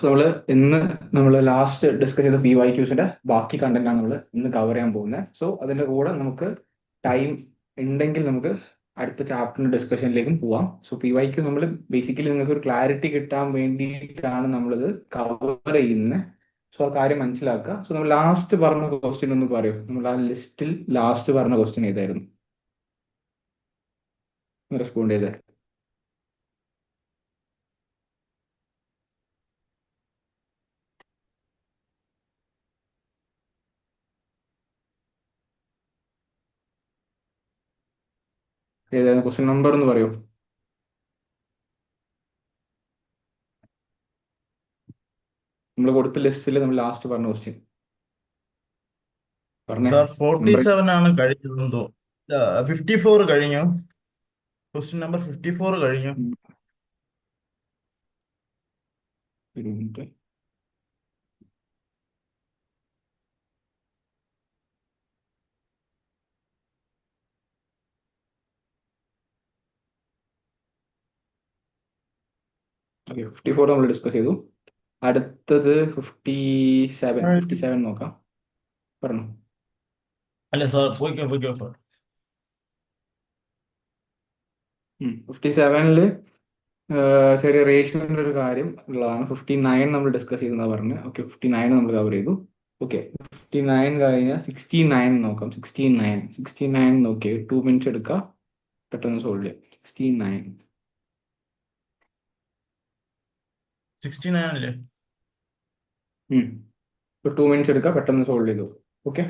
So നമ്മൾ last discuss ചെയ്ത PYQs ബാക്കി കണ്ടന്റ് ആണ് നമ്മൾ ഇന്ന് കവർ ചെയ്യാൻ പോകുന്നത്. സോ അതിന്റെ കൂടെ നമുക്ക് ടൈം ഉണ്ടെങ്കിൽ നമുക്ക് അടുത്ത ചാപ്റ്ററിന്റെ ഡിസ്കഷനിലേക്കും പോവാം. സോ PYQ നമ്മൾ ബേസിക്കലി നിങ്ങൾക്ക് ഒരു ക്ലാരിറ്റി കിട്ടാൻ വേണ്ടിയിട്ടാണ് നമ്മളിത് കവർ ചെയ്യുന്നത്. സോ ആ കാര്യം മനസ്സിലാക്കുക. സോ നമ്മൾ ലാസ്റ്റ് പറഞ്ഞ ക്വസ്റ്റ്യൻ ഒന്ന് പറയൂ. നമ്മൾ ആ ലിസ്റ്റിൽ ലാസ്റ്റ് പറഞ്ഞ ക്വസ്റ്റ്യൻ ഏതായിരുന്നു? റെസ്പോണ്ട് ചെയ്തേ. ഏതായിരുന്നു ക്വസ്റ്റ്യൻ നമ്പർ എന്ന് പറയൂ. നമ്മൾ കൊടുത്ത ലിസ്റ്റിൽ നമ്മൾ ലാസ്റ്റ് പറഞ്ഞ ക്വസ്റ്റ്യൻ പറഞ്ഞേ. സാർ 47 നമ്പർ ആണ് കഴിഞ്ഞതെന്ന് തോന്നുന്നു. 54 കഴിഞ്ഞു. ക്വസ്റ്റ്യൻ നമ്പർ 54 കഴിഞ്ഞു. ഒരു മിനിറ്റ്. ഓക്കെ, 54 നമ്മൾ ഡിസ്കസ് ചെയ്തു. അടുത്തത് 57 നോക്കാം. പറഞ്ഞു. അല്ല സാർ, പോയിക്കോ സാർ. 57 ചെറിയ റേഷ്യോന്റെ ഒരു കാര്യം ഉള്ളതാണ്. 59 നമ്മൾ ഡിസ്കസ് ചെയ്തെന്നാ പറഞ്ഞു. ഓക്കെ, 59 നമ്മൾ കവർ ചെയ്തു. ഓക്കെ, 59 കഴിഞ്ഞാൽ 69 നോക്കാം. 69 നോക്കിയേ. 2 മിനിറ്റ്സ് എടുക്കാം, പെട്ടെന്ന് സോൾവ് ചെയ്യാം. 69 69 അല്ലേ? 2 മിനിറ്റ്സ് എടുക്കാം, പെട്ടെന്ന് സോൾവ് ചെയ്തു. ഓക്കെ,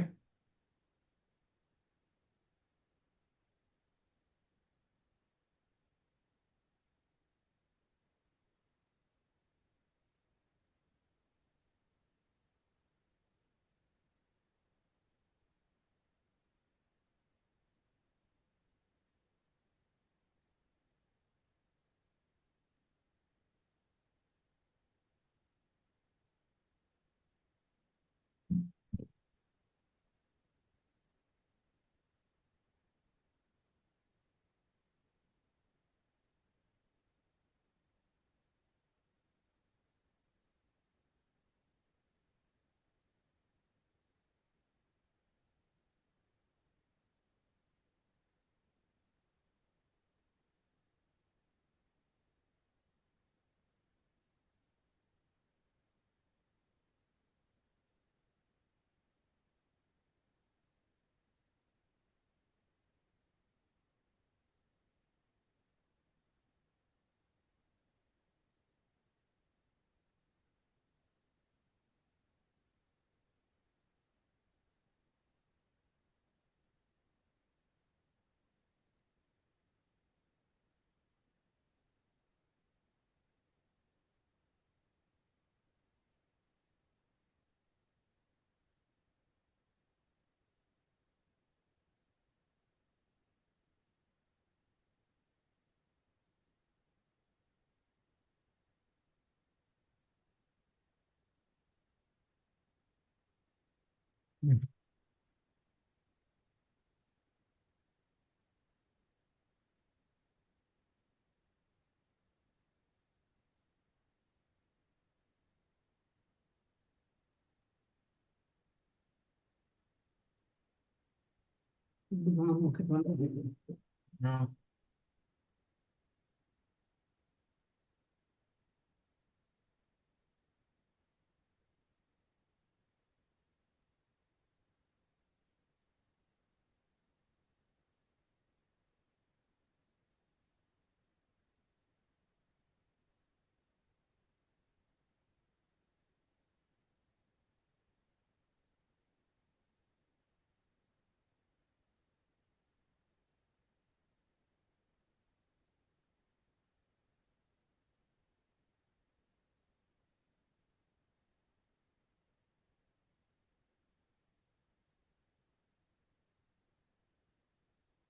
ഉം.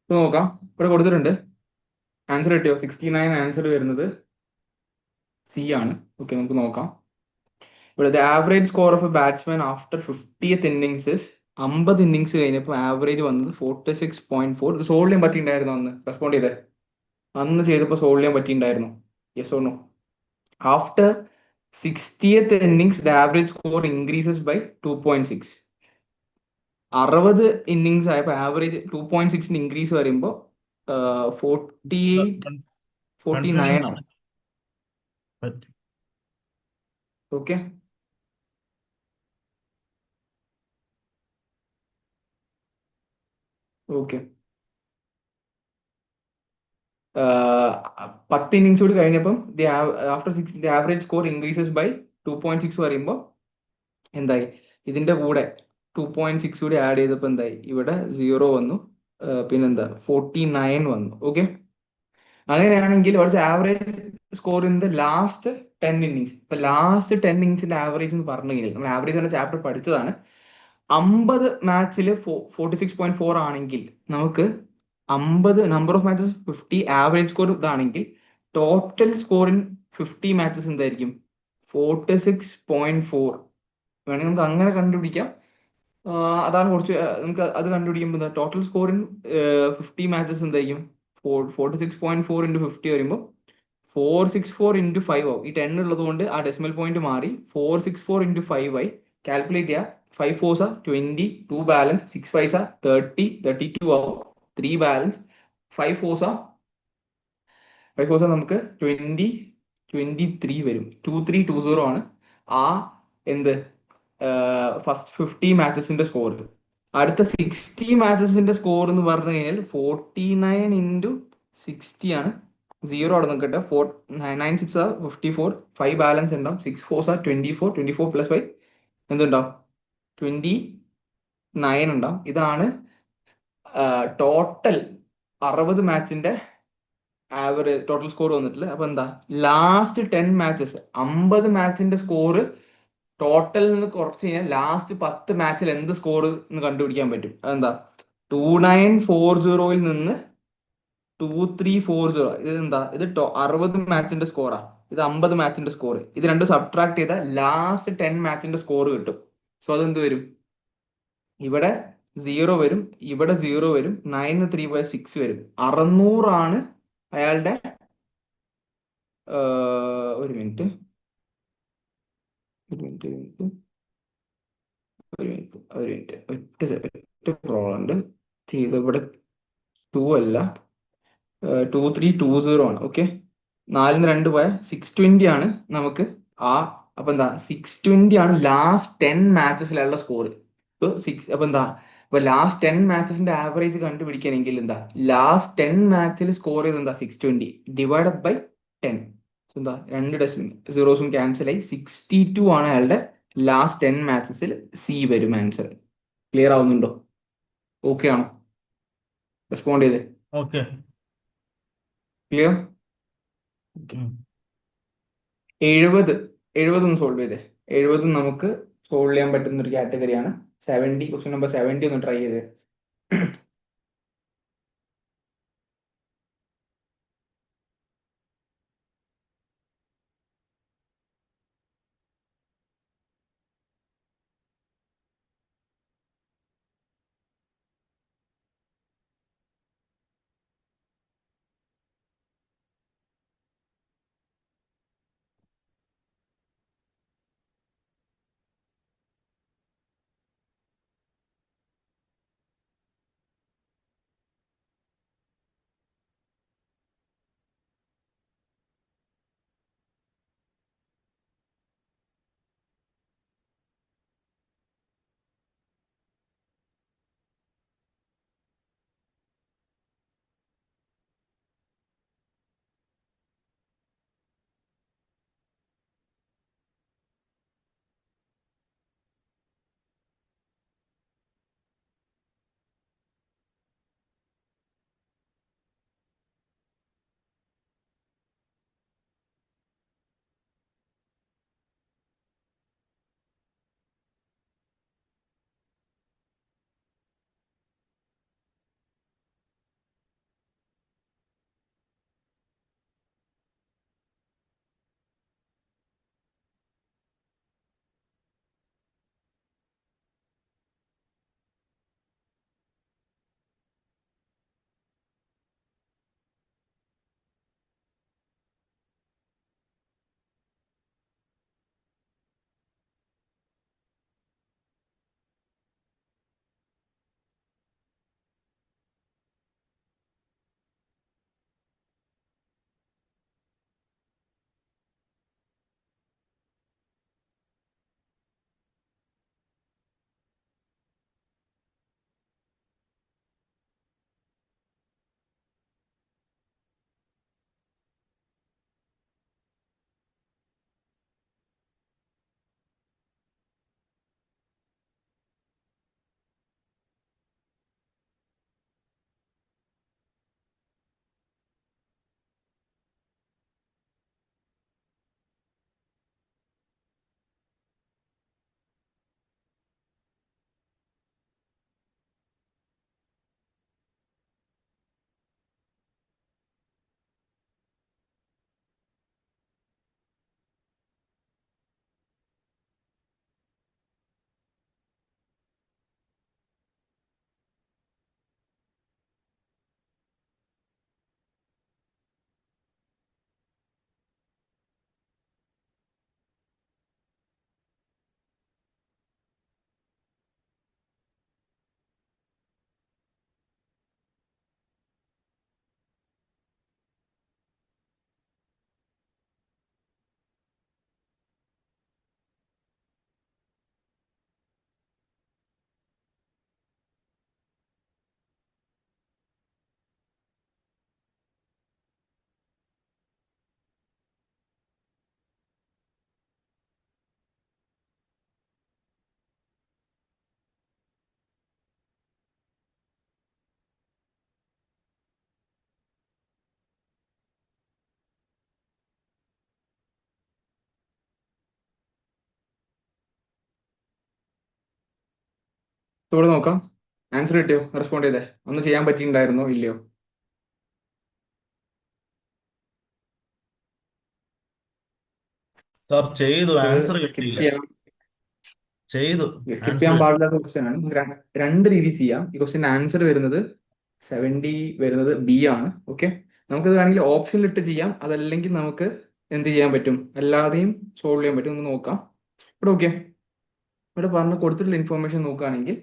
ഇപ്പൊ നോക്കാം. ഇവിടെ കൊടുത്തിട്ടുണ്ട്. ആൻസർ കിട്ടിയോ? 69 ആൻസർ വരുന്നത് സി ആണ്. ഓക്കെ, നമുക്ക് നോക്കാം. ഇവിടെ the average score of A batsman after 50th innings 50 innings കഴിഞ്ഞപ്പോൾ ആവറേജ് വന്നത് 46.4. ഇത് സോൾവ് ചെയ്യാൻ പറ്റിയിട്ടുണ്ടായിരുന്നു അന്ന്? റെസ്പോണ്ട് ചെയ്തേ. അന്ന് ചെയ്തപ്പോൾ സോൾവ് ചെയ്യാൻ പറ്റിയിട്ടുണ്ടായിരുന്നു? Yes or no? After 60th innings the average score increases by 2.6. 60 innings ആയപ്പോൾ ആവറേജ് 2.6 ഇൻക്രീസ് വരുമ്പോൾ 48 കൺഫ്യൂഷൻ 49 ആണ്. പറ്റി. Okay, okay. 10 ഇന്നിങ്സ് കൂടി കഴിഞ്ഞപ്പം after 6 the average score increases by 2.6 പറയുമ്പോൾ എന്തായി, ഇതിന്റെ കൂടെ 2.6 കൂടി ആഡ് ചെയ്തപ്പോൾ എന്തായി, ഇവിടെ 0 വന്നു, പിന്നെന്താ 49 വന്നു. ഓക്കെ, അങ്ങനെയാണെങ്കിൽ what's average score in the last 10 innings. ഇപ്പൊ ലാസ്റ്റ് 10 ഇന്നിങ്സിന്റെ ആവറേജ് എന്ന് പറഞ്ഞു കഴിഞ്ഞാൽ നമ്മൾ ആവറേജ് എന്ന ചാപ്റ്റർ പഠിച്ചതാണ്. 50 മാച്ചിൽ 46.4 ആണെങ്കിൽ നമുക്ക് 50 number of matches 50, average score ഇതാണെങ്കിൽ ടോട്ടൽ സ്കോർ ഇൻ 50 മാച്ചസ് എന്തായിരിക്കും? 46.4. വേണമെങ്കിൽ നമുക്ക് അങ്ങനെ കണ്ടുപിടിക്കാം. അതാണ് കുറച്ച് നമുക്ക് അത് കണ്ടുപിടിക്കുമ്പോൾ ടോട്ടൽ സ്കോർ ഇൻ 50 മാച്ചസ് എന്തായിരിക്കും? 46.4 ഇൻറ്റു 50 വരുമ്പോൾ 464 ഇൻറ്റു 5 ആവും. ഈ 10 ഉള്ളത് കൊണ്ട് ആ ഡെസിമൽ പോയിന്റ് മാറി 464 ഇൻറ്റു 5 ആയി. കാൽക്കുലേറ്റ് ചെയ്യുക. 5 ഫോർസ് 20, 2 ബാലൻസ്, 6 ഫൈവ്സ് 30, 32 ആവും. 3 ബാലൻസ്, 5 ഫോർസ് നമുക്ക് 23 വരും. 2320 ആണ് ആ എന്ത് ഫസ്റ്റ് 50 മാച്ചസിന്റെ സ്കോർ. അടുത്ത 60 മാച്ചസിന്റെ സ്കോർ എന്ന് പറഞ്ഞു കഴിഞ്ഞാൽ 49 ഇൻറ്റു 60 ആണ്. 0 അവിടെ നിൽക്കട്ടെ. 9 6 54, 5 ബാലൻസ് ഉണ്ടാവും. 6 ഫോർസ് 24, 24 പ്ലസ് 5 എന്തുണ്ടാവും? 29 ഉണ്ടാവും. ഇതാണ് ടോട്ടൽ 60 മാച്ചിന്റെ ആവറേജ് ടോട്ടൽ സ്കോർ വന്നിട്ടുള്ളത്. അപ്പൊ എന്താ, ലാസ്റ്റ് 10 മാച്ചസ് 50 മാച്ചിന്റെ സ്കോർ ടോട്ടൽ നിന്ന് കുറച്ച് കഴിഞ്ഞാൽ ലാസ്റ്റ് 10 മാച്ചിൽ എന്ത് സ്കോർ എന്ന് കണ്ടുപിടിക്കാൻ പറ്റും. അതെന്താ, 2940 നിന്ന് 2340. ഇത് എന്താ, ഇത് 60 മാച്ചിന്റെ സ്കോറാ, ഇത് 50 മാച്ചിന്റെ സ്കോർ. ഇത് രണ്ടും സബ്ട്രാക്ട് ചെയ്താൽ ലാസ്റ്റ് 10 മാച്ചിന്റെ സ്കോർ കിട്ടും. സോ അതെന്ത് വരും? ഇവിടെ 0 വരും, ഇവിടെ 0 വരും, 9 3/6 വരും. 600 അയാളുടെ ഒരു മിനിറ്റ്, ഒരു മിനിറ്റ്, ഒരു മിനിറ്റ്, ഒരു മിനിറ്റ്, ഒറ്റ പ്രോബ്ലം ഉണ്ട്. ചെയ്ത് ഇവിടെ 2 അല്ല, 2320 ആണ്. ഓക്കെ, 4 2 പോയ 620 ആണ് നമുക്ക് ആ. അപ്പൊ എന്താ, 620 ആണ് ലാസ്റ്റ് 10 മാച്ചസിലുള്ള സ്കോർ. ഇപ്പൊ അപ്പൊ എന്താ, ഇപ്പൊ ലാസ്റ്റ് 10 മാച്ചസിന്റെ ആവറേജ് കണ്ടുപിടിക്കണമെങ്കിൽ എന്താ, ലാസ്റ്റ് 10 മാച്ചിൽ സ്കോർ ചെയ്ത് എന്താ 620 ഡിവൈഡഡ് ബൈ 10. എന്താ, രണ്ട് സീറോസും ക്യാൻസൽ ആയി 62 ആണ് അയാളുടെ ലാസ്റ്റ് 10 മാച്ചസിൽ. സി വരും ആൻസർ. ക്ലിയർ ആവുന്നുണ്ടോ? ഓക്കെ ആണോ? റെസ്പോണ്ട് ചെയ്തേ. ഓക്കെ. ക്ലിയർ? 70 ഒന്ന് സോൾവ് ചെയ്തേ. 70 നമുക്ക് സോൾവ് ചെയ്യാൻ പറ്റുന്ന ഒരു കാറ്റഗറിയാണ്. 70, ക്വസ്റ്റ്യൻ നമ്പർ 70 ഒന്ന് ട്രൈ ചെയ്തേ. ഇവിടെ നോക്കാം. ആൻസർ കിട്ടിയോ? റെസ്പോണ്ട് ചെയ്തേ. ഒന്ന് ചെയ്യാൻ പറ്റിയിട്ടുണ്ടായിരുന്നോ ഇല്ലയോ? സാർ ചെയ്തു, പക്ഷെ ആൻസർ സ്കിപ്പ് കിട്ടിയില്ല. ചെയ്യാൻ ചെയ്തു, സ്കിപ്പ് ആൻസർ ചെയ്യാൻ കിട്ടി. പാടില്ലാത്ത ക്വസ്റ്റ്യൻ ആണ്. രണ്ട് രീതി ചെയ്യാം. ഈ ക്വസ്റ്റ്യൻ ആൻസർ വരുന്നത് 70 വരുന്നത് ബി ആണ്. ഓക്കെ, നമുക്കത് വേണമെങ്കിൽ ഓപ്ഷനിൽ ഇട്ട് ചെയ്യാം. അതല്ലെങ്കിൽ നമുക്ക് എന്ത് ചെയ്യാൻ പറ്റും, അല്ലാതെയും സോൾവ് ചെയ്യാൻ പറ്റും. ഒന്ന് നോക്കാം. ഇവിടെ ഓക്കെ, ഇവിടെ പറഞ്ഞ് കൊടുത്തിട്ടുള്ള ഇൻഫർമേഷൻ നോക്കുകയാണെങ്കിൽ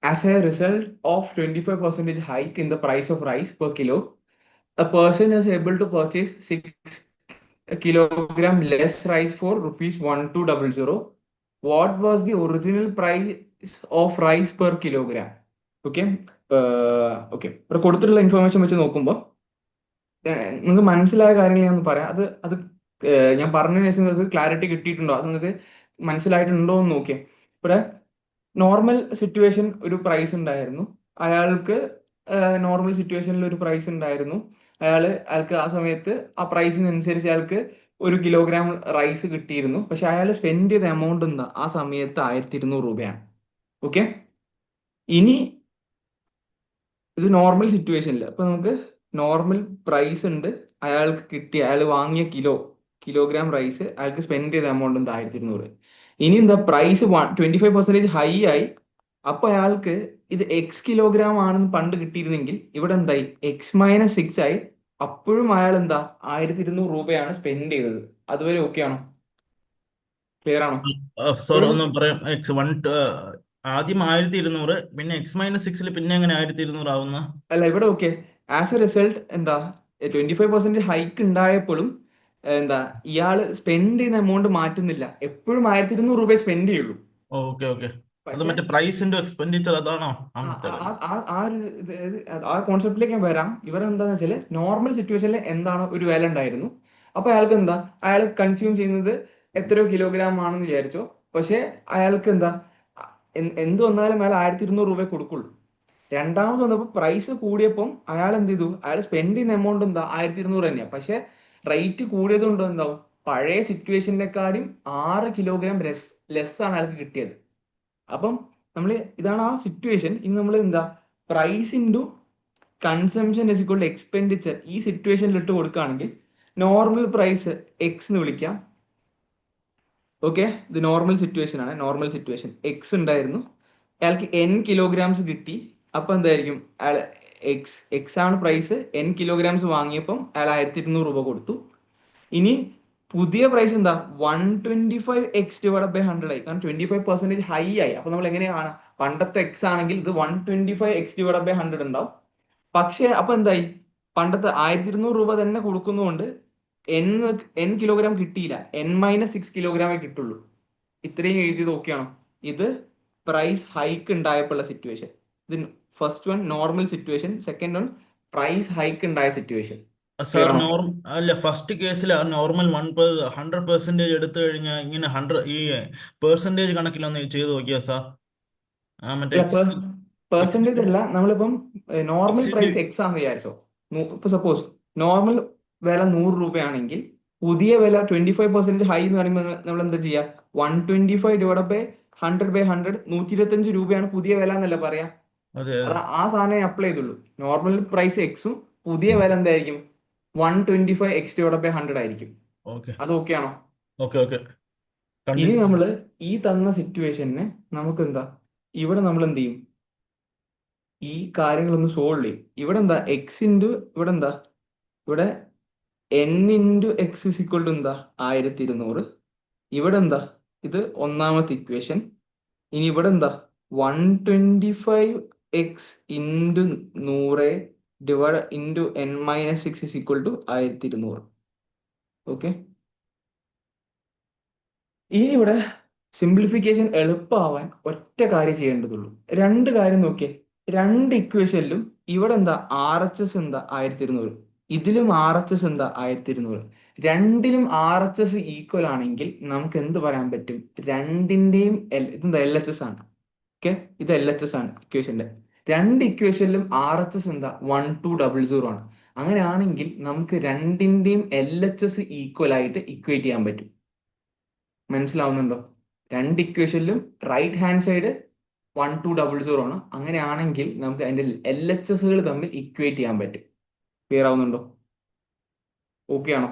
as a result of 25% hike in the price of rice per kilo, a person is able to purchase 6 kilogram less rice for rupees 1200. What was the original price of rice per kilogram? Okay, okay, ഇവിടെ കൊടുത്തിട്ടുള്ള information വെച്ച് നോക്കുമ്പോൾ നിങ്ങൾക്ക് മനസ്സിലായ കാര്യങ്ങൾ ഞാൻ ഒന്ന് പറയാം. അത് ഞാൻ പറഞ്ഞതിന് ശേഷം നിങ്ങൾക്ക് ക്ലാരിറ്റി കിട്ടിയിട്ടുണ്ടോ, അത് നിങ്ങൾക്ക് മനസ്സിലായിട്ടുണ്ടോ എന്ന് നോക്കിയേ. ഇവിടെ നോർമൽ സിറ്റുവേഷൻ ഒരു പ്രൈസ് ഉണ്ടായിരുന്നു. അയാൾക്ക് നോർമൽ സിറ്റുവേഷനിൽ ഒരു പ്രൈസ് ഉണ്ടായിരുന്നു. അയാൾക്ക് ആ സമയത്ത് ആ പ്രൈസിനനുസരിച്ച് അയാൾക്ക് 1 കിലോഗ്രാം റൈസ് കിട്ടിയിരുന്നു. പക്ഷെ അയാൾ സ്പെൻഡ് ചെയ്ത എമൗണ്ട് എന്താ ആ സമയത്ത് 1200 രൂപയാണ്. ഓക്കെ, ഇനി ഇത് നോർമൽ സിറ്റുവേഷനിൽ അപ്പൊ നമുക്ക് നോർമൽ പ്രൈസ് ഉണ്ട്. അയാൾ വാങ്ങിയ കിലോഗ്രാം റൈസ് അയാൾക്ക് സ്പെൻഡ് ചെയ്ത എമൗണ്ട് എന്താ 1200. ഇനി എന്താ പ്രൈസ് 25% ഹൈ ആയി. അപ്പൊ അയാൾക്ക് ഇത് എക്സ് കിലോഗ്രാം ആണെന്ന് പണ്ട് കിട്ടിയിരുന്നെങ്കിൽ ഇവിടെ എന്തായി, X-6 ആയി. അപ്പോഴും അയാൾ എന്താ 1200 രൂപയാണ് സ്പെൻഡ് ചെയ്തത്. അതുവരെ ഓക്കെ ആണോ? ക്ലിയർ ആണോ? സാർ ഇപ്പോഴും ഒന്ന് പറയാം. ആദ്യം 1200, പിന്നെ X-6 പിന്നെ എങ്ങനെ 1200 ആവുന്ന? അല്ല, ഇവിടെ ഓക്കെ. ആസ് എ റിസൾട്ട് എന്താ 25% ഹൈക്ക് ഉണ്ടായപ്പോഴും എന്താ ഇയാള് സ്പെൻഡ് ചെയ്യുന്ന എമൗണ്ട് മാറ്റുന്നില്ല. എപ്പോഴും 1200 രൂപ സ്പെൻഡ് ചെയ്യുള്ളൂ. Okay okay. അത് പക്ഷെ മറ്റേ പ്രൈസ് ഇൻറ്റു എക്സ്പെൻഡിച്ചർ അതാണോ ആ ആ ആ മെത്തേഡ്? ആ ആ- ആ ഒരു ആ കോൺസെപ്റ്റിലേക്ക് ഞാൻ വരാം. ഇവർ എന്താന്ന് വെച്ചാല് നോർമൽ സിറ്റുവേഷനിൽ എന്താണോ ഒരു വില ഉണ്ടായിരുന്നു, അപ്പൊ അയാൾക്ക് എന്താ അയാൾ കൺസ്യൂം ചെയ്യുന്നത് എത്രയോ കിലോഗ്രാം ആണെന്ന് വിചാരിച്ചോ. പക്ഷെ അയാൾക്ക് എന്താ എന്ത് വന്നാലും അയാൾ 1200 രൂപ കൊടുക്കുള്ളൂ. രണ്ടാമത് വന്നപ്പോൾ പ്രൈസ് കൂടിയപ്പം അയാൾ എന്ത് ചെയ്തു, അയാൾ സ്പെൻഡ് ചെയ്യുന്ന എമൗണ്ട് എന്താ 1200 തന്നെയാണ്. പക്ഷെ റേറ്റ് കൂടിയത് കൊണ്ട് എന്താവും, പഴയ സിറ്റുവേഷനെക്കാളും 6 കിലോഗ്രാം ലെസ് ആണ് അയാൾക്ക് കിട്ടിയത്. അപ്പം നമ്മൾ ഇതാണ് ആ സിറ്റുവേഷൻ. ഇനി നമ്മൾ എന്താ price into consumption is equal to expenditure ഈ സിറ്റുവേഷനിൽ ഇട്ട് കൊടുക്കുകയാണെങ്കിൽ നോർമൽ പ്രൈസ് എക്സ് എന്ന് വിളിക്കാം. ഓക്കെ, ഇത് നോർമൽ സിറ്റുവേഷൻ ആണ്. നോർമൽ സിറ്റുവേഷൻ എക്സ് ഉണ്ടായിരുന്നു, അയാൾക്ക് N കിലോഗ്രാംസ് കിട്ടി. അപ്പൊ എന്തായിരിക്കും, അയാൾ എക്സ് ആണ് പ്രൈസ്, N കിലോഗ്രാംസ് വാങ്ങിയപ്പം അയാൾ 1200 രൂപ കൊടുത്തു. ഇനി പുതിയ പ്രൈസ് എന്താ 125x/100 ആയി. കാരണം 25% ഹൈ ആയി. അപ്പൊ നമ്മൾ എങ്ങനെയാണ്, പണ്ടത്തെ എക്സ് ആണെങ്കിൽ ഇത് 125x/100 ഉണ്ടാവും. പക്ഷെ അപ്പൊ എന്തായി, പണ്ടത്തെ 1200 രൂപ തന്നെ കൊടുക്കുന്നതുകൊണ്ട് എൻ കിലോഗ്രാം കിട്ടിയില്ല, N-6 കിലോഗ്രാമേ കിട്ടുള്ളൂ. ഇത്രയും എഴുതിയത് ഓക്കെയാണോ? ഇത് പ്രൈസ് ഹൈക്ക് ഉണ്ടായപ്പോഴുള്ള സിറ്റുവേഷൻ. ഇത് first one normal situation, second one price hike ഉണ്ടായ സിറ്റുവേഷൻ. സാർ ക്ലിയർ ആണോ? അല്ല, ഫസ്റ്റ് കേസിൽ നോർമൽ 100% എടുത്തു കഴിഞ്ഞാൽ ഇങ്ങനെ 100 ഈ പെർസെൻറ്റേജ് കണക്കിലൊന്ന് ചെയ്ത് നോക്കിയാ സാർ. മറ്റേ അല്ല, എക്സ് പെർസെൻറ്റേജ് അല്ല. നമ്മളിപ്പം നോർമൽ എക്സിന്റെ പ്രൈസ് എക്സ് ആണെന്ന് വിചാരിച്ചോ. ഇപ്പൊ സപ്പോസ് നോർമൽ വില 100 രൂപയാണെങ്കിൽ പുതിയ വില 25% ഹൈ എന്ന് പറയുമ്പോൾ നമ്മൾ എന്താ ചെയ്യുക, 125/100/100 125 രൂപയാണ് പുതിയ വില എന്നല്ല പറയാ. അതെ അത് അതെ. ആ സാധനം അപ്ലൈ ചെയ്തുള്ളൂ. നോർമൽ പ്രൈസ് എക്സും പുതിയ വില എന്തായിരിക്കും, 125x/100 ആയിരിക്കും. ഓക്കെ അത് ഓക്കെ ആണോ? Okay okay. ഇനി കണ്ടിന്യൂ. നമ്മൾ ഈ തന്ന സിറ്റുവേഷനെ നമുക്ക് എന്താ, ഇവിടെ നമ്മൾ എന്ത് ചെയ്യും, ഈ കാര്യങ്ങളൊന്ന് സോൾവ് ചെയ്യും. ഇവിടെ എന്താ എക്സ് ഇൻറ്റു ഇവിടെ എന്താ, ഇവിടെ N/X എന്താ 1200. ഇവിടെ എന്താ, ഇത് ഒന്നാമത്തെ ഇക്വേഷൻ. ഇനി ഇവിടെ എന്താ 125x/100 / N-6 = 1200. ഓക്കെ, ഇനി ഇവിടെ സിംപ്ലിഫിക്കേഷൻ എളുപ്പമാവാൻ ഒറ്റ കാര്യം ചെയ്യേണ്ടതുള്ളൂ. രണ്ട് കാര്യം നോക്കിയേ. രണ്ട് ഇക്വേഷനിലും ഇവിടെ എന്താ RHS എന്താ 1200, ഇതിലും RHS എന്താ 1200. രണ്ടിലും RHS ഈക്വൽ ആണെങ്കിൽ നമുക്ക് എന്ത് പറയാൻ പറ്റും, രണ്ടിന്റെയും ഇതെന്താ LHS ആണ്. ഓക്കെ, ഇത് LHS ആണ് ഇക്വേഷന്റെ. രണ്ട് ഇക്വേഷനിലും RHS എന്താ 1200 ആണ്. അങ്ങനെയാണെങ്കിൽ നമുക്ക് രണ്ടിന്റെയും LHS ഈക്വൽ ആയിട്ട് ഇക്വേറ്റ് ചെയ്യാൻ പറ്റും. മനസ്സിലാവുന്നുണ്ടോ? രണ്ട് ഇക്വേഷനിലും റൈറ്റ് ഹാൻഡ് സൈഡ് 1200 ആണ്. അങ്ങനെയാണെങ്കിൽ നമുക്ക് അതിന്റെ LHSകൾ തമ്മിൽ ഇക്വേറ്റ് ചെയ്യാൻ പറ്റും. ക്ലിയർ ആവുന്നുണ്ടോ? ഓക്കെ ആണോ?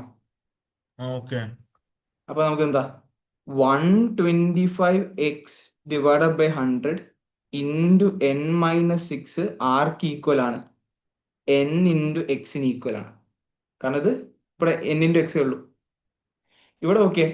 ഓക്കെ. അപ്പൊ നമുക്ക് എന്താ 125x divided by 100 into n-6 ആർക്ക് ഈക്വൽ ആണ്? n ഇൻറ്റു എക്സിന് ഈക്വൽ ആണ്. കാരണം ഇത് ഇവിടെ n ഇൻറ്റു എക്സേ ഉള്ളൂ. ഇവിടെ ഓക്കെ,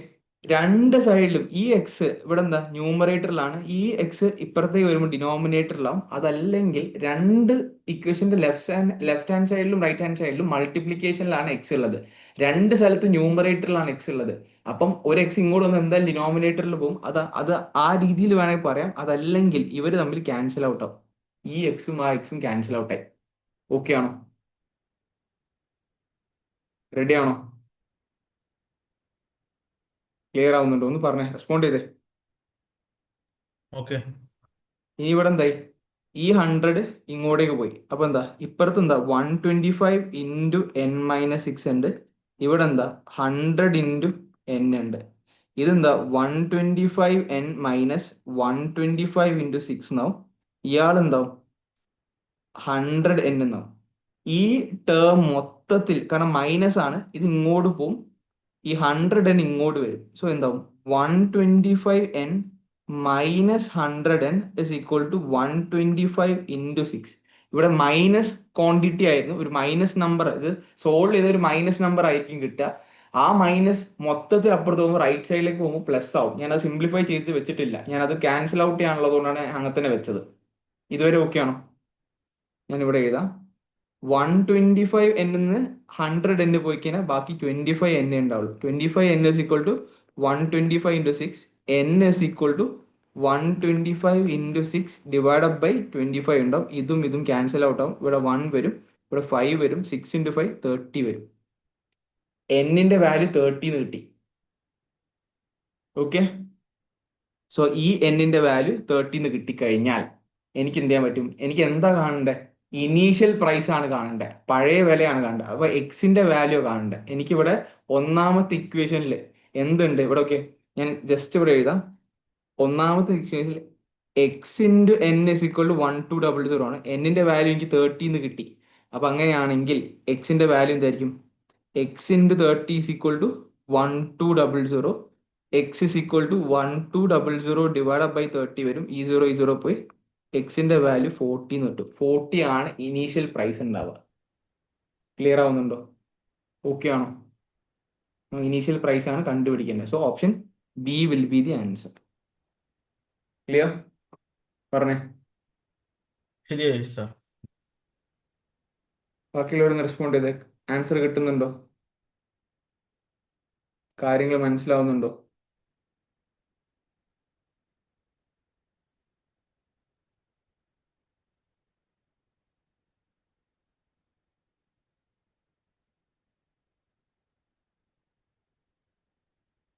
രണ്ട് സൈഡിലും ഈ എക്സ് ഇവിടെ എന്താ ന്യൂമറേറ്ററിലാണ്, ഈ എക്സ് ഇപ്പുറത്തേക്ക് വരുമ്പോൾ ഡിനോമിനേറ്ററിലാവും. അതല്ലെങ്കിൽ രണ്ട് ഇക്വേഷന്റെ ലെഫ്റ്റ് ഹാൻഡ് സൈഡിലും റൈറ്റ് ഹാൻഡ് സൈഡിലും മൾട്ടിപ്ലിക്കേഷനിലാണ് എക്സ് ഉള്ളത്. രണ്ട് സ്ഥലത്ത് ന്യൂമറേറ്ററിലാണ് എക്സ് ഉള്ളത്. അപ്പം ഒരു എക്സ് ഇങ്ങോട്ട് വന്ന് എന്തായാലും ഡിനോമിനേറ്ററിൽ പോകും. അത് ആ രീതിയിൽ വേണമെങ്കിൽ പറയാം. അതല്ലെങ്കിൽ ഇവർ തമ്മിൽ ക്യാൻസൽ ഔട്ട് ആവും. ഈ എക്സും ആ എക്സും ക്യാൻസൽ ഔട്ട് ആയി. ഓക്കെ ആണോ? റെഡി ആണോ? ക്ലിയർ ആവുന്നുണ്ടോ? ഒന്ന് പറഞ്ഞേ, റെസ്പോണ്ട് ചെയ്തേ. ഓക്കെ. ഇനി ഇവിടെ എന്തായി? ഈ 100 ഇങ്ങോട്ടേക്ക് പോയി. അപ്പൊ എന്താ ഇപ്പുറത്ത് എന്താ 125 ഇൻറ്റു n-6 ഉണ്ട്. ഇവിടെ എന്താ 100 ഇൻറ്റു n ഉണ്ട്. ഇതെന്താ 125n-125 ഇൻറ്റു 6 എന്നാവും. ഇയാൾ എന്താവും 100n എന്നാവും. ഈ ടേം മൊത്തത്തിൽ, കാരണം മൈനസ് ആണ്, ഇത് ഇങ്ങോട്ട് പോവും. ഈ 100n ഇങ്ങോട്ട് വരും. സോ എന്താവും 125n minus 100n is equal to 125 into 6. ഇവിടെ മൈനസ് ക്വാണ്ടിറ്റി ആയിരുന്നു, ഒരു മൈനസ് നമ്പർ. ഇത് സോൾവ് ചെയ്ത ഒരു മൈനസ് നമ്പർ ആയിരിക്കും കിട്ടുക. ആ മൈനസ് മൊത്തത്തിൽ അപ്പുറത്ത് പോകുമ്പോൾ റൈറ്റ് സൈഡിലേക്ക് പോകുമ്പോൾ പ്ലസ് ആവും. ഞാൻ അത് സിംപ്ലിഫൈ ചെയ്ത് വെച്ചിട്ടില്ല, ഞാൻ അത് ക്യാൻസൽ ഔട്ട് ചെയ്യാനുള്ളതുകൊണ്ടാണ് അങ്ങനെ തന്നെ വെച്ചത്. ഇതുവരെ ഓക്കെ ആണോ? ഞാൻ ഇവിടെ എഴുതാം. 125n 100n പോയി കഴിഞ്ഞാൽ ബാക്കി 25n ഉണ്ടാവുള്ളൂ. 25n is equal to 125 into 6. n is equal to 125 into 6 divided by 25 ഉണ്ടാവും. ഇതും ഇതും ക്യാൻസൽ ഔട്ട് ആവും. ഇവിടെ 1 വരും, ഇവിടെ 5 വരും. 6 ഇൻറ്റു 5 30 വരും. എന്നിന്റെ വാല്യൂ 30 എന്ന് കിട്ടി. ഓക്കെ, സോ ഈ എന്നിന്റെ വാല്യൂ 30 എന്ന് കിട്ടിക്കഴിഞ്ഞാൽ എനിക്ക് എന്ത് ചെയ്യാൻ പറ്റും? എനിക്ക് എന്താ കാണണ്ടേ? ഇനീഷ്യൽ പ്രൈസ് ആണ് കാണണ്ടേ, പഴയ വിലയാണ് കാണണ്ടത്. അപ്പൊ എക്സിന്റെ വാല്യൂ കാണണ്ടേ. എനിക്കിവിടെ ഒന്നാമത്തെ ഇക്വേഷനിൽ എന്തുണ്ട്? ഇവിടെ ഓക്കെ, ഞാൻ ജസ്റ്റ് ഇവിടെ എഴുതാം. ഒന്നാമത്തെ ഇക്വേഷനിൽ X into N is equal to 1200 ആണ്. എന്നിന്റെ വാല്യൂ എനിക്ക് 30 എന്ന് കിട്ടി. അപ്പൊ അങ്ങനെയാണെങ്കിൽ എക്സിന്റെ വാല്യൂ എന്തായിരിക്കും? X into 30 is equal to 1200. X is equal to 1200 divide by 30 വരും. ഈ സീറോ പോയി എക്സിന്റെ വാല്യൂ 40 എന്ന് കിട്ടും. 40 ആണ് ഇനീഷ്യൽ പ്രൈസ് ഉണ്ടാവുക. ക്ലിയർ ആവുന്നുണ്ടോ? ഓക്കെ ആണോ? ഇനീഷ്യൽ പ്രൈസ് ആണ് കണ്ടുപിടിക്കേണ്ടത്. So option B will be the answer. Clear? പറഞ്ഞേ. ശരിയായി സാർ. ബാക്കിയുള്ളവരൊന്ന് റെസ്പോണ്ട് ചെയ്തേ. ആൻസർ കിട്ടുന്നുണ്ടോ? കാര്യങ്ങൾ മനസ്സിലാവുന്നുണ്ടോ?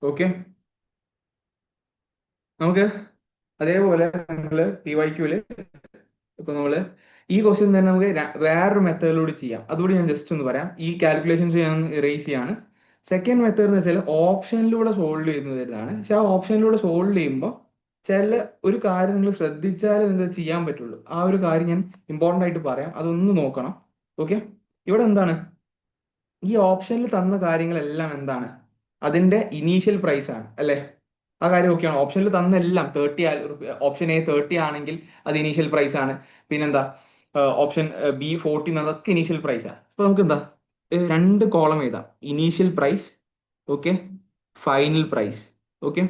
ഓക്കെ, നമുക്ക് അതേപോലെ നമ്മള് PYQല് ഇപ്പൊ നമ്മള് ഈ ക്വസ്റ്റ്യൻ തന്നെ നമുക്ക് വേറൊരു മെത്തേഡിലൂടെ ചെയ്യാം. അതുകൂടി ഞാൻ ജസ്റ്റ് ഒന്ന് പറയാം. ഈ കാൽക്കുലേഷൻസ് ഞാൻ ഇറേസ് ചെയ്യാണ്. സെക്കൻഡ് മെത്തേഡ് എന്ന് വെച്ചാൽ ഓപ്ഷനിലൂടെ സോൾവ് ചെയ്യുന്ന തരുന്നതാണ്. പക്ഷെ ആ ഓപ്ഷനിലൂടെ സോൾവ് ചെയ്യുമ്പോൾ ചില ഒരു കാര്യം നിങ്ങൾ ശ്രദ്ധിച്ചാലേ നിങ്ങൾക്ക് ചെയ്യാൻ പറ്റുള്ളൂ. ആ ഒരു കാര്യം ഞാൻ ഇമ്പോർട്ടൻ്റ് ആയിട്ട് പറയാം, അതൊന്ന് നോക്കണം. ഓക്കെ, ഇവിടെ എന്താണ് ഈ ഓപ്ഷനിൽ തന്ന കാര്യങ്ങളെല്ലാം എന്താണ്? അതിന്റെ ഇനീഷ്യൽ പ്രൈസ് ആണ് അല്ലെ? ആ കാര്യം ഓക്കെയാണ്. ഓപ്ഷനിൽ തന്ന എല്ലാം 30, ഓപ്ഷൻ എ 30 ആണെങ്കിൽ അത് ഇനീഷ്യൽ പ്രൈസ് ആണ്. പിന്നെന്താ ഓപ്ഷൻ ബി 40, അതൊക്കെ ഇനീഷ്യൽ പ്രൈസ് ആണ്. അപ്പൊ നമുക്ക് എന്താ രണ്ട് കോളം എഴുതാം. Initial price, okay, final price. Okay,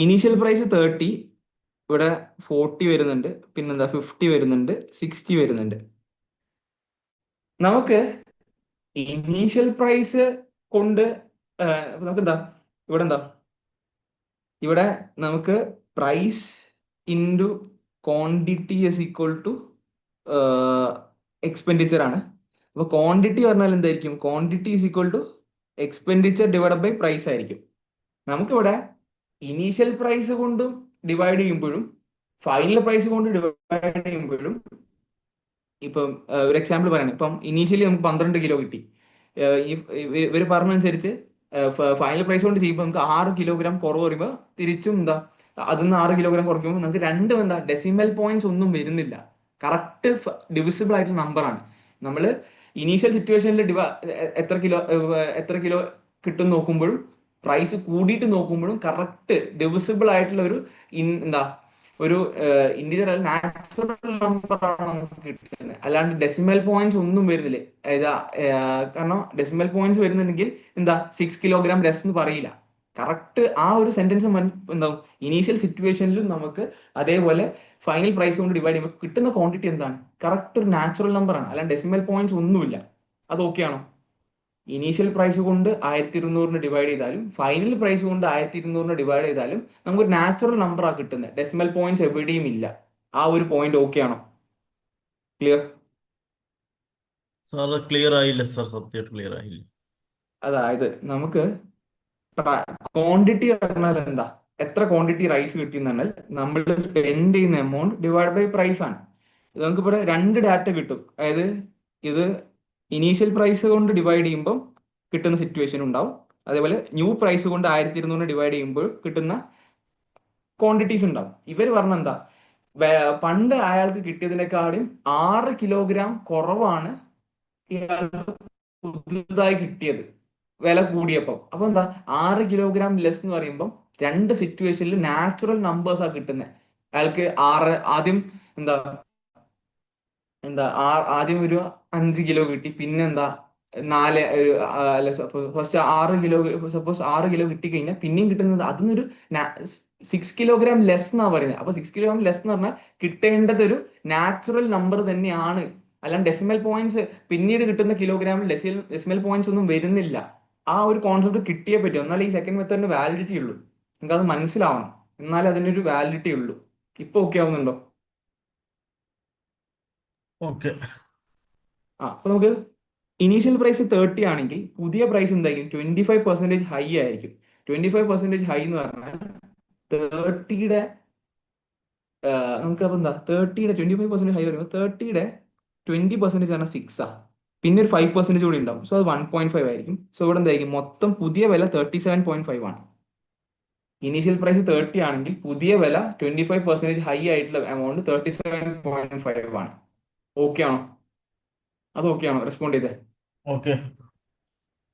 initial price 30, ഇവിടെ 40 വരുന്നുണ്ട്, പിന്നെന്താ 50 വരുന്നുണ്ട്, 60 വരുന്നുണ്ട്. നമുക്ക് ഇനീഷ്യൽ പ്രൈസ് കൊണ്ട് നമുക്ക് എന്താ ഇവിടെ ഇവിടെ നമുക്ക് price into quantity is equal to expenditure ആണ്. അപ്പൊ ക്വാണ്ടിറ്റി പറഞ്ഞാൽ എന്തായിരിക്കും? Quantity is equal to expenditure divide by price ആയിരിക്കും. നമുക്കിവിടെ ഇനീഷ്യൽ പ്രൈസ് കൊണ്ടും ഡിവൈഡ് ചെയ്യുമ്പോഴും ഫൈനൽ പ്രൈസ് കൊണ്ട് ഡിവൈഡ് ചെയ്യുമ്പോഴും ഇപ്പം ഒരു എക്സാമ്പിൾ പറയണം. ഇപ്പം ഇനീഷ്യലി നമുക്ക് 12 കിലോ കിട്ടി. ഇവർ പറഞ്ഞനുസരിച്ച് ഫൈനൽ പ്രൈസ് കൊണ്ട് ചെയ്യുമ്പോൾ നമുക്ക് 6 കിലോഗ്രാം കുറവ് വരുമ്പോൾ തിരിച്ചും എന്താ അതിന്ന് 6 കിലോഗ്രാം കുറയ്ക്കുമ്പോൾ നമുക്ക് രണ്ടും എന്താ ഡെസിമൽ പോയിന്റ്സ് ഒന്നും വരുന്നില്ല. കറക്റ്റ് ഡിവിസിബിൾ ആയിട്ടുള്ള നമ്പറാണ്. നമ്മൾ ഇനീഷ്യൽ സിറ്റുവേഷനിൽ എത്ര കിലോ കിട്ടും നോക്കുമ്പോഴും പ്രൈസ് കൂടിയിട്ട് നോക്കുമ്പോഴും കറക്റ്റ് ഡിവിസിബിൾ ആയിട്ടുള്ള ഒരു എന്താ ഒരു ഇന്റിജർ നാച്ചുറൽ നമ്പർ ആണ് നമുക്ക് കിട്ടുന്നത്. അല്ലാണ്ട് ഡെസിമൽ പോയിന്റ്സ് ഒന്നും വരുന്നില്ല. ഏതാ കാരണം ഡെസിമൽ പോയിന്റ്സ് വരുന്നുണ്ടെങ്കിൽ എന്താ 6 കിലോഗ്രാം ലെസ് എന്ന് പറയില്ല. കറക്റ്റ് ആ ഒരു സെന്റൻസ് എന്താവും ഇനീഷ്യൽ സിറ്റുവേഷനിലും നമുക്ക് അതേപോലെ ഫൈനൽ പ്രൈസ് കൊണ്ട് ഡിവൈഡ് ചെയ്യുമ്പോൾ കിട്ടുന്ന ക്വാണ്ടിറ്റി എന്താണ് കറക്റ്റ് ഒരു നാച്ചുറൽ നമ്പർ ആണ്. അല്ലാണ്ട് ഡെസിമൽ പോയിന്റ്സ് ഒന്നുമില്ല. അത് ഓക്കെ ആണോ? ഇനീഷ്യൽ പ്രൈസ് കൊണ്ട് 1200 ഡിവൈഡ് ചെയ്താലും ഫൈനൽ പ്രൈസ് കൊണ്ട് 1200 ഡിവൈഡ് ചെയ്താലും നമുക്ക് ഒരു നാച്ചുറൽ നമ്പർ ആ കിട്ടുന്നത്. ഡെസിമൽ പോയിന്റ്സ് എവിടെയും ഇല്ല. ആ ഒരു പോയിന്റ് ഓക്കെ ആണോ? ക്ലിയർ? സാർ ക്ലിയർ ആയില്ല സാർ, സത്യമായിട്ട് ക്ലിയർ ആയില്ല. അതായത് നമുക്ക് ക്വാണ്ടിറ്റി പറഞ്ഞാൽ എന്താ, എത്ര ക്വാണ്ടിറ്റി റൈസ് കിട്ടിയെന്ന് പറഞ്ഞാൽ നമ്മൾ സ്പെൻഡ് ചെയ്യുന്ന എമൗണ്ട് ഡിവൈഡ് ബൈ പ്രൈസ് ആണ്. ഇത് നമുക്ക് ഇവിടെ രണ്ട് ഡാറ്റ കിട്ടും. അതായത് ഇത് ഇനീഷ്യൽ പ്രൈസ് കൊണ്ട് ഡിവൈഡ് ചെയ്യുമ്പോൾ കിട്ടുന്ന സിറ്റുവേഷൻ ഉണ്ടാവും, അതേപോലെ ന്യൂ പ്രൈസ് കൊണ്ട് 1200 ഡിവൈഡ് ചെയ്യുമ്പോൾ കിട്ടുന്ന ക്വാണ്ടിറ്റീസ് ഉണ്ടാവും. ഇവർ പറഞ്ഞ എന്താ, പണ്ട് അയാൾക്ക് കിട്ടിയതിനേക്കാളും 6 കിലോഗ്രാം കുറവാണ് ഇയാൾക്ക് പുതുതായി കിട്ടിയത് വില കൂടിയപ്പോൾ. അപ്പൊ എന്താ 6 കിലോഗ്രാം ലെസ് എന്ന് പറയുമ്പോൾ രണ്ട് സിറ്റുവേഷനിൽ നാച്ചുറൽ നമ്പേഴ്സ് ആ കിട്ടുന്നത്. അയാൾക്ക് ആദ്യം എന്താ എന്താ ആദ്യം ഒരു 5 കിലോ കിട്ടി, പിന്നെന്താ ഫസ്റ്റ് 6 കിലോ, സപ്പോസ് 6 കിലോ കിട്ടിക്കഴിഞ്ഞാൽ പിന്നെയും കിട്ടുന്നത് അതിനൊരു 6 കിലോഗ്രാം ലെസ് എന്നാ പറയുന്നത്. അപ്പൊ 6 കിലോഗ്രാം ലെസ് എന്ന് പറഞ്ഞാൽ കിട്ടേണ്ടത് ഒരു നാച്ചുറൽ നമ്പർ തന്നെയാണ്. അല്ലാണ്ട് ഡെസിമൽ പോയിന്റ്സ് പിന്നീട് കിട്ടുന്ന കിലോഗ്രാമിൽ ഡെസിമൽ പോയിന്റ്സ് ഒന്നും വരുന്നില്ല. ആ ഒരു കോൺസെപ്റ്റ് കിട്ടിയേ പറ്റും. എന്നാലേ ഈ സെക്കൻഡ് മെത്തേഡിന് വാലിഡിറ്റി ഉള്ളൂ. നിങ്ങൾക്ക് അത് മനസ്സിലാവണം, എന്നാലേ അതിനൊരു വാലിഡിറ്റി ഉള്ളൂ. ഇപ്പൊ ഓക്കെ ആവുന്നുണ്ടോ? ഓക്കെ. അപ്പൊ നമുക്ക് ഇനീഷ്യൽ പ്രൈസ് 30 ആണെങ്കിൽ പുതിയ പ്രൈസ് എന്തായിരിക്കും? 25% ഹൈ ആയിരിക്കും. 25% ഹൈ എന്ന് പറഞ്ഞാൽ 30യുടെ നമുക്ക് അപ്പൊ എന്താ 30യുടെ 25% ഹൈ വരുമ്പോൾ 30യുടെ 20% പറഞ്ഞാൽ 6 ആ. പിന്നെ ഒരു 5% കൂടി ഉണ്ടാവും. സോ അത് 1.5 ആയിരിക്കും. സോ ഇവിടെ എന്തായിരിക്കും? മൊത്തം പുതിയ വില 37.5 ആണ്. ഇനീഷ്യൽ പ്രൈസ് 30 ആണെങ്കിൽ പുതിയ വില 25% ഹൈ ആയിട്ടുള്ള എമൗണ്ട് 37.5 ആണ്. ഓക്കെ ആണോ? അത് ഓക്കെ ആണോ? റെസ്പോണ്ട് ചെയ്തേ. ഓക്കെ.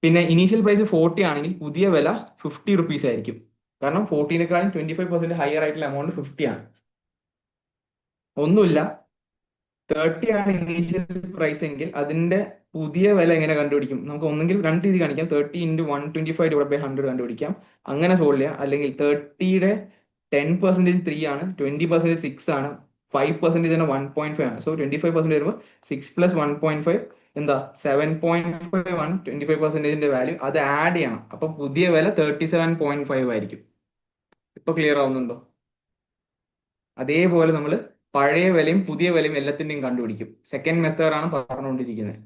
പിന്നെ ഇനീഷ്യൽ പ്രൈസ് 40 ആണെങ്കിൽ പുതിയ വില 50 റുപ്പീസ് ആയിരിക്കും. കാരണം 40നേക്കാളും 25% ഹയർ ആയിട്ടുള്ള എമൗണ്ട് 50 ആണ്. ഒന്നുമില്ല, 30 ആണ് ഇനീഷ്യൽ പ്രൈസ് എങ്കിൽ അതിന്റെ പുതിയ വില എങ്ങനെ കണ്ടുപിടിക്കും? നമുക്ക് ഒന്നെങ്കിൽ രണ്ട് രീതി കാണിക്കാം. 30 × 125 ഡിവൈഡ് ബൈ 100 കണ്ടുപിടിക്കാം, അങ്ങനെ സോൾവ് ചെയ്യാം. അല്ലെങ്കിൽ 30യുടെ 10% 3 ആണ്, 20% 6 ആണ്, 5% 1.5 ആണ്. സോ 25% വരുമ്പോൾ 6 + 1.5 എന്താ 7.5 ആണ് 25%ന്റെ വാല്യൂ. അത് ആഡ് ചെയ്യണം. അപ്പൊ പുതിയ വില 37.5 ആയിരിക്കും. ഇപ്പൊ ക്ലിയർ ആവുന്നുണ്ടോ? അതേപോലെ നമ്മൾ പഴയ വിലയും പുതിയ വിലയും എല്ലാത്തിന്റെയും കണ്ടുപിടിക്കും. സെക്കൻഡ് മെത്തേഡ് ആണ് പറഞ്ഞുകൊണ്ടിരിക്കുന്നത്.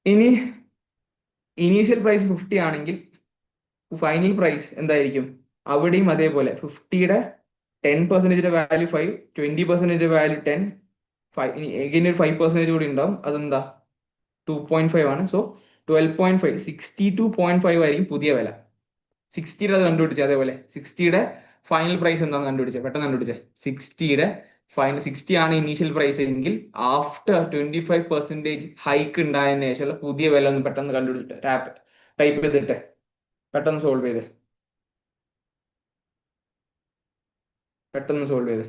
ഇനി ഇനീഷ്യൽ പ്രൈസ് 50 ആണെങ്കിൽ ഫൈനൽ പ്രൈസ് എന്തായിരിക്കും? അവിടെയും അതേപോലെ 50യുടെ 10%ന്റെ വാല്യൂ 5, 20% വാല്യൂ 10, എഗെയിൻ ഒരു 5% കൂടി ഉണ്ടാവും. അതെന്താ 2.5 ആണ്. സോ 12.5, 62.5 ആയിരിക്കും പുതിയ വില. 60യുടെ അത് കണ്ടുപിടിച്ചേ. അതേപോലെ 60യുടെ ഫൈനൽ പ്രൈസ് എന്താണെന്ന് കണ്ടുപിടിച്ചേ, പെട്ടെന്ന് കണ്ടുപിടിച്ചേ. 60യുടെ ഫൈനൽ 60 ആണ് ഇനീഷ്യൽ പ്രൈസ് എങ്കിൽ ആഫ്റ്റർ 25% ഹൈക്ക് ഉണ്ടായതിനു ശേഷമുള്ള പുതിയ വില ഒന്ന് പെട്ടെന്ന് കണ്ടുപിടിച്ചിട്ട് ടൈപ്പ് ചെയ്തിട്ട് പെട്ടെന്ന് സോൾവ് ചെയ്ത് പെട്ടെന്ന് സോൾവ് ചെയ്ത്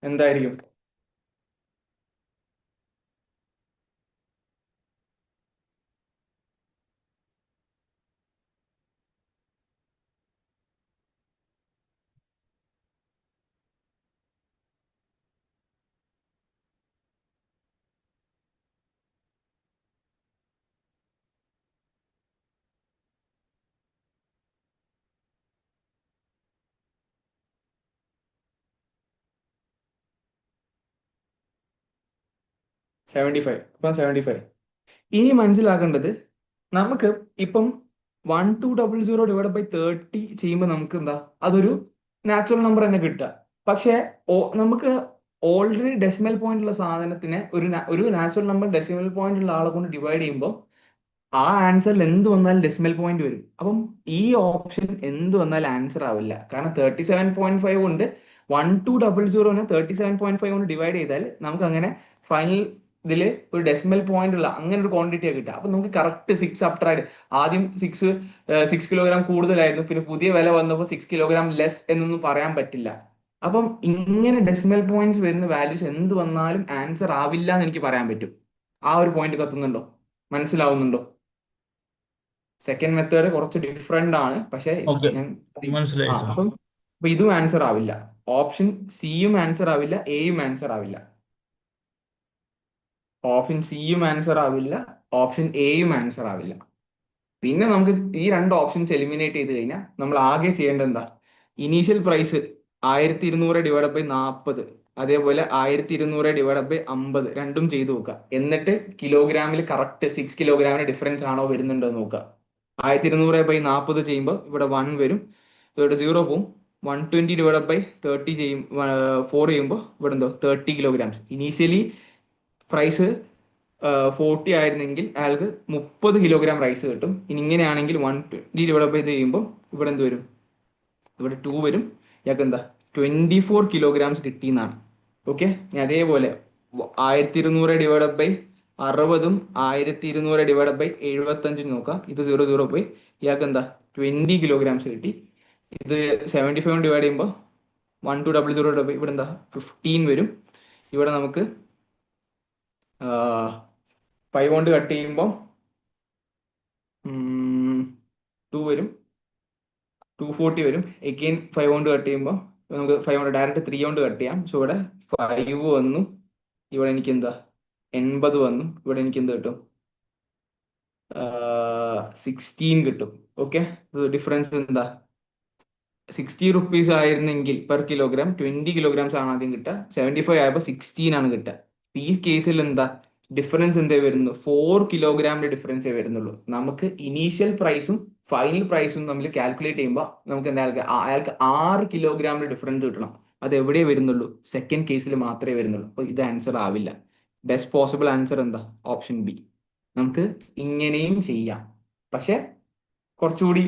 എന്തായിരിക്കും? ഇപ്പം 75. ഇനി മനസ്സിലാക്കേണ്ടത്, നമുക്ക് ഇപ്പം 1200 ഡിവൈഡ് ബൈ 30 ചെയ്യുമ്പോൾ നമുക്ക് എന്താ അതൊരു നാച്ചുറൽ നമ്പർ തന്നെ കിട്ടുക. പക്ഷെ നമുക്ക് ഓൾറെഡി ഡെസിമൽ പോയിന്റ് ഉള്ള സാധനത്തിനെ ഒരു നാച്ചുറൽ നമ്പർ ഡെസിമൽ പോയിന്റ് ഉള്ള ആളെ കൊണ്ട് ഡിവൈഡ് ചെയ്യുമ്പോൾ ആ ആൻസറിൽ എന്ത് വന്നാലും ഡെസിമൽ പോയിന്റ് വരും. അപ്പം ഈ ഓപ്ഷൻ എന്ത് വന്നാലും ആൻസർ ആവില്ല. കാരണം 37.5 കൊണ്ട് 1200 37.5 കൊണ്ട് ഡിവൈഡ് ചെയ്താൽ നമുക്ക് അങ്ങനെ ഫൈനൽ ഇതിൽ ഒരു ഡെസിമൽ പോയിന്റ് ഉള്ള അങ്ങനെ ഒരു ക്വാണ്ടിറ്റിയാണ് കിട്ടുക. അപ്പൊ നമുക്ക് കറക്റ്റ് 6 സബ്ട്രാക്ട്, ആദ്യം 6 കിലോഗ്രാം കൂടുതലായിരുന്നു, പിന്നെ പുതിയ വില വന്നപ്പോൾ 6 കിലോഗ്രാം ലെസ് എന്നൊന്നും പറയാൻ പറ്റില്ല. അപ്പം ഇങ്ങനെ ഡെസിമൽ പോയിന്റ്സ് വരുന്ന വാല്യൂസ് എന്ത് വന്നാലും ആൻസർ ആവില്ല എന്ന് എനിക്ക് പറയാൻ പറ്റും. ആ ഒരു പോയിന്റ് കത്തുന്നുണ്ടോ? മനസ്സിലാവുന്നുണ്ടോ? സെക്കൻഡ് മെത്തേഡ് കുറച്ച് ഡിഫറെന്റ് ആണ്, പക്ഷെ ഓക്കെ, ഞാൻ മനസ്സിലായി സാർ. അപ്പം അപ്പൊ ഇതും ആൻസർ ആവില്ല. ഓപ്ഷൻ സിയും ആൻസർ ആവില്ല, എയും ആൻസർ ആവില്ല. ഓപ്ഷൻ സിയും ആൻസർ ആവില്ല, ഓപ്ഷൻ എയും ആൻസർ ആവില്ല. പിന്നെ നമുക്ക് ഈ രണ്ട് ഓപ്ഷൻസ് എലിമിനേറ്റ് ചെയ്ത് കഴിഞ്ഞാൽ നമ്മൾ ആകെ ചെയ്യേണ്ടത് എന്താ? ഇനീഷ്യൽ പ്രൈസ് 1200/40, അതേപോലെ 1200/50 രണ്ടും ചെയ്ത് നോക്കുക. എന്നിട്ട് കിലോഗ്രാമിൽ കറക്റ്റ് 6 കിലോഗ്രാമിന് ഡിഫറൻസ് ആണോ വരുന്നുണ്ടോ എന്ന് നോക്കുക. 1200/40 ചെയ്യുമ്പോൾ ഇവിടെ 1 വരും, ഇവിടെ 0 പോവും. 120/30 ചെയ്യും 4 ചെയ്യുമ്പോൾ ഇവിടെ എന്തോ 30 കിലോഗ്രാംസ്. ഇനീഷ്യലി പ്രൈസ് 40 ആയിരുന്നെങ്കിൽ അയാൾക്ക് 30 കിലോഗ്രാം റൈസ് കിട്ടും. ഇനി ഇങ്ങനെയാണെങ്കിൽ 120 ചെയ്യുമ്പോൾ ഇവിടെ എന്ത് വരും? ഇവിടെ 2 വരും. ഇയാൾക്ക് എന്താ 24 കിലോഗ്രാംസ് കിട്ടി എന്നാണ്. ഓക്കെ, ഇനി അതേപോലെ 1200/60 1200/75 നോക്കാം. ഇത് 0 പോയി, ഇയാൾക്ക് എന്താ 20 കിലോഗ്രാംസ് കിട്ടി. ഇത് 75 ഡിവൈഡ് ചെയ്യുമ്പോൾ 1200 ഇവിടെ എന്താ 15 വരും. ഇവിടെ നമുക്ക് 5 കൊണ്ട് കട്ട് ചെയ്യുമ്പോൾ 2 വരും, 240 വരും. എഗെയിൻ 5 കൊണ്ട് കട്ട് ചെയ്യുമ്പോൾ നമുക്ക് 5 കൊണ്ട് ഡയറക്റ്റ് 3 കൊണ്ട് കട്ട് ചെയ്യാം. സോ ഇവിടെ 5 വന്നു, ഇവിടെ എനിക്ക് എന്താ 80 വന്നു, ഇവിടെ എനിക്ക് എന്ത് കിട്ടും? 16 കിട്ടും. ഓക്കെ, ഡിഫറൻസ് എന്താ? 60 റുപ്പീസ് ആയിരുന്നെങ്കിൽ പെർ കിലോഗ്രാം 20 കിലോഗ്രാംസ് ആണ് ആദ്യം കിട്ടുക. 75 ആയപ്പോൾ 16 ആണ് കിട്ടുക. ഈ കേസിൽ എന്താ ഡിഫറൻസ്? എന്തേ വരുന്നു? 4 കിലോഗ്രാമിന്റെ ഡിഫറൻസേ വരുന്നുള്ളൂ. നമുക്ക് ഇനീഷ്യൽ പ്രൈസും ഫൈനൽ പ്രൈസും തമ്മിൽ കാൽക്കുലേറ്റ് ചെയ്യുമ്പോൾ നമുക്ക് എന്താ അയാൾക്ക് 6 കിലോഗ്രാമിന്റെ ഡിഫറൻസ് കിട്ടണം. അത് എവിടെ വരുന്നുള്ളൂ? സെക്കൻഡ് കേസിൽ മാത്രമേ വരുന്നുള്ളൂ. അപ്പോൾ ഇത് ആൻസർ ആവില്ല. ബെസ്റ്റ് പോസിബിൾ ആൻസർ എന്താ? Option B. നമുക്ക് ഇങ്ങനെയും ചെയ്യാം, പക്ഷെ കുറച്ചുകൂടി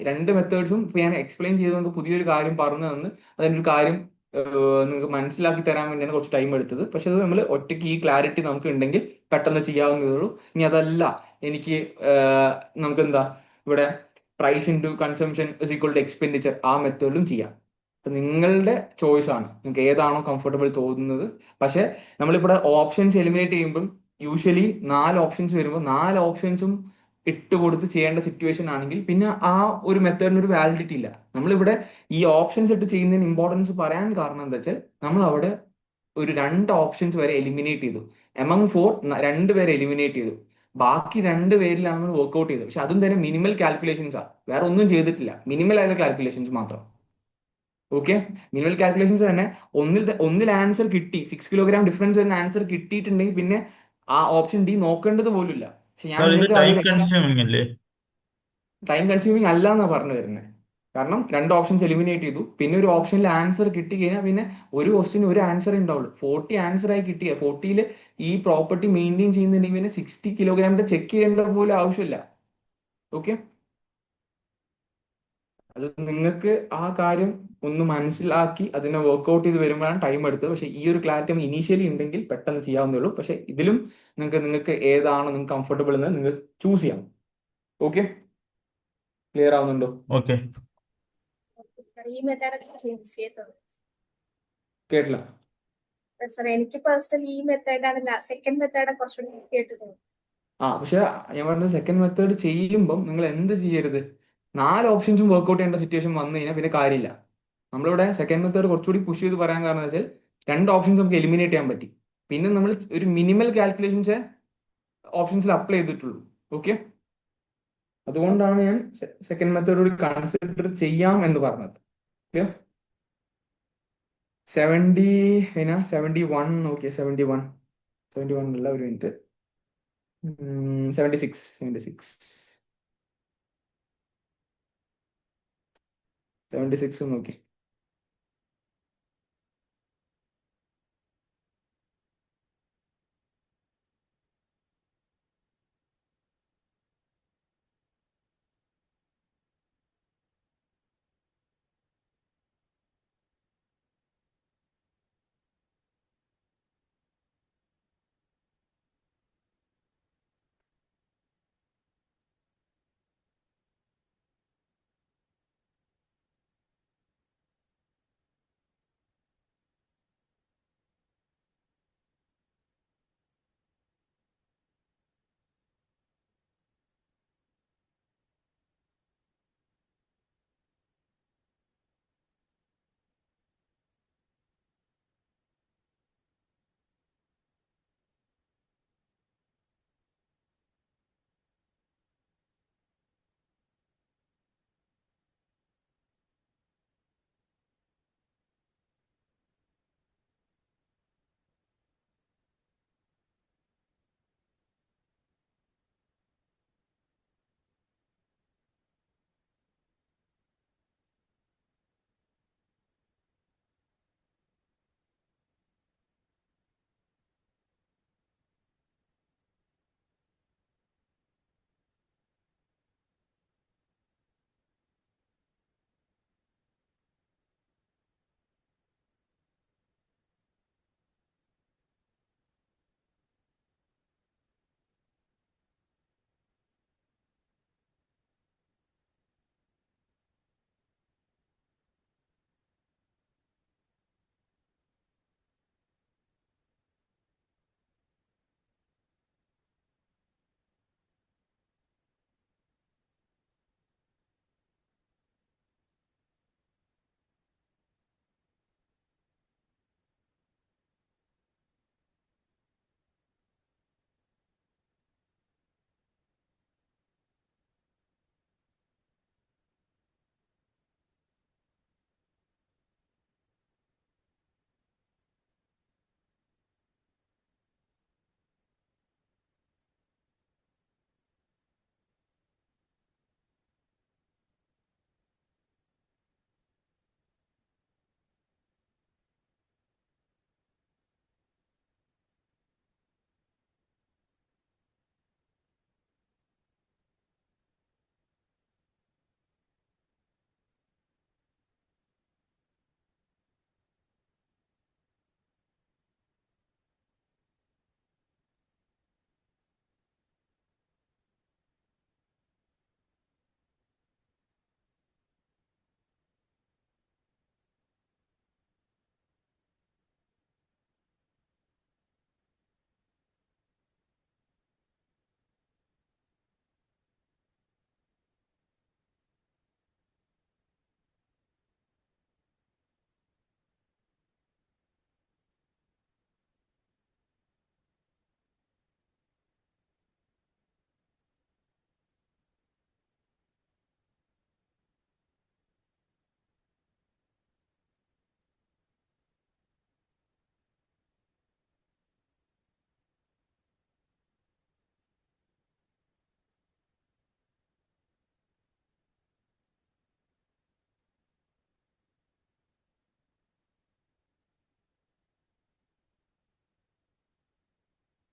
രണ്ട് മെത്തേഡ്സും ഞാൻ എക്സ്പ്ലെയിൻ ചെയ്ത് നമുക്ക് പുതിയൊരു കാര്യം പറഞ്ഞു തന്ന് അതിനൊരു കാര്യം നിങ്ങൾക്ക് മനസ്സിലാക്കി തരാൻ വേണ്ടിയാണ് കുറച്ച് ടൈം എടുത്തത്. പക്ഷെ അത് നമ്മൾ ഒറ്റയ്ക്ക് ഈ ക്ലാരിറ്റി നമുക്ക് ഉണ്ടെങ്കിൽ പെട്ടെന്ന് ചെയ്യാവുന്നതേ ഉള്ളൂ. ഇനി അതല്ല, എനിക്ക് നമുക്ക് എന്താ ഇവിടെ price into consumption is equal to expenditure, ആ മെത്തേഡിലും ചെയ്യാം. അപ്പൊ നിങ്ങളുടെ ചോയ്സ് ആണ്, നിങ്ങൾക്ക് ഏതാണോ കംഫർട്ടബിൾ തോന്നുന്നത്. പക്ഷെ നമ്മളിവിടെ ഓപ്ഷൻസ് എലിമിനേറ്റ് ചെയ്യുമ്പോൾ യൂഷ്വലി 4 ഓപ്ഷൻസ് വരുമ്പോൾ 4 ഓപ്ഷൻസും ഇട്ട് കൊടുത്ത് ചെയ്യേണ്ട സിറ്റുവേഷൻ ആണെങ്കിൽ പിന്നെ ആ ഒരു മെത്തേഡിന് ഒരു വാലിഡിറ്റി ഇല്ല. നമ്മളിവിടെ ഈ ഓപ്ഷൻസ് ഇട്ട് ചെയ്യുന്നതിന് ഇമ്പോർട്ടൻസ് പറയാൻ കാരണം എന്താ വെച്ചാൽ നമ്മൾ അവിടെ ഒരു 2 ഓപ്ഷൻസ് വരെ എലിമിനേറ്റ് ചെയ്തു. എമംഗ് 4 2 പേരെ എലിമിനേറ്റ് ചെയ്തു. ബാക്കി 2 പേരിലാണ് നമ്മൾ വർക്ക്ഔട്ട് ചെയ്തത്. പക്ഷെ അതും തന്നെ മിനിമൽ കാൽക്കുലേഷൻസ് ആണ്, വേറെ ഒന്നും ചെയ്തിട്ടില്ല, മിനിമൽ ആയ കാൽക്കുലേഷൻസ് മാത്രം. ഓക്കെ, മിനിമൽ കാൽക്കുലേഷൻസ് തന്നെ ഒന്നിൽ ആൻസർ കിട്ടി, 6 കിലോഗ്രാം ഡിഫറൻസ് വരുന്ന ആൻസർ കിട്ടിയിട്ടുണ്ടെങ്കിൽ പിന്നെ ആ ഓപ്ഷൻ ഡി നോക്കേണ്ടത് പോലും ഇല്ല. പക്ഷെ ഞാൻ സാർ, ഇത് നിങ്ങൾക്ക് ടൈം അതൊരു കൺസ്യൂമിംഗ് അല്ലേ? ടൈം കൺസ്യൂമിങ് അല്ല എന്നാണ് പറഞ്ഞു വരുന്നത്. കാരണം 2 ഓപ്ഷൻസ് എലിമിനേറ്റ് ചെയ്തു, പിന്നെ ഒരു ഓപ്ഷനിൽ ആൻസർ കിട്ടി കഴിഞ്ഞാൽ പിന്നെ ഒരു ക്വസ്റ്റിന് ഒരു ആൻസർ ഉണ്ടാവുള്ളൂ. 40 ആൻസർ ആയി കിട്ടിയ 40ൽ ഈ പ്രോപ്പർട്ടി മെയിൻറ്റെയിൻ ചെയ്യുന്നുണ്ടെങ്കിൽ പിന്നെ 60 കിലോഗ്രാമിന്റെ ചെക്ക് ചെയ്യേണ്ട പോലും ആവശ്യമില്ല. ഓക്കെ, അത് നിങ്ങൾക്ക് ആ കാര്യം ഒന്ന് മനസ്സിലാക്കി അതിനെ വർക്ക്ഔട്ട് ചെയ്ത് വരുമ്പോഴാണ് ടൈം എടുത്തത്. പക്ഷേ ഈ ഒരു ക്ലാരിറ്റി നമ്മൾ ഇനീഷ്യലി ഉണ്ടെങ്കിൽ പെട്ടെന്ന് ചെയ്യാവുന്നേ ഉള്ളൂ. പക്ഷേ ഇതിലും നിങ്ങൾക്ക് ഏതാണോ നിങ്ങൾക്ക് കംഫർട്ടബിൾ എന്ന് നിങ്ങൾ ചൂസ് ചെയ്യാം. ഓക്കെ, ക്ലിയർ ആവുന്നുണ്ടോ? ഓക്കെ. ഈ മെത്തേഡൊക്കെ ചേഞ്ച് ചെയ്തോ? കേട്ടില്ല. സാർ, എനിക്ക് പേഴ്സണലി ഈ മെത്തേഡാണ് സെക്കൻഡ് മെത്തേഡ് കുറച്ചുകൂടി ഈസി ആയിട്ട് തോന്നുന്നു. പക്ഷെ ഞാൻ പറഞ്ഞത് സെക്കൻഡ് മെത്തേഡ് ചെയ്യുമ്പം നിങ്ങൾ എന്ത് ചെയ്യരുത്? 4 ഓപ്ഷൻസും വർക്ക്ഔട്ട് ചെയ്യേണ്ട സിറ്റുവേഷൻ വന്നു കഴിഞ്ഞാൽ പിന്നെ കാര്യമില്ല. നമ്മളിവിടെ സെക്കൻഡ് മെത്തേഡ് കുറച്ചുകൂടി പുഷ് ചെയ്ത് പറയാൻ കാരണം വെച്ചാൽ 2 ഓപ്ഷൻസ് നമുക്ക് എലിമിനേറ്റ് ചെയ്യാൻ പറ്റി. പിന്നെ നമ്മൾ ഒരു മിനിമൽ കാൽക്കുലേഷൻസ് ഓപ്ഷൻസിൽ അപ്ലൈ ചെയ്തിട്ടുള്ളൂ. ഓക്കെ, അതുകൊണ്ടാണ് ഞാൻ സെക്കൻഡ് മെത്തേഡ് കൂടി കൺസിഡർ ചെയ്യാം എന്ന് പറഞ്ഞത്. ഓക്കെ, 71. ഓക്കെ, 71 അല്ല, ഒരു മിനിറ്റ്. 76 നോക്കി.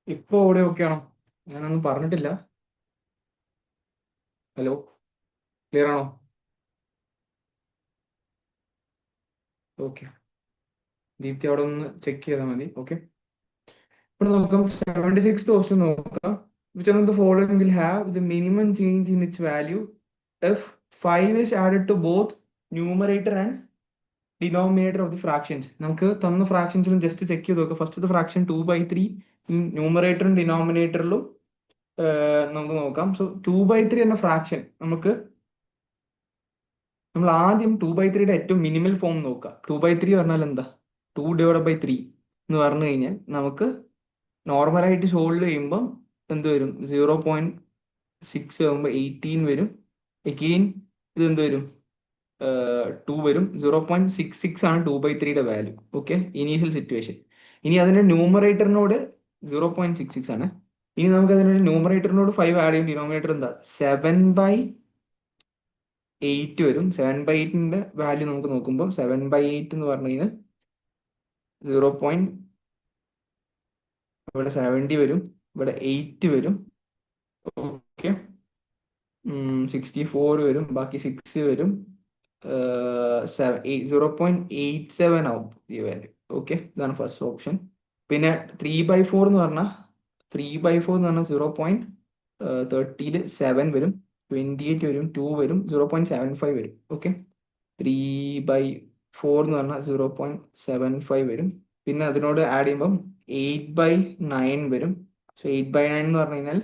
ഇപ്പൊ ഓടെ ഓക്കെ ആണോ? ഞാനൊന്നും പറഞ്ഞിട്ടില്ല. ഹലോ, ക്ലിയർ ആണോ? ഓക്കെ, ദീപ്തി അവിടെ ഒന്ന് ചെക്ക് ചെയ്താൽ മതി. ഓക്കെ, ഇവിടെ നോക്കാം. 76th ക്വസ്റ്റ്യൻ നോക്കാം. Which one of the following will have the minimum change in its value if 5 is added to both numerator and denominator of the fractions? നമുക്ക് തന്ന ഫ്രാക്ഷൻസിലും ജസ്റ്റ് ചെക്ക് ചെയ്ത് നോക്കാം. ഫസ്റ്റത്തെ ഫ്രാക്ഷൻ 2/3 ന്യൂമറേറ്ററും ഡിനോമിനേറ്ററിലും നമുക്ക് നോക്കാം. സോ 2/3 എന്ന ഫ്രാക്ഷൻ നമ്മൾ ആദ്യം 2/3യുടെ ഏറ്റവും മിനിമൽ ഫോം നോക്കാം. 2/3 പറഞ്ഞാൽ എന്താ? 2/3 എന്ന് പറഞ്ഞു കഴിഞ്ഞാൽ നമുക്ക് നോർമലായിട്ട് സോൾവ് ചെയ്യുമ്പോൾ എന്ത് വരും? 0.6 ആകുമ്പോൾ 18 വരും. എഗെയിൻ ഇത് എന്ത് വരും? 2 വരും. 0.66 ആണ് 2/3യുടെ വാല്യൂ. Okay, initial situation. ഇനി അതിന്റെ ന്യൂമറേറ്ററിനോട് 0.66 ആണ്. ഇനി നമുക്ക് അതിനൊരു ന്യൂമറേറ്ററിനോട് 5 ആഡ് ചെയ്യും. ഡിനോമിനേറ്റർ എന്താ? 7/8 വരും. 7/8ന്റെ വാല്യൂ നമുക്ക് നോക്കുമ്പോൾ 7/8 എന്ന് പറഞ്ഞു കഴിഞ്ഞാൽ 0. ഇവിടെ 70 വരും, ഇവിടെ 8 വരും. ഓക്കെ, 64 വരും, ബാക്കി 6 വരും. 0.87 ആവും ഈ വാല്യൂ. ഓക്കെ, ഇതാണ് ഫസ്റ്റ് ഓപ്ഷൻ. പിന്നെ 3/4 എന്ന് പറഞ്ഞാൽ 0.30 7 വരും, 28 വരും, 2 വരും, 0.75 വരും. ഓക്കെ, 3/4 എന്ന് പറഞ്ഞാൽ 0.75 വരും. പിന്നെ അതിനോട് ആഡ് ചെയ്യുമ്പം 8/9 വരും. സോ 8/9 എന്ന് പറഞ്ഞു കഴിഞ്ഞാൽ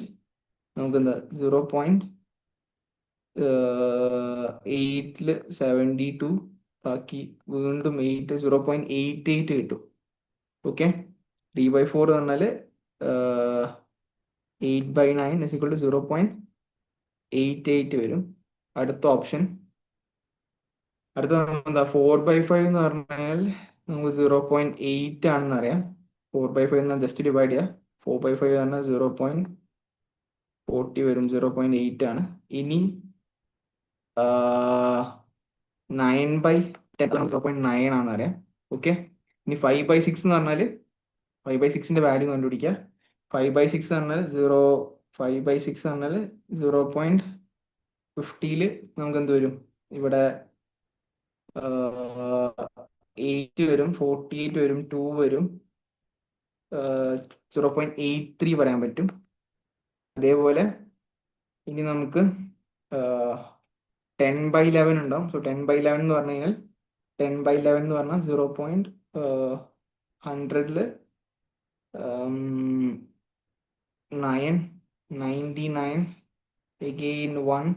നമുക്ക് എന്താ 0.8ല് 72, ബാക്കി വീണ്ടും 8, 0.88 കിട്ടും. ഓക്കെ, 3/4 എന്ന് പറഞ്ഞാൽ 8/9 0.88 വരും. അടുത്ത ഓപ്ഷൻ അടുത്ത എന്താ? 4/5 എന്ന് പറഞ്ഞാൽ നമുക്ക് 0.8 ആണെന്ന് അറിയാം. 4/5 എന്നാൽ ജസ്റ്റ് ഡിവൈഡ് ചെയ്യാം. 4/5 പറഞ്ഞാൽ 0.40 വരും, 0.8 ആണ്. ഇനി 9/10 0.9 ആണെന്ന് അറിയാം. ഓക്കെ, ഇനി 5/6 എന്ന് പറഞ്ഞാൽ 5/6ന്റെ വാല്യൂ കണ്ടുപിടിക്കുക. 5/6 എന്ന് പറഞ്ഞാൽ 5/6 എന്ന് പറഞ്ഞാൽ 0.50 നമുക്ക് എന്ത് വരും? ഇവിടെ 8 വരും, 48 വരും, 2 വരും, 0.83 പറയാൻ പറ്റും. അതേപോലെ ഇനി നമുക്ക് 10/11 ഉണ്ടാവും. സോ 10/11 എന്ന് പറഞ്ഞു കഴിഞ്ഞാൽ 10/11 എന്ന് പറഞ്ഞാൽ 0.100ല് 9, 99, again 1,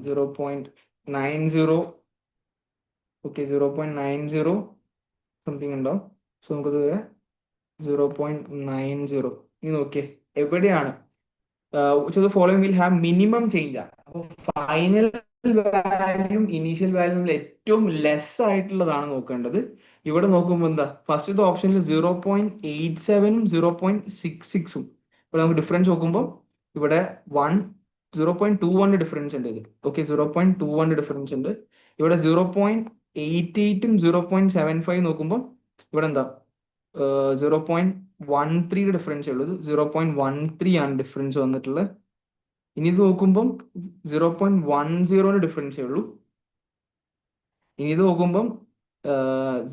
0.90. ഓക്കെ, 0.90 സംതിങ് ഉണ്ടാവും. സോ നമുക്കത് 0.90. ഇനി നോക്കിയേ എവിടെയാണ് following will have minimum change ആണ്. അപ്പോൾ ഫൈനൽ വാല്യൂം ഇനീഷ്യൽ വാല്യൂ നമ്മൾ ഏറ്റവും ലെസ് ആയിട്ടുള്ളതാണ് നോക്കേണ്ടത്. ഇവിടെ നോക്കുമ്പോൾ എന്താ? ഫസ്റ്റത്തെ ഓപ്ഷനിൽ 0.87ഉം 0.66ഉം. ഇവിടെ നമുക്ക് ഡിഫറൻസ് നോക്കുമ്പോൾ ഇവിടെ 0.21 ഡിഫറൻസ് ഉണ്ട്. ഇത് ഓക്കെ, 0.21 ഡിഫറൻസ് ഉണ്ട്. ഇവിടെ 0.88ഉം 0.75 നോക്കുമ്പോൾ ഇവിടെ എന്താ? 0.13 ഡിഫറൻസ് ഉള്ളത്. 0.13 ആണ് ഡിഫറൻസ് വന്നിട്ടുള്ളത്. ഇനി ഇത് നോക്കുമ്പം 0.10 ഡിഫറൻസേ ഉള്ളൂ. ഇനി ഇത് നോക്കുമ്പം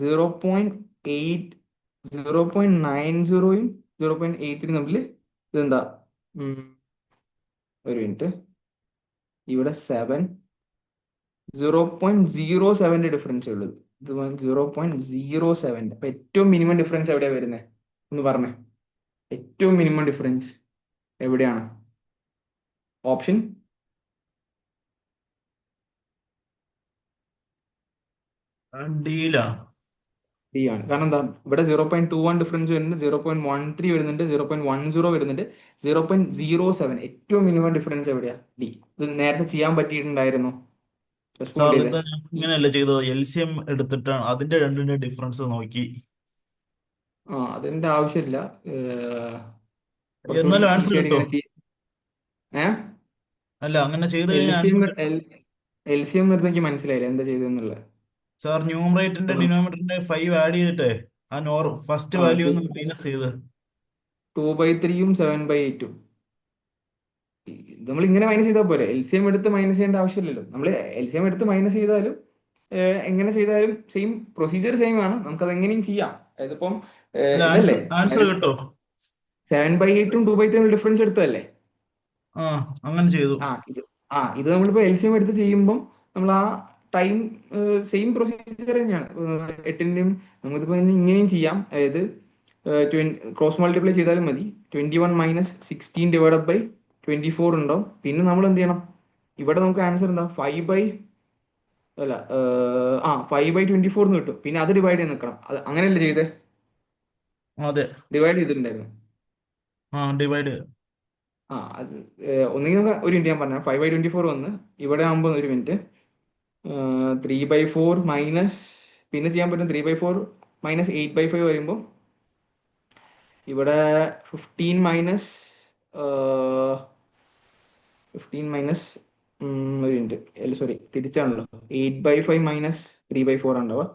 0.8 0.90യും 0.83 തമ്മിൽ ഇതെന്താ? ഒരു മിനിറ്റ്, ഇവിടെ 0.07 ഡിഫറൻസേ ഉള്ളത്. ഇത് 0.07. അപ്പൊ ഏറ്റവും മിനിമം ഡിഫറൻസ് എവിടെയാ വരുന്നത് ഒന്ന് പറഞ്ഞേ? ഏറ്റവും മിനിമം ഡിഫറൻസ് എവിടെയാണ്? ഓപ്ഷൻ ഡീലാ. ഡി ആണ്. കാരണം എന്താ? ഇവിടെ 0.21 ഡിഫറൻസ് വരുന്നുണ്ട്, 0.13 വരുന്നുണ്ട്, 0.10 വരുന്നുണ്ട്, 0.07. ഏറ്റവും മിനിമം ഡിഫറൻസ് എവിടെയാ? ഡി. ഇത് നേരത്തെ ചെയ്യാൻ പറ്റിയിട്ടുണ്ടായിരുന്നു. സാർ റെസ്പോണ്ട് ചെയ്തേ. ഇത് ഞാൻ ഇങ്ങനെയല്ല ചെയ്തത്, LCM എടുത്തിട്ടാണ് അതിന്റെ രണ്ടിന്റെ ഡിഫറൻസ് നോക്കി. അതിന്റെ ആവശ്യമില്ല. കുറച്ചുകൂടി എന്നാലും ആൻസർ ഈസി ആയിട്ട് കിട്ടോ? ഇങ്ങനെ അല്ല, അങ്ങനെ ചെയ്ത് എൽ കഴിഞ്ഞാൽ സി എം ആൻസർ കിട്ടും. എൽ സി എം വരുന്ന എനിക്ക് മനസ്സിലായില്ല എന്താ ചെയ്തെന്നുള്ളത്. സാർ ന്യൂമറേറ്ററിന്റെ ഡിനോമിനേറ്ററിന്റെ 5 ആഡ് ചെയ്തിട്ടേ ആ ഫസ്റ്റ് വാല്യൂ ഒന്ന് മൈനസ് ചെയ്ത് 2/3 7/8. നമ്മൾ ഇങ്ങനെ മൈനസ് ചെയ്താൽ പോരെ, LCM എടുത്ത് മൈനസ് ചെയ്യേണ്ട ആവശ്യമില്ലല്ലോ. നമ്മൾ LCM എടുത്ത് മൈനസ് ചെയ്താലും എങ്ങനെ ചെയ്താലും സെയിം പ്രൊസീജിയർ സെയിം ആണ്, നമുക്കത് എങ്ങനെയും ചെയ്യാം. അതിപ്പം അല്ല, ഇതല്ലേ ആൻസർ കിട്ടോ? 7/8ഉം 2/3 ഡിഫറൻസ് എടുത്തതല്ലേ. ആ, അങ്ങനെ ചെയ്തു. ആ ഇത് ഇത് നമ്മളിപ്പോ LCM എടുത്ത് ചെയ്യുമ്പം നമ്മൾ ആ ടൈം സെയിം പ്രൊസീജിയർ തന്നെയാണ്. 8ന്റെയും നമുക്കിപ്പോ ഇങ്ങനെയും ചെയ്യാം. അതായത് ക്രോസ് മൾട്ടിപ്ലൈ ചെയ്താലും മതി. 21 - 16/24 ഉണ്ടാവും. പിന്നെ നമ്മൾ എന്ത് ചെയ്യണം, ഇവിടെ നമുക്ക് ആൻസർ എന്താ 5/24 എന്ന് കിട്ടും. പിന്നെ അത് ഡിവൈഡ് ചെയ്ത് നിൽക്കണം. അത് അങ്ങനെയല്ലേ ചെയ്തേ, അതെ. ഡിവൈഡ് ചെയ്തിട്ടുണ്ടായിരുന്നു. ഡിവൈഡ്. അത് ഒന്നെങ്കിൽ നമുക്ക് ഒരു മിനിറ്റ് ഞാൻ പറഞ്ഞ 5/24 വന്ന് ഇവിടെ ആകുമ്പോൾ ഒരു മിനിറ്റ് 3/4 മൈനസ്, പിന്നെ ചെയ്യാൻ പറ്റും 3/4 - 8/5 വരുമ്പോൾ ഇവിടെ 15 മൈനസ് 15 മൈനസ് ഒരു മിനിറ്റ്, സോറി തിരിച്ചാണല്ലോ. 8/5 മൈനസ് 3/4 ഉണ്ടാവുക.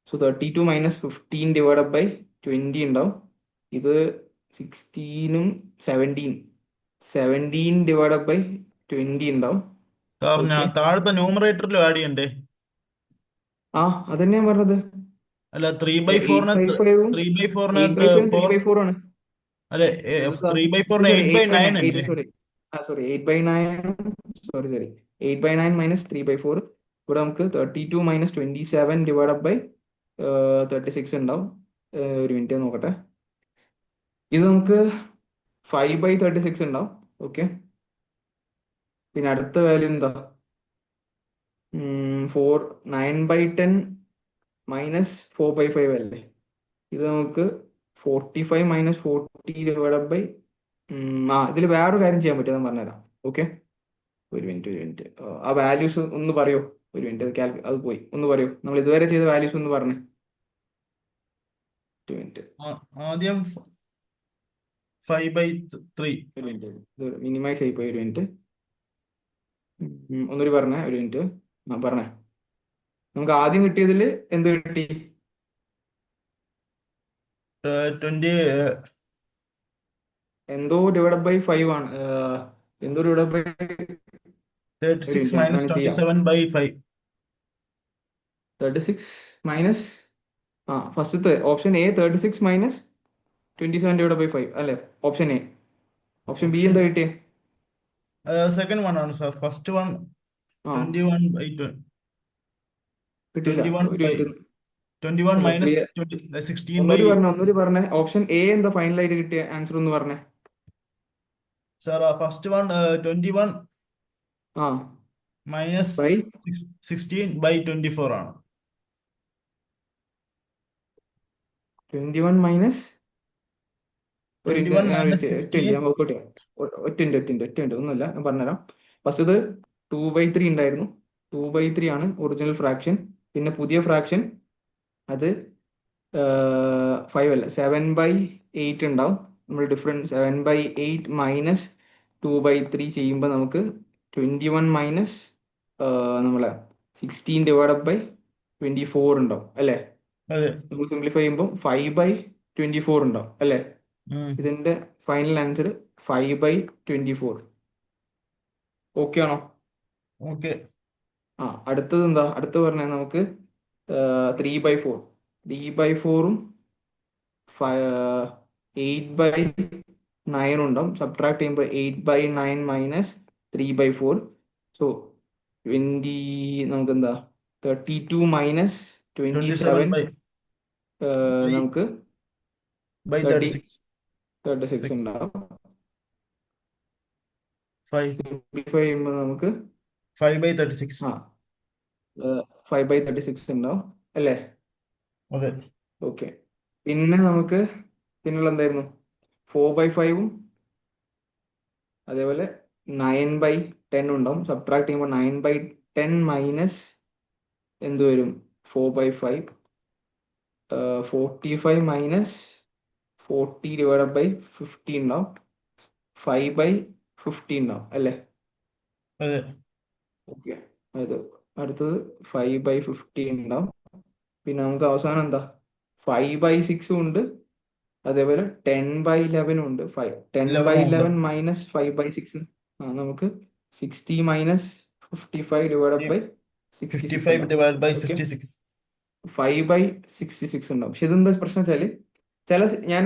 സോ 32 - 15 ഡിവൈഡഡ് ബൈ 20 ഉണ്ടാവും. ഇത് 16ഉം 17 ഡിവൈഡഡ് ബൈ 20 ഉണ്ടാവും. സാർ, ഓക്കെ, ഞാൻ താഴത്തെ ന്യൂമറേറ്ററിലും ആഡ് ചെയ്യണ്ടേ? അതന്നെ ഞാൻ പറഞ്ഞത്. അല്ല, 3/4 8/5ഉം 3/4 4. 3/4 ആണ്. അല്ലെ, എന്താ 3/4 സോറി 8/9 അല്ലേ? Sorry 8/9, sorry 8/9 minus 3/4. ഇവിടെ നമുക്ക് 32 - 27 ഡിവൈഡഡ് ബൈ 36 ഉണ്ടാവും. ഒരു മിനിറ്റ് നോക്കട്ടെ. ഇത് നമുക്ക് 5/36 ഉണ്ടാവും. ഓക്കെ, പിന്നെ അടുത്ത വാല്യൂ എന്താ 9/10 മൈനസ് 4/5 അല്ലേ. ഇത് നമുക്ക് 45 - 40 ഡിവൈഡഡ് ബൈ ഇതിൽ വേറൊരു കാര്യം ചെയ്യാൻ പറ്റും, ഞാൻ പറഞ്ഞുതരാം. ഓക്കെ, ഒരു മിനിറ്റ് ആ വാല്യൂസ് ഒന്ന് പറയോ. ഒരു മിനിറ്റ്, അത് പോയി, ഒന്ന് പറയോ. നമ്മൾ ഇതുവരെ ചെയ്ത വാല്യൂസ് ഒന്ന് പറഞ്ഞേ. ഒരു മിനിറ്റ്, ആദ്യം 5/3. ഒരു മിനിറ്റ്, ഇത് മിനിമൈസ് ആയി പോയി. ഒരു മിനിറ്റ്, ഒന്നൊരു പറഞ്ഞേ. ഒരു മിനിറ്റ്, പറഞ്ഞേ. നമുക്ക് ആദ്യം കിട്ടിയതിൽ എന്ത് കിട്ടി? 20. എന്തോ ഡിവൈഡ് ബൈ 5 ആണ്. എന്തോ ഡിവൈഡ് ബൈ, ഒരു 36 മിനിറ്റ് മൈനസ് ഞാൻ ചെയ്യാം. 27/5. 36 മൈനസ് ഫസ്റ്റത്തെ option A 36 minus 27 divide by 5 അല്ലേ, option A. Option B option എന്താ കിട്ടിയേ? സെക്കൻഡ് വൺ ആണ് സാർ. ഫസ്റ്റ് വൺ ആ 21/20. കിട്ടിയില്ല. 21 ഒരു ബൈ മിനിറ്റ്, 21 മൈനസ് ക്ലിയർ. 16/. ഒന്നൂടി പറഞ്ഞേ. ഓപ്ഷൻ എ എന്താ ഫൈനലായിട്ട് കിട്ടിയ ആൻസർ ഒന്ന് പറഞ്ഞേ. സാർ, ഫസ്റ്റ് വൺ 21 ആ മൈനസ് ബൈ 16/24 ആണ്. 21 മൈനസ്, ഒരു 21 ഞാൻ മൈനസ് 16. ഞാൻ നോക്കട്ടെ. ഒറ്റ ഒന്നുമില്ല, ഞാൻ പറഞ്ഞുതരാം. ഫസ്റ്റ് ഇത് 2/3 ഉണ്ടായിരുന്നു. 2/3 ആണ് ഒറിജിനൽ ഫ്രാക്ഷൻ. പിന്നെ പുതിയ ഫ്രാക്ഷൻ അത് 5 അല്ല 7/8 ഉണ്ടാവും. നമ്മൾ ഡിഫറൻസ് 7/8 മൈനസ് 2/3 ചെയ്യുമ്പോൾ നമുക്ക് 21 മൈനസ് നമ്മളെ 16 ഡിവൈഡഡ് ബൈ 24 ഉണ്ടാവും അല്ലേ. അതെ. നമ്മൾ സിംപ്ലിഫൈ ചെയ്യുമ്പോൾ 5/24 ഉണ്ടാവും അല്ലേ. ഉം. ഇതിന്റെ ഫൈനൽ ആൻസർ 5/24. ഓക്കെ ആണോ? ഓക്കെ. അടുത്തത് എന്താ, അടുത്ത് പറഞ്ഞാൽ നമുക്ക് 3/4. 3/4ഉം 8/9 ഉണ്ടാവും. സബ്ട്രാക്ട് ചെയ്യുമ്പോൾ 8/9 മൈനസ് 3/4. സോ 20, നമുക്ക് എന്താ 32 മൈനസ് 27 27 ബൈ നമുക്ക് 36. 36 6 ഉണ്ടാവും. 5 സിംപ്ലിഫൈ ചെയ്യുമ്പോൾ നമുക്ക് 5/36. 5/36 ഉണ്ടാവും അല്ലേ. അതെ. ഓക്കെ, പിന്നെ നമുക്ക് പിന്നുള്ള എന്തായിരുന്നു 4/5ഉം അതേപോലെ 9/10 ഉണ്ടാവും. സബ്ട്രാക്ട് ചെയ്യുമ്പോൾ 9/10 മൈനസ് എന്ത് വരും 4/5. 45 മൈനസ് 40 ഡിവൈഡഡ് ബൈ 50 ഉണ്ടാവും. 5/50 ഉണ്ടാവും അല്ലേ. അതെ. ഓക്കെ, അത് അടുത്തത് 5/50 ഉണ്ടാവും. പിന്നെ നമുക്ക് അവസാനം എന്താ 5/6 ഉണ്ട്, അതേപോലെ 10/11 ഉണ്ട്. 11 ഉണ്ട്. 10/11 മൈനസ് 5/6 നമുക്ക് 60 മൈനസ് 55 ഡിവൈഡഡ് ബൈ 66 55 ഉണ്ടാവും. Divide bye okay, 66. 5/66 ഉണ്ടാവും. പക്ഷെ ഇതെന്താ പ്രശ്നം വെച്ചാല് ഞാൻ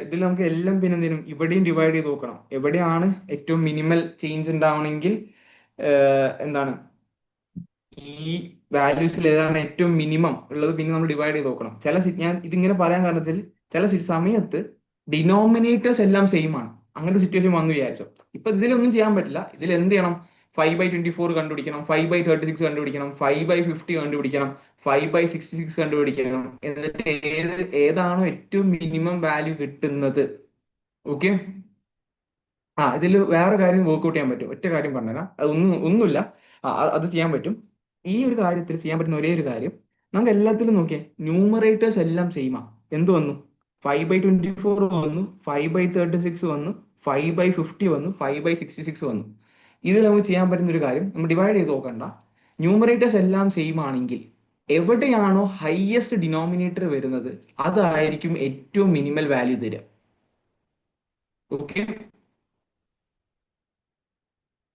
ഇതിൽ നമുക്ക് എല്ലാം പിന്നെ എന്തെങ്കിലും ഇവിടെയും ഡിവൈഡ് ചെയ്ത് നോക്കണം. എവിടെയാണ് ഏറ്റവും മിനിമൽ ചേഞ്ച് ഉണ്ടാവണമെങ്കിൽ എന്താണ് ഈ വാല്യൂസിൽ ഏതാണ് ഏറ്റവും മിനിമം ഉള്ളത് പിന്നെ നമ്മൾ ഡിവൈഡ് ചെയ്ത് നോക്കണം. ഞാൻ ഇതിങ്ങനെ പറയാൻ കാരണം വെച്ചാൽ സമയത്ത് ഡിനോമിനേറ്റേഴ്സ് എല്ലാം സെയിം ആണ്. അങ്ങനെ ഒരു സിറ്റുവേഷൻ വന്നു വിചാരിച്ചോ. ഇപ്പൊ ഇതിലൊന്നും ചെയ്യാൻ പറ്റില്ല. ഇതിൽ എന്ത് ചെയ്യണം? 5/24 കണ്ടുപിടിക്കണം, 5/36 കണ്ടുപിടിക്കണം, 5/50 കണ്ടുപിടിക്കണം, 5/66 കണ്ടുപിടിക്കണം. എന്നിട്ട് ഏതാണോ ഏറ്റവും മിനിമം വാല്യൂ കിട്ടുന്നത്. ഓക്കെ, ഇതിൽ വേറെ കാര്യം വർക്ക്ഔട്ട് ചെയ്യാൻ പറ്റും. ഒറ്റ കാര്യം പറഞ്ഞുതരാം, ഒന്നുമില്ല. അത് ചെയ്യാൻ പറ്റും. ഈ ഒരു കാര്യത്തിൽ ചെയ്യാൻ പറ്റുന്ന ഒരേ ഒരു കാര്യം, നമുക്ക് എല്ലാത്തിലും നോക്കിയേ ന്യൂമറേറ്റേഴ്സ് എല്ലാം സെയിമാ. എന്ത് വന്നു? 5/24 വന്നു, 5/36 വന്നു, 5/50 വന്നു, 5/66 വന്നു. ഇതിൽ നമുക്ക് ചെയ്യാൻ പറ്റുന്ന ഒരു കാര്യം, നമ്മൾ ഡിവൈഡ് ചെയ്ത് നോക്കണ്ട. ന്യൂമറേറ്റേഴ്സ് എല്ലാം സെയിം ആണെങ്കിൽ എവിടെയാണോ ഹയസ്റ്റ് ഡിനോമിനേറ്റർ വരുന്നത് അതായിരിക്കും ഏറ്റവും മിനിമൽ വാല്യൂ തരിക. Okay,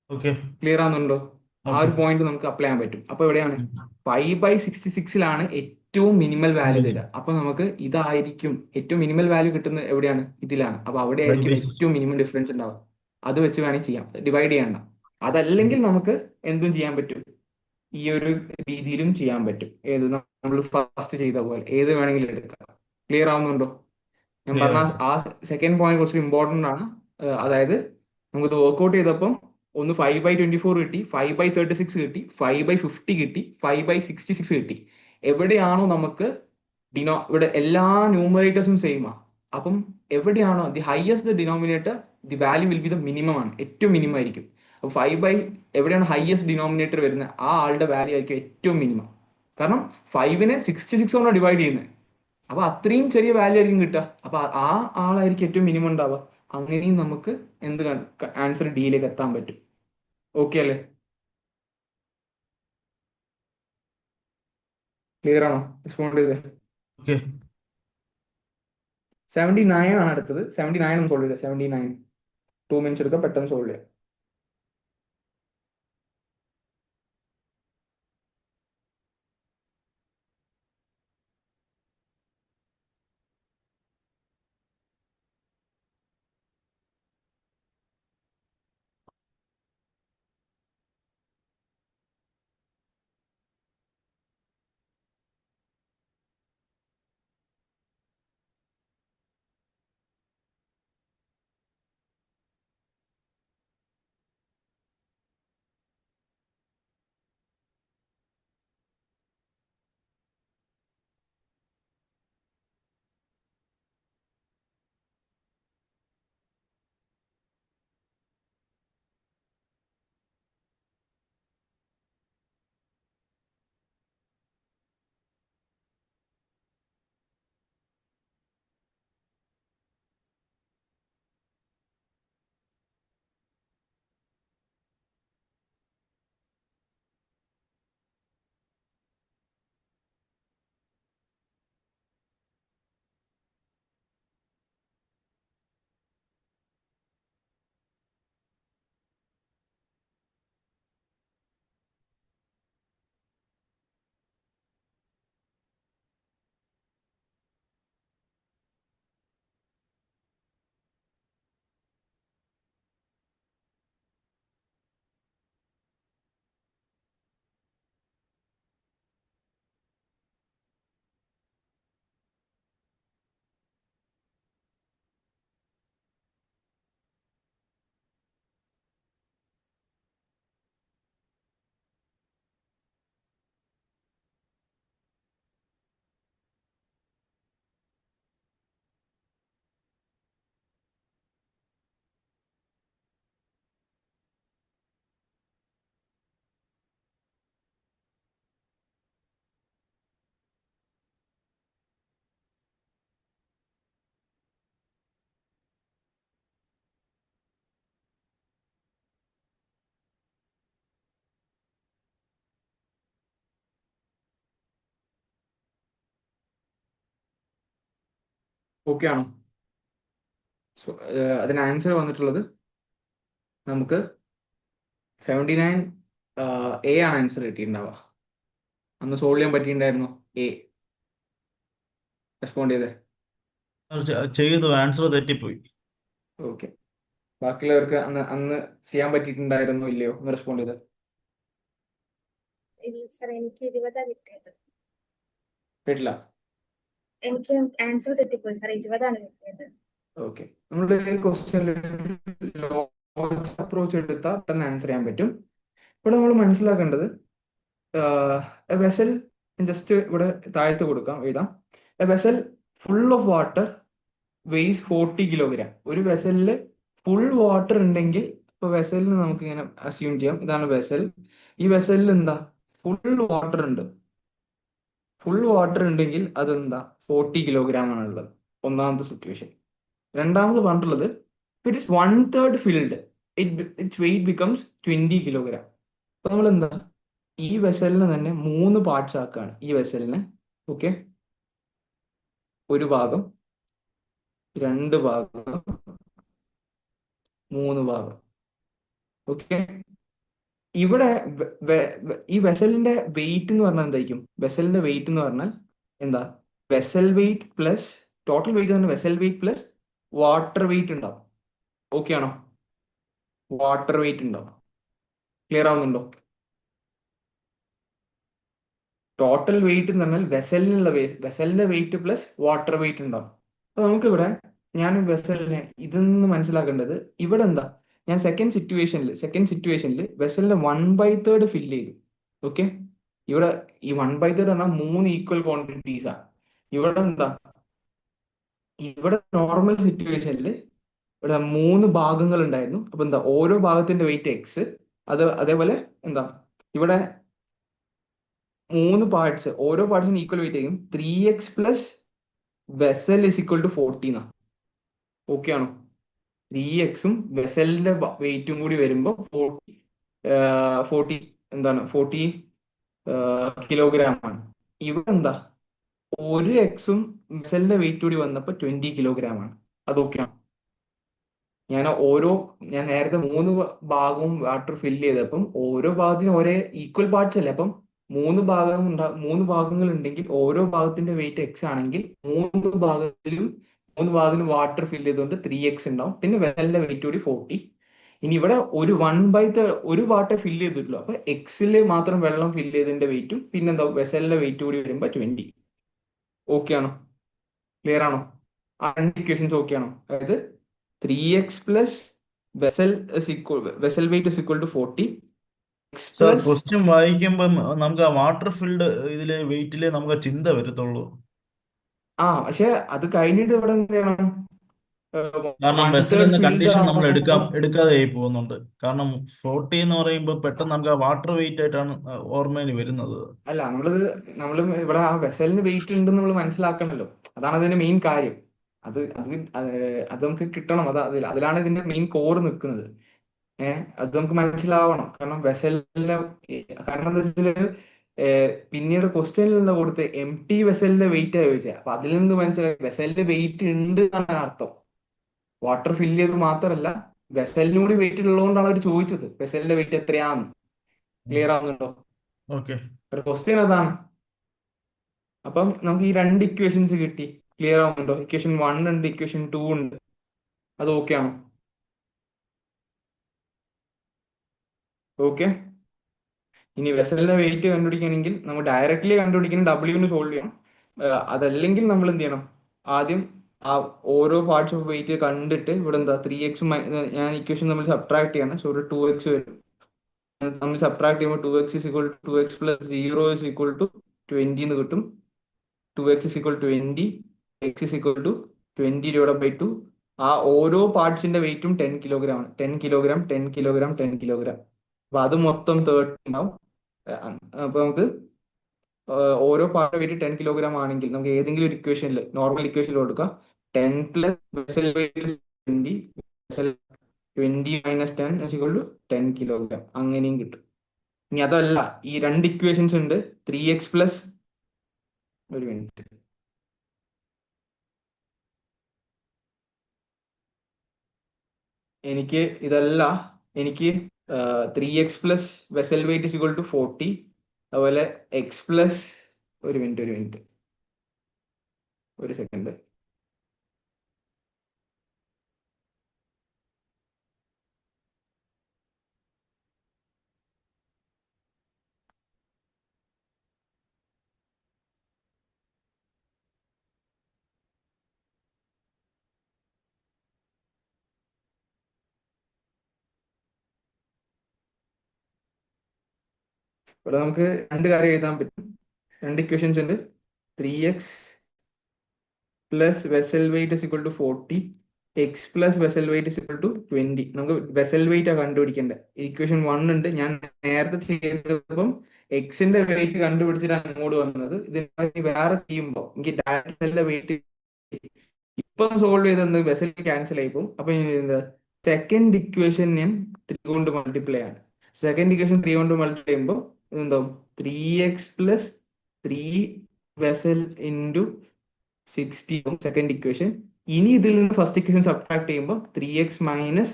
okay. ക്ലിയർ ആവുന്നുണ്ടോ? ആ ഓക്കെ. ഒരു പോയിന്റ് നമുക്ക് അപ്ലൈ ചെയ്യാൻ പറ്റും. അപ്പൊ എവിടെയാണ് 5/66 ഏറ്റവും മിനിമൽ വാല്യൂ തരിക. അപ്പൊ നമുക്ക് ഇതായിരിക്കും ഏറ്റവും മിനിമൽ വാല്യൂ കിട്ടുന്നത് എവിടെയാണ്? ഇതിലാണ്. അപ്പൊ അവിടെ ആയിരിക്കും ഏറ്റവും മിനിമം ഡിഫറൻസ് ഉണ്ടാവുക. അത് വെച്ച് വേണമെങ്കിൽ ചെയ്യാം, ഡിവൈഡ് ചെയ്യണ്ട. അതല്ലെങ്കിൽ നമുക്ക് എന്തും ചെയ്യാൻ പറ്റും, ഈ ഒരു രീതിയിലും ചെയ്യാൻ പറ്റും. ഏത് നമ്മൾ ഫസ്റ്റ് ചെയ്ത പോലെ ഏത് വേണമെങ്കിലും എടുക്കാം. ക്ലിയർ ആവുന്നുണ്ടോ? ഞാൻ ക്ലിയർ പറഞ്ഞ ആയി. ആ സെക്കൻഡ് പോയിന്റ് കുറച്ച് ഇമ്പോർട്ടന്റ് ആണ്. അതായത് നമുക്കിത് വർക്ക്ഔട്ട് ചെയ്തപ്പം ഒന്ന് 5/24 കിട്ടി, 5/36 കിട്ടി, 5/50 കിട്ടി, 5/66 കിട്ടി. എവിടെയാണോ നമുക്ക് ഇവിടെ എല്ലാ ന്യൂമറേറ്റേഴ്സും സെയിം ആ. അപ്പം എവിടെയാണോ the highest denominator, the value will be the minimum ആണ്, ഏറ്റവും മിനിമം ആയിരിക്കും. അപ്പൊ എവിടെയാണ് ഹയസ്റ്റ് ഡിനോമിനേറ്റർ വരുന്നത് ആ ആളുടെ വാല്യൂ ആയിരിക്കും ഏറ്റവും മിനിമം. കാരണം 5നെ 66 കൊണ്ടാണ് ഡിവൈഡ് ചെയ്യുന്നത്. അപ്പൊ അത്രയും ചെറിയ വാല്യൂ ആയിരിക്കും കിട്ടുക. അപ്പൊ ആ ആളായിരിക്കും ഏറ്റവും മിനിമം ഉണ്ടാവുക. അങ്ങനെയും നമുക്ക് എന്ത് ആൻസർ ഡിയിലേക്ക് എത്താൻ പറ്റും. ഓക്കെ അല്ലേ? ക്ലിയർ ആണോ? റെസ്പോണ്ട് ചെയ്തേ. ഓക്കെ. 79 ആണ് അടുത്തത്. 79 ഒന്ന് സോൾവ് ചെയ്തേ. 79 2 മിനിറ്റ്സ് എടുക്കുക, പെട്ടെന്ന് സോൾവ് ചെയ്യാം. ഓക്കെ ആണോ? സോ അതിന് ആൻസർ വന്നിട്ടുള്ളത് നമുക്ക് 79 എ ആണ് ആൻസർ കിട്ടിയിട്ടുണ്ടാവുക. അന്ന് സോൾവ് ചെയ്യാൻ പറ്റിയിട്ടുണ്ടായിരുന്നു എ റെസ്പോണ്ട് ചെയ്തേ. ചെയ്തു, ആൻസർ തെറ്റിപ്പോയി. ഓക്കെ, ബാക്കിയുള്ളവർക്ക് അന്ന് അന്ന് ചെയ്യാൻ പറ്റിയിട്ടുണ്ടായിരുന്നോ ഇല്ലയോ ഒന്ന് റെസ്പോണ്ട് ചെയ്തേ. ഇല്ല സർ, എനിക്ക് 20 കിട്ടിയത്. കേട്ടില്ല. എനിക്ക് ആൻസർ തെറ്റിപ്പോയി സർ, 20 കിട്ടിയത്. ഓക്കെ, നമ്മുടെ ക്വസ്റ്റ്യനിൽ ലോജിക് അപ്രോച്ച് എടുത്താൽ പെട്ടെന്ന് ആൻസർ ചെയ്യാൻ പറ്റും. ഇവിടെ നമ്മൾ മനസ്സിലാക്കേണ്ടത് വെസൽ, ജസ്റ്റ് ഇവിടെ താഴത്ത് കൊടുക്കാം, എഴുതാം. A vessel full of water weighs 40 kilogram. ഒരു വെസലിൽ ഫുൾ വാട്ടർ ഉണ്ടെങ്കിൽ ഇപ്പൊ വെസലിന് നമുക്ക് ഇങ്ങനെ അസ്യൂം ചെയ്യാം, ഇതാണ് വെസൽ. ഈ വെസലിൽ എന്താ ഫുൾ വാട്ടർ ഉണ്ട്. ഫുൾ വാട്ടർ ഉണ്ടെങ്കിൽ അതെന്താ 40 കിലോഗ്രാം ആണുള്ളത്, ഒന്നാമത്തെ സിറ്റുവേഷൻ. രണ്ടാമത് പറഞ്ഞിട്ടുള്ളത് it is 1/3 filled, its weight becomes 20 kilogram. അപ്പൊ നമ്മൾ എന്താ ഈ വെസലിനെ തന്നെ 3 പാർട്സ് ആക്കുകയാണ്. ഈ വെസലിനെ ഓക്കെ, ഒരു ഭാഗം, 2 ഭാഗം, 3 ഭാഗം. ഓക്കെ, ഇവിടെ ഈ വെസലിന്റെ വെയിറ്റ് എന്ന് പറഞ്ഞാൽ എന്തായിരിക്കും? വെസലിന്റെ വെയിറ്റ് എന്ന് പറഞ്ഞാൽ എന്താ? Vessel weight plus total weight തന്നെ vessel weight plus water weight ഉണ്ടാവും. ഓക്കെ ആണോ? വാട്ടർ വെയിറ്റ് ഉണ്ടാവും. ക്ലിയർ ആവുന്നുണ്ടോ? ടോട്ടൽ വെയിറ്റ് എന്ന് പറഞ്ഞാൽ വെസലിന്റെ വെയിറ്റ് പ്ലസ് വാട്ടർ വെയിറ്റ് ഉണ്ടാവും. അപ്പൊ നമുക്കിവിടെ ഞാൻ വെസലിനെ ഇതെന്ന് മനസ്സിലാക്കേണ്ടത് ഇവിടെ എന്താ, ഞാൻ സെക്കൻഡ് സിറ്റുവേഷനിൽ വെസലിന്റെ 1/3 ഫില്ല് ചെയ്തു. ഓക്കെ, ഇവിടെ ഈ 1/3 പറഞ്ഞാൽ 3 ഈക്വൽ ക്വാണ്ടിറ്റീസ് ആണ്. ഇവിടെ എന്താ, ഇവിടെ നോർമൽ സിറ്റുവേഷനിൽ ഇവിടെ 3 ഭാഗങ്ങൾ ഉണ്ടായിരുന്നു. അപ്പൊ എന്താ ഓരോ ഭാഗത്തിന്റെ വെയിറ്റ് എക്സ്, അതേപോലെ എന്താ ഇവിടെ 3 പാർട്സ്, ഓരോ പാർട്സിന് ഈക്വൽ വെയിറ്റ് ആയിരിക്കും. 3x plus vessel is equal to 40 എന്നാ. ഓക്കെ ആണോ? 3xും വെസലിന്റെ വെയിറ്റും കൂടി വരുമ്പോൾ 40 എന്താണ് 40 കിലോഗ്രാം ആണ്. ഇവിടെ എന്താ ഒരു എക്സും വെസലിന്റെ വെയിറ്റ് കൂടി വന്നപ്പോൾ 20 കിലോഗ്രാം ആണ്. അതൊക്കെയാണ് ഞാൻ നേരത്തെ 3 ഭാഗവും വാട്ടർ ഫില്ല് ചെയ്തപ്പം ഓരോ ഭാഗത്തിനും ഒരേ ഈക്വൽ പാർട്സ് അല്ലേ. അപ്പം 3 ഭാഗങ്ങൾ ഉണ്ടെങ്കിൽ ഓരോ ഭാഗത്തിന്റെ വെയിറ്റ് എക്സ് ആണെങ്കിൽ 3 ഭാഗത്തിലും വാട്ടർ ഫില്ല് ചെയ്തുകൊണ്ട് 3x ഉണ്ടാവും. പിന്നെ വെസലിന്റെ വെയിറ്റ് കൂടി 40. ഇനി ഇവിടെ ഒരു 1/3 ഒരു പാർട്ടേ ഫില്ല് ചെയ്തിട്ടുള്ളൂ. അപ്പൊ എക്സിൽ മാത്രം വെള്ളം ഫില്ല് ചെയ്തതിന്റെ വെയിറ്റും പിന്നെന്താ വെസലിന്റെ വെയിറ്റ് കൂടി വരുമ്പോ 20. ഓക്കെ ആണോ? ക്ലിയർ ആണോ? ആ 2 ഇക്വേഷൻസ് ഓക്കെ ആണോ? അതായത് 3x plus vessel weight is equal to 40 x sir, plus. Question വായിക്കുമ്പം നമുക്ക് ആ വാട്ടർ ഫിൽഡ് ഇതിലെ വെയിറ്റിലെ നമുക്ക് ചിന്ത വരത്തുള്ളൂ. പക്ഷെ അത് കഴിഞ്ഞിട്ട് ഇവിടെ എന്ത് ചെയ്യണം? കാരണം 1/3 വെസൽ എന്ന ഫിൽഡ് കണ്ടീഷൻ നമ്മൾ ആകുമ്പോൾ എടുക്കാതെ ആയി പോകുന്നുണ്ട്. കാരണം 40 എന്ന് പറയുമ്പോൾ പെട്ടെന്ന് നമുക്ക് ആ വാട്ടർ വെയിറ്റ് ആയിട്ടാണ് ഓർമ്മയിൽ വരുന്നത്. അല്ല, നമ്മൾ ഇവിടെ ആ വെസലിന് വെയിറ്റ് ഉണ്ടെന്ന് നമ്മൾ മനസ്സിലാക്കണല്ലോ. അതാണ് അതിന്റെ മെയിൻ കാര്യം. അത് നമുക്ക് കിട്ടണം. അതിലാണ് ഇതിന്റെ മെയിൻ കോർ നിൽക്കുന്നത്. അത് നമുക്ക് മനസ്സിലാവണം. കാരണം വെസലിന്റെ കാരണം എന്താ വെച്ചാല് പിന്നീട് ക്വസ്റ്റ്യനിൽ നിന്ന് കൊടുത്ത് എം ടി വെസലിന്റെ വെയിറ്റ് ആ ചോദിച്ചത്. അപ്പൊ അതിൽ നിന്ന് മനസ്സിലായി വെസലിന്റെ വെയിറ്റ് ഉണ്ട് എന്നാണ് അർത്ഥം. വാട്ടർ ഫില്ല് ചെയ്ത് മാത്രമല്ല വെസലിനും കൂടി വെയിറ്റ് ഉള്ളതുകൊണ്ടാണ് അവർ ചോദിച്ചത് വെസലിന്റെ വെയിറ്റ് എത്രയാന്ന്. ക്ലിയർ ആവുന്നുണ്ടോ? ഓക്കെ. ഒരു ക്വസ്റ്റ്യൻ അതാണ്. അപ്പം നമുക്ക് ഈ 2 ഇക്വേഷൻസ് കിട്ടി. ക്ലിയർ ആവുന്നുണ്ടോ? ഇക്വേഷൻ 1 ഉണ്ട്, ഇക്വേഷൻ 2 ഉണ്ട്. അത് ഓക്കെ ആണോ? ഓക്കെ. ഇനി വെസലിന്റെ വെയിറ്റ് കണ്ടുപിടിക്കണമെങ്കിൽ നമ്മൾ ഡയറക്ട്ലി കണ്ടുപിടിക്കണം, ഡബ്ല്യൂന്ന് സോൾവ് ചെയ്യണം. അതല്ലെങ്കിൽ നമ്മൾ എന്ത് ചെയ്യണം? ആദ്യം ആ ഓരോ പാർട്സ് ഓഫ് വെയിറ്റ് കണ്ടിട്ട് ഇവിടെ എന്താ 3x ഞാൻ ഇക്വേഷൻ നമ്മൾ സബ്ട്രാക്ട് ചെയ്യണം. സോ ഒരു 2x വരും. നമ്മൾ സബ്ട്രാക്ട് ചെയ്യുമ്പോൾ 2x is equal to 2x plus 0 is equal to 20 എന്ന് കിട്ടും. 2x is equal to 20, x is equal to 20 divided by 2. ആ ഓരോ പാർട്സിന്റെ വെയിറ്റും 10 കിലോഗ്രാം ആണ്. 10 കിലോഗ്രാം 10 കിലോഗ്രാം 10 കിലോഗ്രാം. അപ്പൊ അത് മൊത്തം 30 ഉണ്ടാവും. അപ്പൊ നമുക്ക് ഓരോ പാർട്ട് വെയിറ്റ് 10 കിലോഗ്രാം ആണെങ്കിൽ നമുക്ക് ഏതെങ്കിലും ഒരു ഇക്വേഷനിൽ നോർമൽ ഇക്വേഷനിൽ കൊടുക്കാം. 10 plus vessel weight 20, vessel 20 minus 10 is equal to 10 kilogram. അങ്ങനെയും കിട്ടും. ഇനി അതല്ല, ഈ 2 ഇക്വേഷൻസ് ഉണ്ട്. 3x പ്ലസ് ഒരു മിനിറ്റ് എനിക്ക് ഇതല്ല, എനിക്ക് 3x plus vessel weight is equal to 40, അതുപോലെ എക്സ് പ്ലസ്, ഒരു മിനിറ്റ് ഒരു സെക്കൻഡ്, ഇവിടെ നമുക്ക് രണ്ട് കാര്യം എഴുതാൻ പറ്റും, രണ്ട് ഇക്വേഷൻസ് ഉണ്ട്. 3x plus vessel weight is equal to 40, X plus vessel weight is equal to 20. നമുക്ക് വെസൽ വെയിറ്റ് ആ കണ്ടുപിടിക്കേണ്ടത്. ഇക്വേഷൻ 1 ഉണ്ട്, ഞാൻ നേരത്തെ ചെയ്തപ്പം എക്സിന്റെ വെയിറ്റ് കണ്ടുപിടിച്ചിട്ടാണ് അങ്ങോട്ട് വന്നത്. ഇത് വേറെ ചെയ്യുമ്പോൾ എനിക്ക് ഡയറക്റ്റ് വെയിറ്റ് ഇപ്പൊ സോൾവ് ചെയ്തെന്ന് വെസൽ ക്യാൻസൽ ആയി പോകും. അപ്പൊ സെക്കൻഡ് ഇക്വേഷൻ ഞാൻ 3 കൊണ്ട് മൾട്ടിപ്ലൈ ആണ്. സെക്കൻഡ് ഇക്വേഷൻ 3 കൊണ്ട് മൾട്ടിപ്ലൈ ചെയ്യുമ്പോൾ എന്താവും, 3x plus 3 vessel into 60 second equation. ഇനി ഇതിൽ നിന്ന് ഫസ്റ്റ് ഇക്വേഷൻ സബ്ട്രാക്ട് ചെയ്യുമ്പോൾ 3x മൈനസ്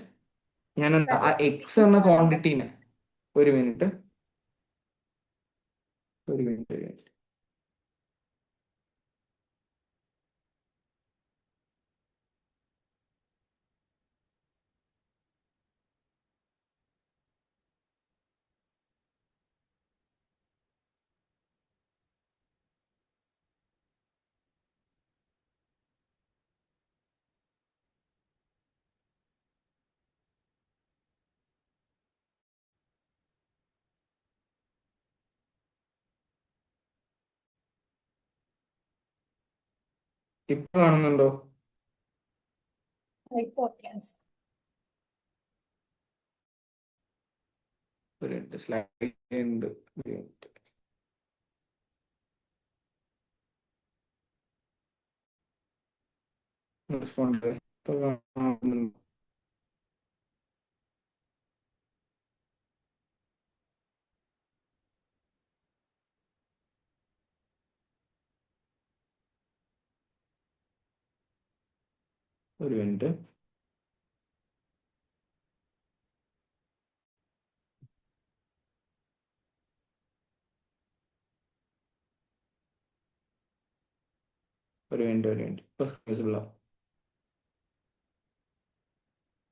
ഞാൻ എന്താ ആ എക്സ് എന്ന ക്വാണ്ടിറ്റീനെ, ഒരു മിനിറ്റ് ഇപ്പൊ കാണുന്നുണ്ടോ? ഒരു മിനിറ്റ്, സ്ലൈഡ് ഉണ്ട്, ഒരു മിനിറ്റ്. റെസ്പോണ്ട് ഇപ്പൊ കാണുന്നുണ്ടോ? ഒരു മിനിറ്റ്.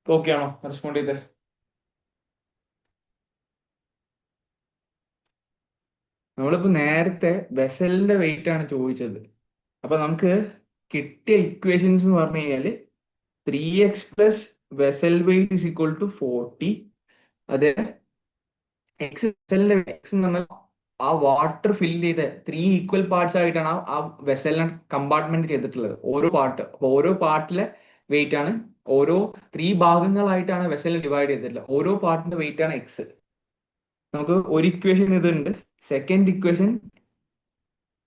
ഓക്കെ ആണോ? റെസ്പോണ്ട് ചെയ്തേ. നമ്മളിപ്പോ നേരത്തെ വെസലിന്റെ വെയിറ്റ് ആണ് ചോദിച്ചത്. അപ്പൊ നമുക്ക് കിട്ടിയ ഇക്വേഷൻസ് എന്ന് പറഞ്ഞു കഴിഞ്ഞാല് 3x plus vessel weight is equal to 40. അതെ, എക്സ് വെസലിന്റെ എക്സ് എന്ന് പറഞ്ഞാൽ ആ വാട്ടർ ഫില്ല് ചെയ്ത 3 ഈക്വൽ പാർട്സ് ആയിട്ടാണ് ആ വെസലിനെ കമ്പാർട്ട്മെന്റ് ചെയ്തിട്ടുള്ളത്. ഓരോ പാർട്ട്, അപ്പൊ ഓരോ പാർട്ടിലെ വെയിറ്റ് ആണ്, ഓരോ 3 ഭാഗങ്ങളായിട്ടാണ് വെസൽ ഡിവൈഡ് ചെയ്തിട്ടുള്ളത്. ഓരോ പാർട്ടിന്റെ വെയിറ്റ് ആണ് എക്സ്. നമുക്ക് ഒരു ഇക്വേഷൻ ഇതുണ്ട്. സെക്കൻഡ് ഇക്വേഷൻ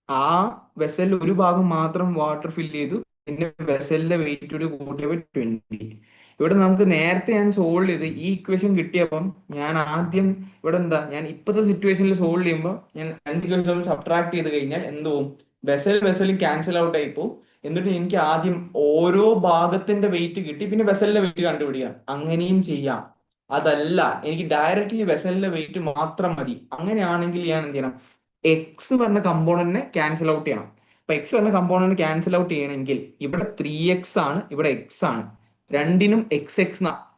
ആ വെസലിൽ ഒരു ഭാഗം മാത്രം വാട്ടർ ഫില്ല് ചെയ്തു, പിന്നെ വെസലിന്റെ വെയിറ്റ് കൂടി കൂട്ടിയപ്പോൾ 20. ഇവിടെ നമുക്ക് നേരത്തെ ഞാൻ സോൾവ് ചെയ്ത് ഈ ഇക്വേഷൻ കിട്ടിയപ്പം ഞാൻ ആദ്യം ഇവിടെ എന്താ, ഞാൻ ഇപ്പോഴത്തെ സിറ്റുവേഷനിൽ സോൾവ് ചെയ്യുമ്പോൾ ഞാൻ രണ്ട് ഇക്വേഷൻ സബ്ട്രാക്ട് ചെയ്ത് കഴിഞ്ഞാൽ എന്ത് പോകും, വെസൽ ക്യാൻസൽ ഔട്ട് ആയി പോകും. എന്നിട്ട് എനിക്ക് ആദ്യം ഓരോ ഭാഗത്തിന്റെ വെയിറ്റ് കിട്ടി, പിന്നെ വെസലിന്റെ വെയിറ്റ് കണ്ടുപിടിക്കാം. അങ്ങനെയും ചെയ്യാം. അതല്ല, എനിക്ക് ഡയറക്റ്റ്ലി വെസലിന്റെ വെയിറ്റ് മാത്രം മതി, അങ്ങനെയാണെങ്കിൽ ഞാൻ എന്ത് ചെയ്യണം, എക്സ് പറഞ്ഞ കമ്പോണന്റിനെ ക്യാൻസൽ ഔട്ട് ചെയ്യണം. അപ്പൊ എക്സ് പറഞ്ഞ കമ്പോണന്റ് ക്യാൻസൽ ഔട്ട് ചെയ്യണമെങ്കിൽ ഇവിടെ 3x ആണ്, ഇവിടെ എക്സ് ആണ്. രണ്ടിനും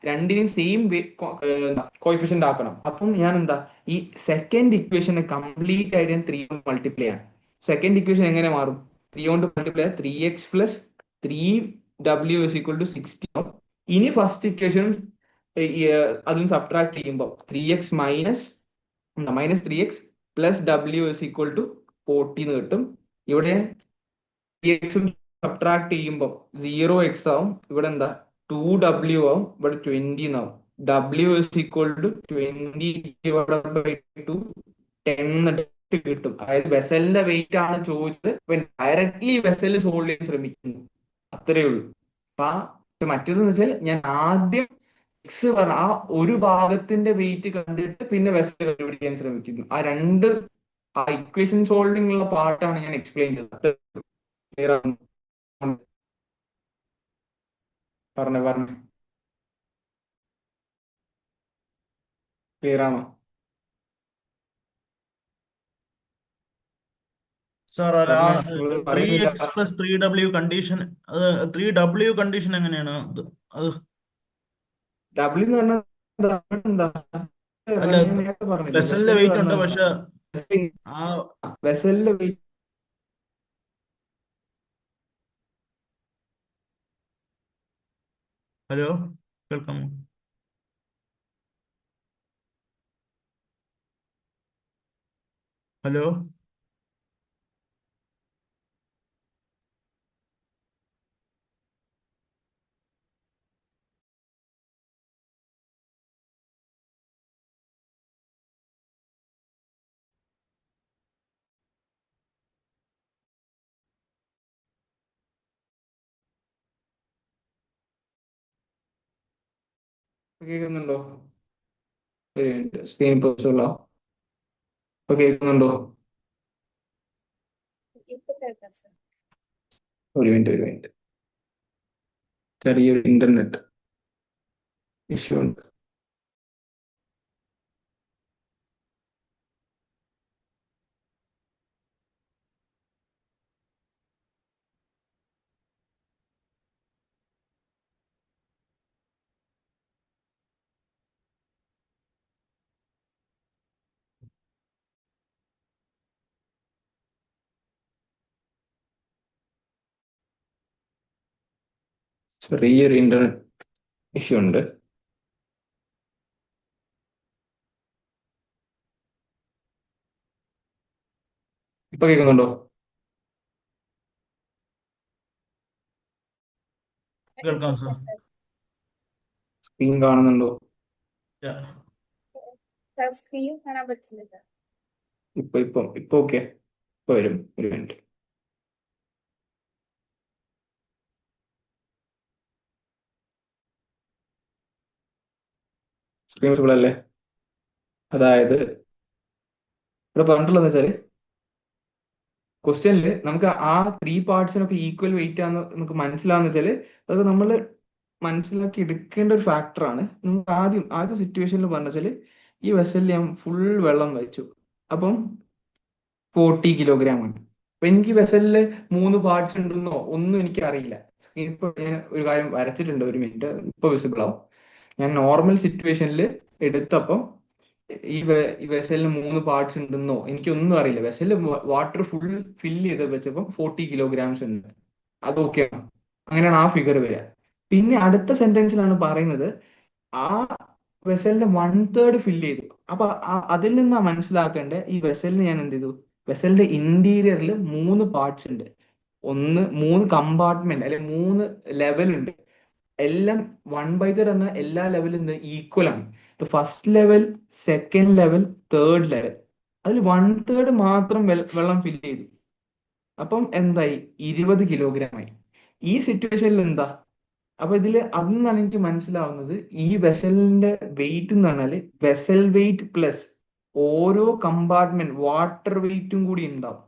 രണ്ടിനും സെയിം കോയിഫിഷ്യന്റ് ആക്കണം. അപ്പം ഞാൻ എന്താ, ഈ സെക്കൻഡ് ഇക്വേഷനെ കംപ്ലീറ്റ് ആയിട്ട് ഞാൻ 3 കൊണ്ട് മൾട്ടിപ്ലൈ ആണ്. സെക്കൻഡ് ഇക്വേഷൻ എങ്ങനെ മാറും, 3 കൊണ്ട് multiply 3x plus 3w is equal to 60 ആവും. ഇനി ഫസ്റ്റ് ഇക്വേഷൻ അതിന് സബ്ട്രാക്ട് ചെയ്യുമ്പോൾ 3x minus 3x plus w is equal to 40 എന്ന് കിട്ടും. ഇവിടെ 3x സബ്ട്രാക്ട് ചെയ്യുമ്പോൾ 0x ആവും, ഇവിടെ എന്താ 2w ആവും, ഇവിടെ 20 എന്നാവും. w is equal to 20 divided by 2, 10 കിട്ടും. അതായത് വെസലിന്റെ വെയിറ്റ് ആണ് ചോദിച്ചത്, ഡയറക്ട്ലി വെസൽ സോൾവ് ചെയ്യാൻ ശ്രമിക്കുന്നു, അത്രേ ഉള്ളൂ. അപ്പൊ മറ്റേതെന്ന് വെച്ചാൽ ഞാൻ ആദ്യം എക്സ് പറഞ്ഞ ആ ഒരു ഭാഗത്തിന്റെ വെയിറ്റ് കണ്ടിട്ട് പിന്നെ വെസൽ കണ്ടുപിടിക്കാൻ ശ്രമിക്കുന്നു. ആ ഇക്വേഷൻ സോൾവിംഗ് ഉള്ള പാർട്ടാണ് ഞാൻ എക്സ്പ്ലെയിൻ ചെയ്തത്. ക്ലിയർ ആണ്? പറഞ്ഞു. ക്ലിയർ ആണോ? സാർ അല്ല പറഞ്ഞേ, നിങ്ങൾ ത്രീ പറയുന്നില്ല. എക്സ് പ്ലസ് 3W കണ്ടീഷൻ, അത് 3W കണ്ടീഷൻ എങ്ങനെയാണ് അത്? ഡബ്ല്യു എന്ന് പറഞ്ഞാൽ എന്താ? അല്ല ഞാൻ നേരത്തെ പറഞ്ഞില്ലേ, വെസലിന്റെ വെസൽ വെയിറ്റ് ഉണ്ട്, പറഞ്ഞാൽ എന്താ? പക്ഷെ ആ വെസലിന്റെ വെയിറ്റ്. ഹലോ, കേൾക്കാമോ? ഹലോ, കേൾക്കുന്നുണ്ടോ? ഒരു മിനിറ്റ്, സ്ക്രീൻ പോസ്റ്റുള്ള. ഇപ്പൊ കേൾക്കുന്നുണ്ടോ? ഇപ്പൊ കേൾക്കാം സർ. ഒരു മിനിറ്റ്. ചെറിയൊരു ഇന്റർനെറ്റ് ഇഷ്യൂ ഉണ്ട്. ചെറിയൊരു ഇന്റർനെറ്റ് ഇഷ്യൂ ഉണ്ട്. ഇപ്പൊ കേൾക്കുന്നുണ്ടോ? കേൾക്കാം സാർ. സ്ക്രീൻ കാണുന്നുണ്ടോ? സർ സ്ക്രീൻ കാണാൻ പറ്റുന്നില്ല. ഇപ്പൊ ഓക്കെ. ഇപ്പൊ വരും, ഒരു മിനിറ്റ്. സ്ക്രീൻ വിസിബിൾ അല്ലേ? അതായത് ഇവിടെ പറഞ്ഞിട്ടുള്ളതെന്ന് വെച്ചാല്, ക്വസ്റ്റ്യനിൽ നമുക്ക് ആ 3 പാർട്സിനൊക്കെ ഈക്വൽ വെയിറ്റ് ആണെന്ന് നമുക്ക് മനസ്സിലാവുന്ന വെച്ചാല്, അത് നമ്മൾ മനസ്സിലാക്കി എടുക്കേണ്ട ഒരു ഫാക്ടറാണ്. നമുക്ക് ആദ്യ സിറ്റുവേഷനിൽ പറഞ്ഞ വെച്ചാല്, ഈ വെസലിൽ ഞാൻ ഫുൾ വെള്ളം വെച്ചു, അപ്പം 40 കിലോഗ്രാം ആണ്. അപ്പൊ എനിക്ക് വെസലില് 3 പാർട്സ് ഉണ്ടെന്നോ ഒന്നും എനിക്ക് അറിയില്ല. ഇപ്പൊ ഞാൻ ഒരു കാര്യം വരച്ചിട്ടുണ്ട്, ഒരു മിനിറ്റ്, ഇപ്പൊ വിസിബിൾ ആവും. ഞാൻ നോർമൽ സിറ്റുവേഷനിൽ എടുത്തപ്പം ഈ വെസലിന് 3 പാർട്സ് ഉണ്ടെന്നോ എനിക്കൊന്നും അറിയില്ല. വെസലിൽ വാട്ടർ ഫുൾ ഫില്ല് ചെയ്ത് വെച്ചപ്പോൾ 40 കിലോഗ്രാംസ് ഉണ്ട്. അത് ഓക്കെയാണ്. അങ്ങനെയാണ് ആ ഫിഗർ വരിക. പിന്നെ അടുത്ത സെന്റൻസിലാണ് പറയുന്നത്, ആ വെസലിന്റെ 1/3 ഫില്ല് ചെയ്തു. അപ്പൊ അതിൽ നിന്നാ മനസ്സിലാക്കേണ്ടത്, ഈ വെസലിന് ഞാൻ എന്ത് ചെയ്തു, വെസലിന്റെ ഇന്റീരിയറിൽ 3 പാർട്സ് ഉണ്ട്. 3 കമ്പാർട്ട്മെന്റ് അല്ലെ 3 ലെവൽ ഉണ്ട്. എല്ലാം 1/3 എന്ന എല്ലാ ലെവലും ഈക്വൽ ആണ്. First level, second level, third level, അതിൽ 1/3 മാത്രം വെള്ളം ഫില്ല് ചെയ്തു. അപ്പം എന്തായി? 20 കിലോഗ്രാം ആയി. ഈ സിറ്റുവേഷനിൽ എന്താ? അപ്പൊ അതെന്നാണ് എനിക്ക് മനസ്സിലാവുന്നത്, ഈ വെസലിന്റെ വെയിറ്റ് എന്ന് പറഞ്ഞാല് വെസൽ വെയിറ്റ് പ്ലസ് ഓരോ കമ്പാർട്ട്മെന്റ് വാട്ടർ വെയിറ്റും കൂടി ഉണ്ടാവും.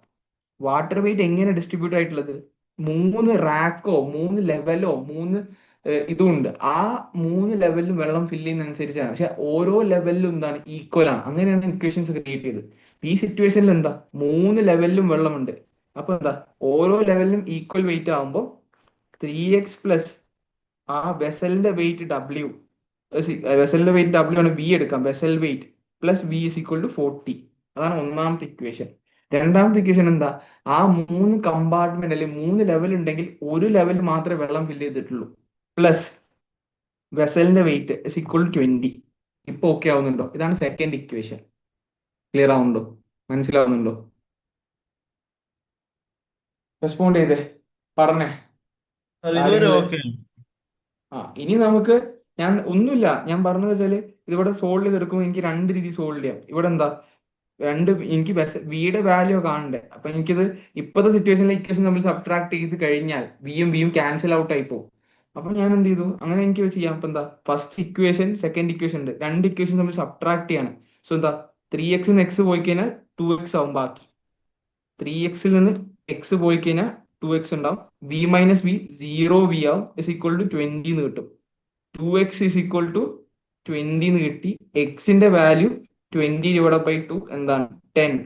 വാട്ടർ വെയിറ്റ് എങ്ങനെ ഡിസ്ട്രിബ്യൂട്ട് ആയിട്ടുള്ളത്? 3 റാക്കോ 3 ലെവലോ 3 ഇതും ഉണ്ട്. ആ 3 ലെവലിലും വെള്ളം ഫില്ല് ചെയ്യുന്ന അനുസരിച്ചാണ്. പക്ഷെ ഓരോ ലെവലിലും എന്താണ്? ഈക്വൽ ആണ്. അങ്ങനെയാണ് ഇക്വേഷൻസ് ക്രിയേറ്റ് ചെയ്തത്. ഈ സിറ്റുവേഷനിൽ എന്താ? 3 ലെവലിലും വെള്ളമുണ്ട്. അപ്പൊ എന്താ? ഓരോ ലെവലിലും ഈക്വൽ വെയിറ്റ് ആകുമ്പോൾ 3x പ്ലസ് ആ വെസലിന്റെ വെയിറ്റ് W, വെസലിന്റെ വെയിറ്റ് W ആണ്, V എടുക്കാം, vessel weight plus V is equal to 40. അതാണ് ഒന്നാമത്തെ ഇക്വേഷൻ. രണ്ടാമത്തെ ഇക്വേഷൻ എന്താ? ആ 3 കമ്പാർട്ട്മെന്റ് അല്ലെങ്കിൽ 3 ലെവൽ ഉണ്ടെങ്കിൽ ഒരു ലെവൽ മാത്രമേ വെള്ളം ഫില്ല് ചെയ്തിട്ടുള്ളൂ, പ്ലസ് വെസലിന്റെ വെയിറ്റ് ഇസ് ഈക്വൽ ടു 20. ഇപ്പൊ ഓക്കെ ആവുന്നുണ്ടോ? ഇതാണ് സെക്കൻഡ് ഇക്വേഷൻ. ക്ലിയർ ആവുന്നുണ്ടോ? മനസ്സിലാവുന്നുണ്ടോ? റെസ്പോണ്ട് ചെയ്തേ, പറഞ്ഞേ. സാർ ഇതുവരെ കാര്യങ്ങള് ഓക്കെ. ഇനി നമുക്ക്, ഒന്നുമില്ല, ഞാൻ പറഞ്ഞത് വെച്ചാല്, ഇതിവിടെ സോൾവ് ചെയ്തെടുക്കുമ്പോൾ എനിക്ക് 2 രീതി സോൾവ് ചെയ്യാം. ഇവിടെ എന്താ, എനിക്ക് വിയുടെ വാല്യൂ കാണണ്ടേ. അപ്പൊ എനിക്കിത് ഇപ്പോഴത്തെ സിറ്റുവേഷനിലെ ഇക്വേഷൻ തമ്മിൽ സബ്ട്രാക്ട് ചെയ്ത് കഴിഞ്ഞാൽ വിയും ക്യാൻസൽ ഔട്ട് ആയി പോകും. അപ്പൊ ഞാൻ എന്ത് ചെയ്തു, അങ്ങനെ എനിക്ക് ചെയ്യാം. അപ്പൊ എന്താ, ഫസ്റ്റ് ഇക്വേഷൻ സെക്കൻഡ് ഇക്വേഷൻ ഉണ്ട്, 2 ഇക്വേഷൻ തമ്മിൽ സബ്ട്രാക്ട് ചെയ്യാണ്. സോ എന്താ, 3x എക്സ് പോയി കഴിഞ്ഞാൽ 2x ആവും ബാക്കി. 3x നിന്ന് എക്സ് പോയി കഴിഞ്ഞാൽ 2x ഉണ്ടാവും. v മൈനസ് വി 0 v ആവും, ഇസ് ഈക്വൽ ടു 20 എന്ന് കിട്ടും. 2x ഇസ് ഈക്വൽ ടു 20 എന്ന് കിട്ടി. എക്സിന്റെ വാല്യൂ 20/2 എന്താണ് 10.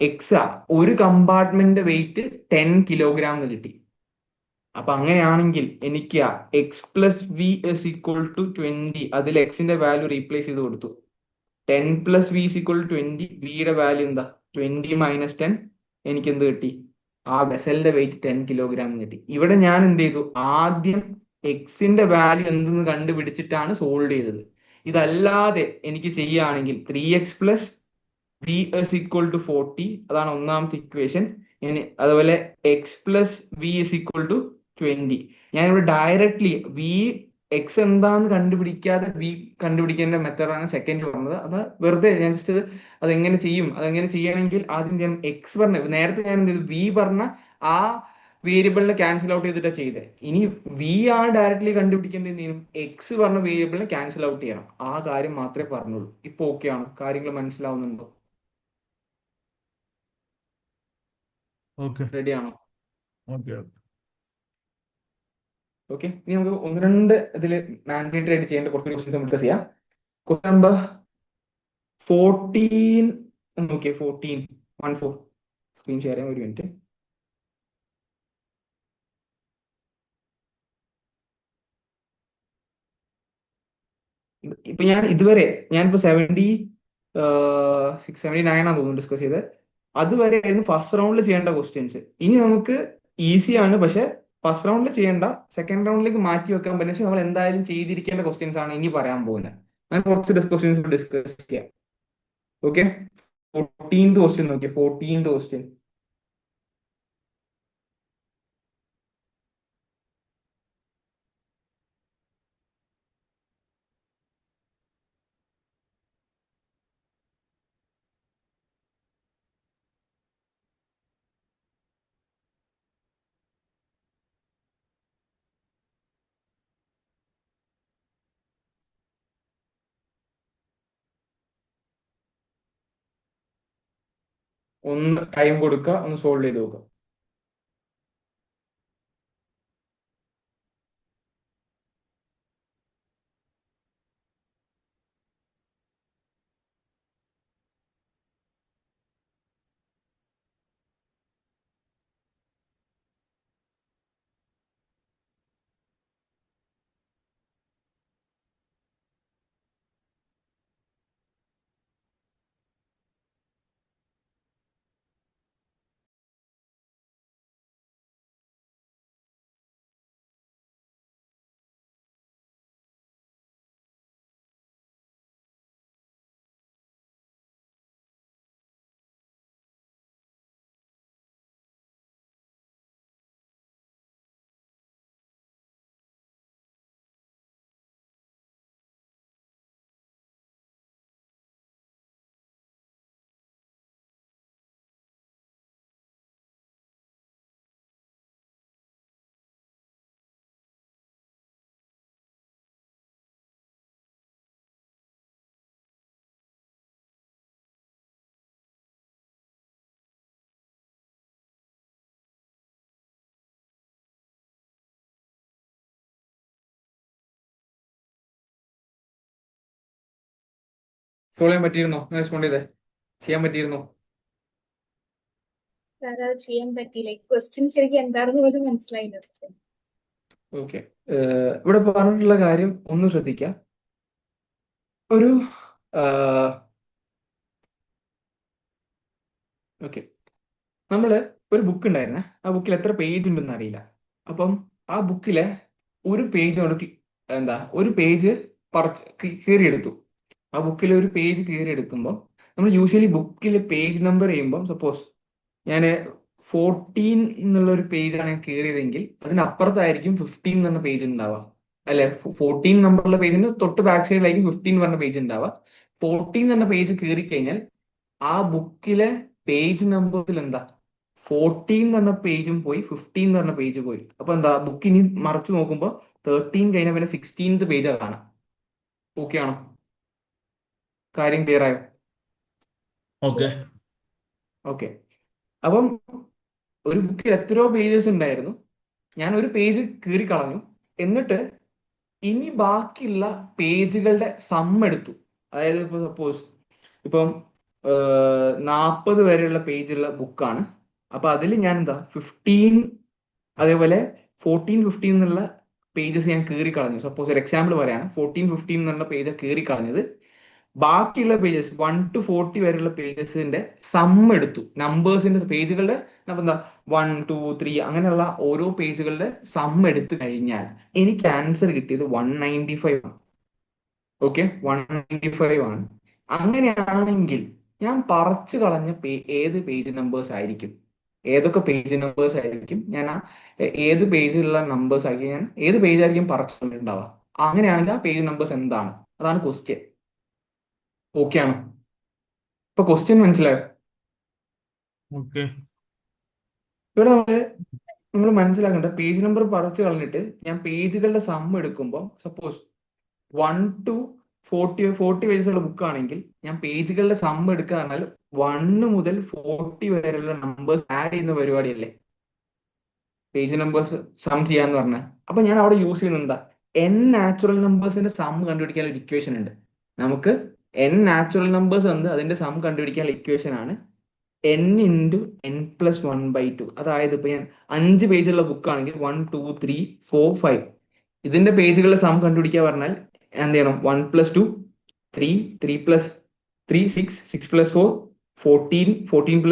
എക്സ് ഒരു കമ്പാർട്ട്മെന്റ് വെയിറ്റ് 10 കിലോഗ്രാം എന്ന് കിട്ടി. അപ്പൊ അങ്ങനെയാണെങ്കിൽ എനിക്ക് X plus V is equal to 20, അതിൽ എക്സിന്റെ വാല്യൂ റീപ്ലേസ് ചെയ്ത് കൊടുത്തു. 10 plus V is equal to 20, വിയുടെ വാല്യൂ എന്താ 20 മൈനസ് 10, എനിക്ക് എന്ത് കിട്ടി? ആ വെസലിന്റെ വെയിറ്റ് 10 കിലോഗ്രാം എന്ന് കിട്ടി. ഇവിടെ ഞാൻ എന്ത് ചെയ്തു? ആദ്യം എക്സിന്റെ വാല്യൂ എന്തെന്ന് കണ്ടുപിടിച്ചിട്ടാണ് സോൾവ് ചെയ്തത്. ഇതല്ലാതെ എനിക്ക് ചെയ്യുകയാണെങ്കിൽ 3x plus V is equal to 40, അതാണ് ഒന്നാമത്തെ ഇക്വേഷൻ. ഇനി അതുപോലെ X plus V is equal to 20. ഞാനിവിടെ ഡയറക്ട്ലി വി എക്സ് എന്താന്ന് കണ്ടുപിടിക്കാതെ വി കണ്ടുപിടിക്കേണ്ട മെത്തേഡാണ് സെക്കൻഡ് പറഞ്ഞത്. അത് വെറുതെ ഞാൻ ജസ്റ്റ് അതെങ്ങനെ ചെയ്യും, അതെങ്ങനെ ചെയ്യണമെങ്കിൽ ആദ്യം ഞാൻ എക്സ് പറഞ്ഞ നേരത്തെ ഞാൻ എന്ത് ചെയ്തു? വി പറഞ്ഞ ആ വേരിയബിളിനെ ക്യാൻസൽ ഔട്ട് ചെയ്തിട്ടാണ് ചെയ്തത്. ഇനി വി ആണ് ഡയറക്ട്ലി കണ്ടുപിടിക്കേണ്ടത്, എന്ത് ചെയ്യും? എക്സ് പറഞ്ഞ വേരിയബിളിനെ ക്യാൻസൽ ഔട്ട് ചെയ്യണം. ആ കാര്യം മാത്രമേ പറഞ്ഞുള്ളൂ. ഇപ്പൊ ഓക്കെ ആണ്? കാര്യങ്ങൾ മനസ്സിലാവുന്നുണ്ടോ? ഓക്കെ റെഡി ആണോ? ഓക്കെ ഓക്കെ, ഇനി നമുക്ക് ഒന്ന് രണ്ട് ഇതിൽ മാൻഡേറ്ററി ആയിട്ട് ചെയ്യേണ്ട കുറച്ച് ക്വസ്റ്റ്യൻസ് നമുക്ക് ചെയ്യാം. ക്വസ്റ്റ്യൻ നമ്പർ 14 നോക്കിയേ. 14 സ്ക്രീൻ ഷെയർ ചെയ്യാൻ ഒരു മിനിറ്റ്. ഇപ്പൊ ഞാൻ ഇതുവരെ ഞാനിപ്പോ 79 ആണെന്ന് തോന്നുന്നു ഡിസ്കസ് ചെയ്ത്. അതുവരെ ആയിരുന്നു ഫസ്റ്റ് റൗണ്ടിൽ ചെയ്യേണ്ട ക്വസ്റ്റ്യൻസ്. ഇനി നമുക്ക് ഈസി ആണ്, പക്ഷെ ഫസ്റ്റ് റൗണ്ടിൽ ചെയ്യേണ്ട, സെക്കൻഡ് റൗണ്ടിലേക്ക് മാറ്റി വെക്കാൻ പറ്റും. പക്ഷെ നമ്മൾ എന്തായാലും ചെയ്തിരിക്കേണ്ട ക്വസ്റ്റ്യൻസ് ആണ് ഇനി പറയാൻ പോകുന്നത്. ഞാൻ കുറച്ച് ക്വസ്റ്റ്യൻസ് ഡിസ്കസ് ചെയ്യാം. ഓക്കെ, 14th ക്വസ്റ്റ്യൻ നോക്കിയേ. 14th question. ഒന്ന് ടൈം കൊടുക്കുക, ഒന്ന് സോൾവ് ചെയ്ത് നോക്കുക. സോൾവ് ചെയ്യാൻ പറ്റിയിരുന്നോ? റെസ്പോണ്ട് ചെയ്തേ, ചെയ്യാൻ പറ്റിയിരുന്നോ? സാർ അത് ചെയ്യാൻ പറ്റിയില്ല. ക്വസ്റ്റ്യൻ ശരിക്കും എന്താണെന്ന് പോലും മനസ്സിലായില്ല. ഓക്കെ, ഇവിടെ പറഞ്ഞിട്ടുള്ള കാര്യം ഒന്ന് ശ്രദ്ധിക്കാം. ഒരു ഓക്കെ, നമ്മള് ഒരു ബുക്ക് ഉണ്ടായിരുന്നേ. ആ ബുക്കിൽ എത്ര പേജ് ഉണ്ടെന്ന് അറിയില്ല. അപ്പം ആ ബുക്കിലെ ഒരു പേജ് ഒരു പേജ് കീറിയെടുത്തു. ആ ബുക്കിൽ ഒരു പേജ് കീറിയെടുക്കുമ്പോൾ നമ്മൾ യൂഷ്വലി ബുക്കിൽ പേജ് നമ്പർ ചെയ്യുമ്പോൾ, സപ്പോസ് ഞാൻ 14 എന്നുള്ള ഒരു പേജാണ് ഞാൻ കീറിയതെങ്കിൽ അതിനപ്പുറത്തായിരിക്കും 15 എന്ന് പറഞ്ഞ പേജ് ഉണ്ടാവുക. അല്ലെ, 14 നമ്പറുള്ള പേജിന് തൊട്ട് ബാക്ക് സൈഡിലായിരിക്കും 15 പറഞ്ഞ പേജ് ഉണ്ടാവുക. 14 എന്ന പേജ് കീറി കഴിഞ്ഞാൽ ആ ബുക്കിലെ പേജ് നമ്പറിൽ എന്താ 14 എന്ന് പറഞ്ഞ പേജും പോയി, 15 എന്ന് പറഞ്ഞ പേജ് പോയി. അപ്പൊ എന്താ, ബുക്ക് ഇനി മറച്ചു നോക്കുമ്പോൾ 13 കഴിഞ്ഞാൽ പിന്നെ 16th പേജാ കാണാം. ഓക്കെ ആണോ? കാര്യം ക്ലിയർ ആയോ? ഓക്കെ ഓക്കെ, അപ്പം ഒരു ബുക്കിൽ എത്രയോ പേജസ് ഉണ്ടായിരുന്നു. ഞാൻ ഒരു പേജ് കീറി കളഞ്ഞു. എന്നിട്ട് ഇനി ബാക്കിയുള്ള പേജുകളുടെ സം എടുത്തു. അതായത് ഇപ്പൊ സപ്പോസ് ഇപ്പം 40 വരെയുള്ള പേജുള്ള ബുക്കാണ്. അപ്പൊ അതിൽ ഞാൻ എന്താ 15 അതേപോലെ 14 15 എന്നുള്ള പേജസ് ഞാൻ കീറി കളഞ്ഞു. സപ്പോസ് ഒരു എക്സാമ്പിൾ പറയാണ്, 14 15 എന്നുള്ള പേജ് കീറി കളഞ്ഞത്. ബാക്കിയുള്ള പേജസ് 1 to 40 വരെയുള്ള പേജസിന്റെ സം എടുത്തു. നമ്പേഴ്സിന്റെ പേജുകളുടെ എന്താ 1 2 3 അങ്ങനെയുള്ള ഓരോ പേജുകളുടെ സം എടുത്തു കഴിഞ്ഞാൽ എനിക്ക് ആൻസർ കിട്ടിയത് 195 ആണ്. ഓക്കെ, 195 ആണ്. അങ്ങനെയാണെങ്കിൽ ഞാൻ പറിച്ചു കളഞ്ഞ ഏത് പേജ് നമ്പേഴ്സ് ആയിരിക്കും, ഏതൊക്കെ പേജ് നമ്പേഴ്സ് ആയിരിക്കും ഞാൻ ഏത് പേജിലുള്ള നമ്പേഴ്സ് ആയിരിക്കും ഞാൻ ഏത് പേജ് ആയിരിക്കും പറിച്ചു കളഞ്ഞിട്ടുണ്ടാവുക. അങ്ങനെയാണെങ്കിൽ ആ പേജ് നമ്പേഴ്സ് എന്താണ്? അതാണ് ക്വസ്റ്റ്യൻ. ഓക്കെ ആണോ? ഇപ്പൊ ക്വസ്റ്റ്യൻ മനസ്സിലായോ? ഓക്കെ. ഇവിടെ നമ്മൾ മനസ്സിലാക്കേണ്ട പേജ് നമ്പർ പറിച്ചു കളഞ്ഞിട്ട് ഞാൻ പേജുകളുടെ സം എടുക്കുമ്പോൾ സപ്പോസ് 1 to 40 പേജസ് ഉള്ള ബുക്ക് ആണെങ്കിൽ ഞാൻ പേജുകളുടെ സം എടുക്കുക പറഞ്ഞാൽ 1 മുതൽ 40 വരെയുള്ള നമ്പേഴ്സ് ആഡ് ചെയ്യുന്ന പരിപാടിയല്ലേ പേജ് നമ്പേഴ്സ് സം ചെയ്യാന്ന് പറഞ്ഞാൽ. അപ്പൊ ഞാൻ അവിടെ യൂസ് ചെയ്യുന്നത് എന്താ, n നാച്ചുറൽ നമ്പേഴ്സിന്റെ സം കണ്ടുപിടിക്കാൻ ഒരു ഇക്വേഷൻ ഉണ്ട്. നമുക്ക് n നാച്ചുറൽ നമ്പേഴ്സ് ഉണ്ട്, അതിന്റെ സം കണ്ടുപിടിക്കാൻ ഇക്വേഷൻ ആണ് n ഇൻറ്റു n പ്ലസ് 1/2. അതായത് ഇപ്പൊ ഞാൻ 5 പേജുള്ള ബുക്ക് ആണെങ്കിൽ 1 2 3 4 5 ഇതിന്റെ പേജുകളുടെ സം കണ്ടുപിടിക്കുക പറഞ്ഞാൽ എന്ത് ചെയ്യണം, 1 + 2 3 3 + 3 6 6 + 4 14 14 +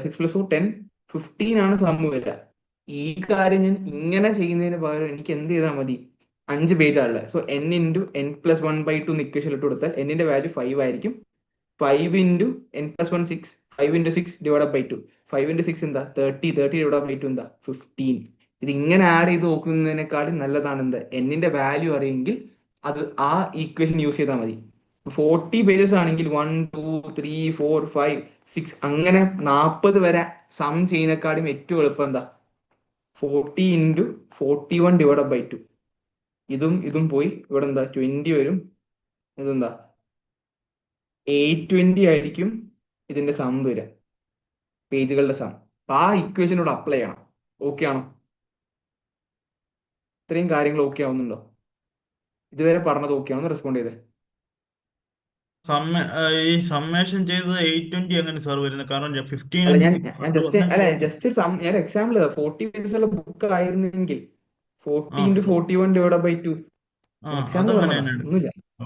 6 + 4 10 15 ആണ് സം വരിക. ഈ കാര്യം ഞാൻ ഇങ്ങനെ ചെയ്യുന്നതിന് പകരം എനിക്ക് എന്ത് ചെയ്താൽ മതി, 5 പേജാണല്ലേ, so n into n plus 1/2 എന്ന് ഇക്വേഷൻ ഇട്ട് കൊടുത്താൽ എന്നിന്റെ വാല്യൂ 5 ആയിരിക്കും. 5 into n plus 1 6 5 into 6 divide by 2 5 into 6 എന്താ 30 30 ഡിവൈഡ് ബൈ 2 എന്താ 15. ഇത് ഇങ്ങനെ ആഡ് ചെയ്ത് നോക്കുന്നതിനേക്കാളും നല്ലതാണ് എന്ത്, എന്നിന്റെ വാല്യൂ അറിയെങ്കിൽ അത് ആ ഈക്വേഷൻ യൂസ് ചെയ്താൽ മതി. 40 പേജസ് ആണെങ്കിൽ 1 2 3 4 5 6 അങ്ങനെ 40 വരെ സം ചെയ്യുന്നതിനേക്കാളും ഏറ്റവും എളുപ്പം എന്താ 40 ഇൻറ്റു 41 ഡിവൈഡ് ബൈ 2. ഇതും പോയി ഇവിടെ എന്താ 20 വരും. ഇതെന്താ 820 ആയിരിക്കും ഇതിന്റെ സം വരിക, പേജുകളുടെ സം. അപ്പൊ ആ ഇക്വേഷനോട് അപ്ലൈ ചെയ്യണം. ഓക്കെ ആണോ? ഇത്രയും കാര്യങ്ങൾ ഓക്കെ ആവുന്നുണ്ടോ? ഇതുവരെ പറഞ്ഞത് ഓക്കെ ആണോ? റെസ്പോണ്ട് ചെയ്തേ. ഈ സമ്മേഷൻ ചെയ്തത് 820 എങ്ങനെ സാർ വരുന്നത്? കാരണം 15 അല്ല, ഞാൻ പറഞ്ഞ ഞാൻ എക്സാമ്പിൾ 40 പേജസ് ഉള്ള ബുക്ക് ആയിരുന്നെങ്കിൽ 40 ആ ഇൻറ്റു 41 ഡിവൈഡ് ബൈ 2 എക്സാമ്പിൾ അതങ്ങനെ പറഞ്ഞതാ, തന്നെ എടുക്കും. ഒന്നുമില്ല. ഓ,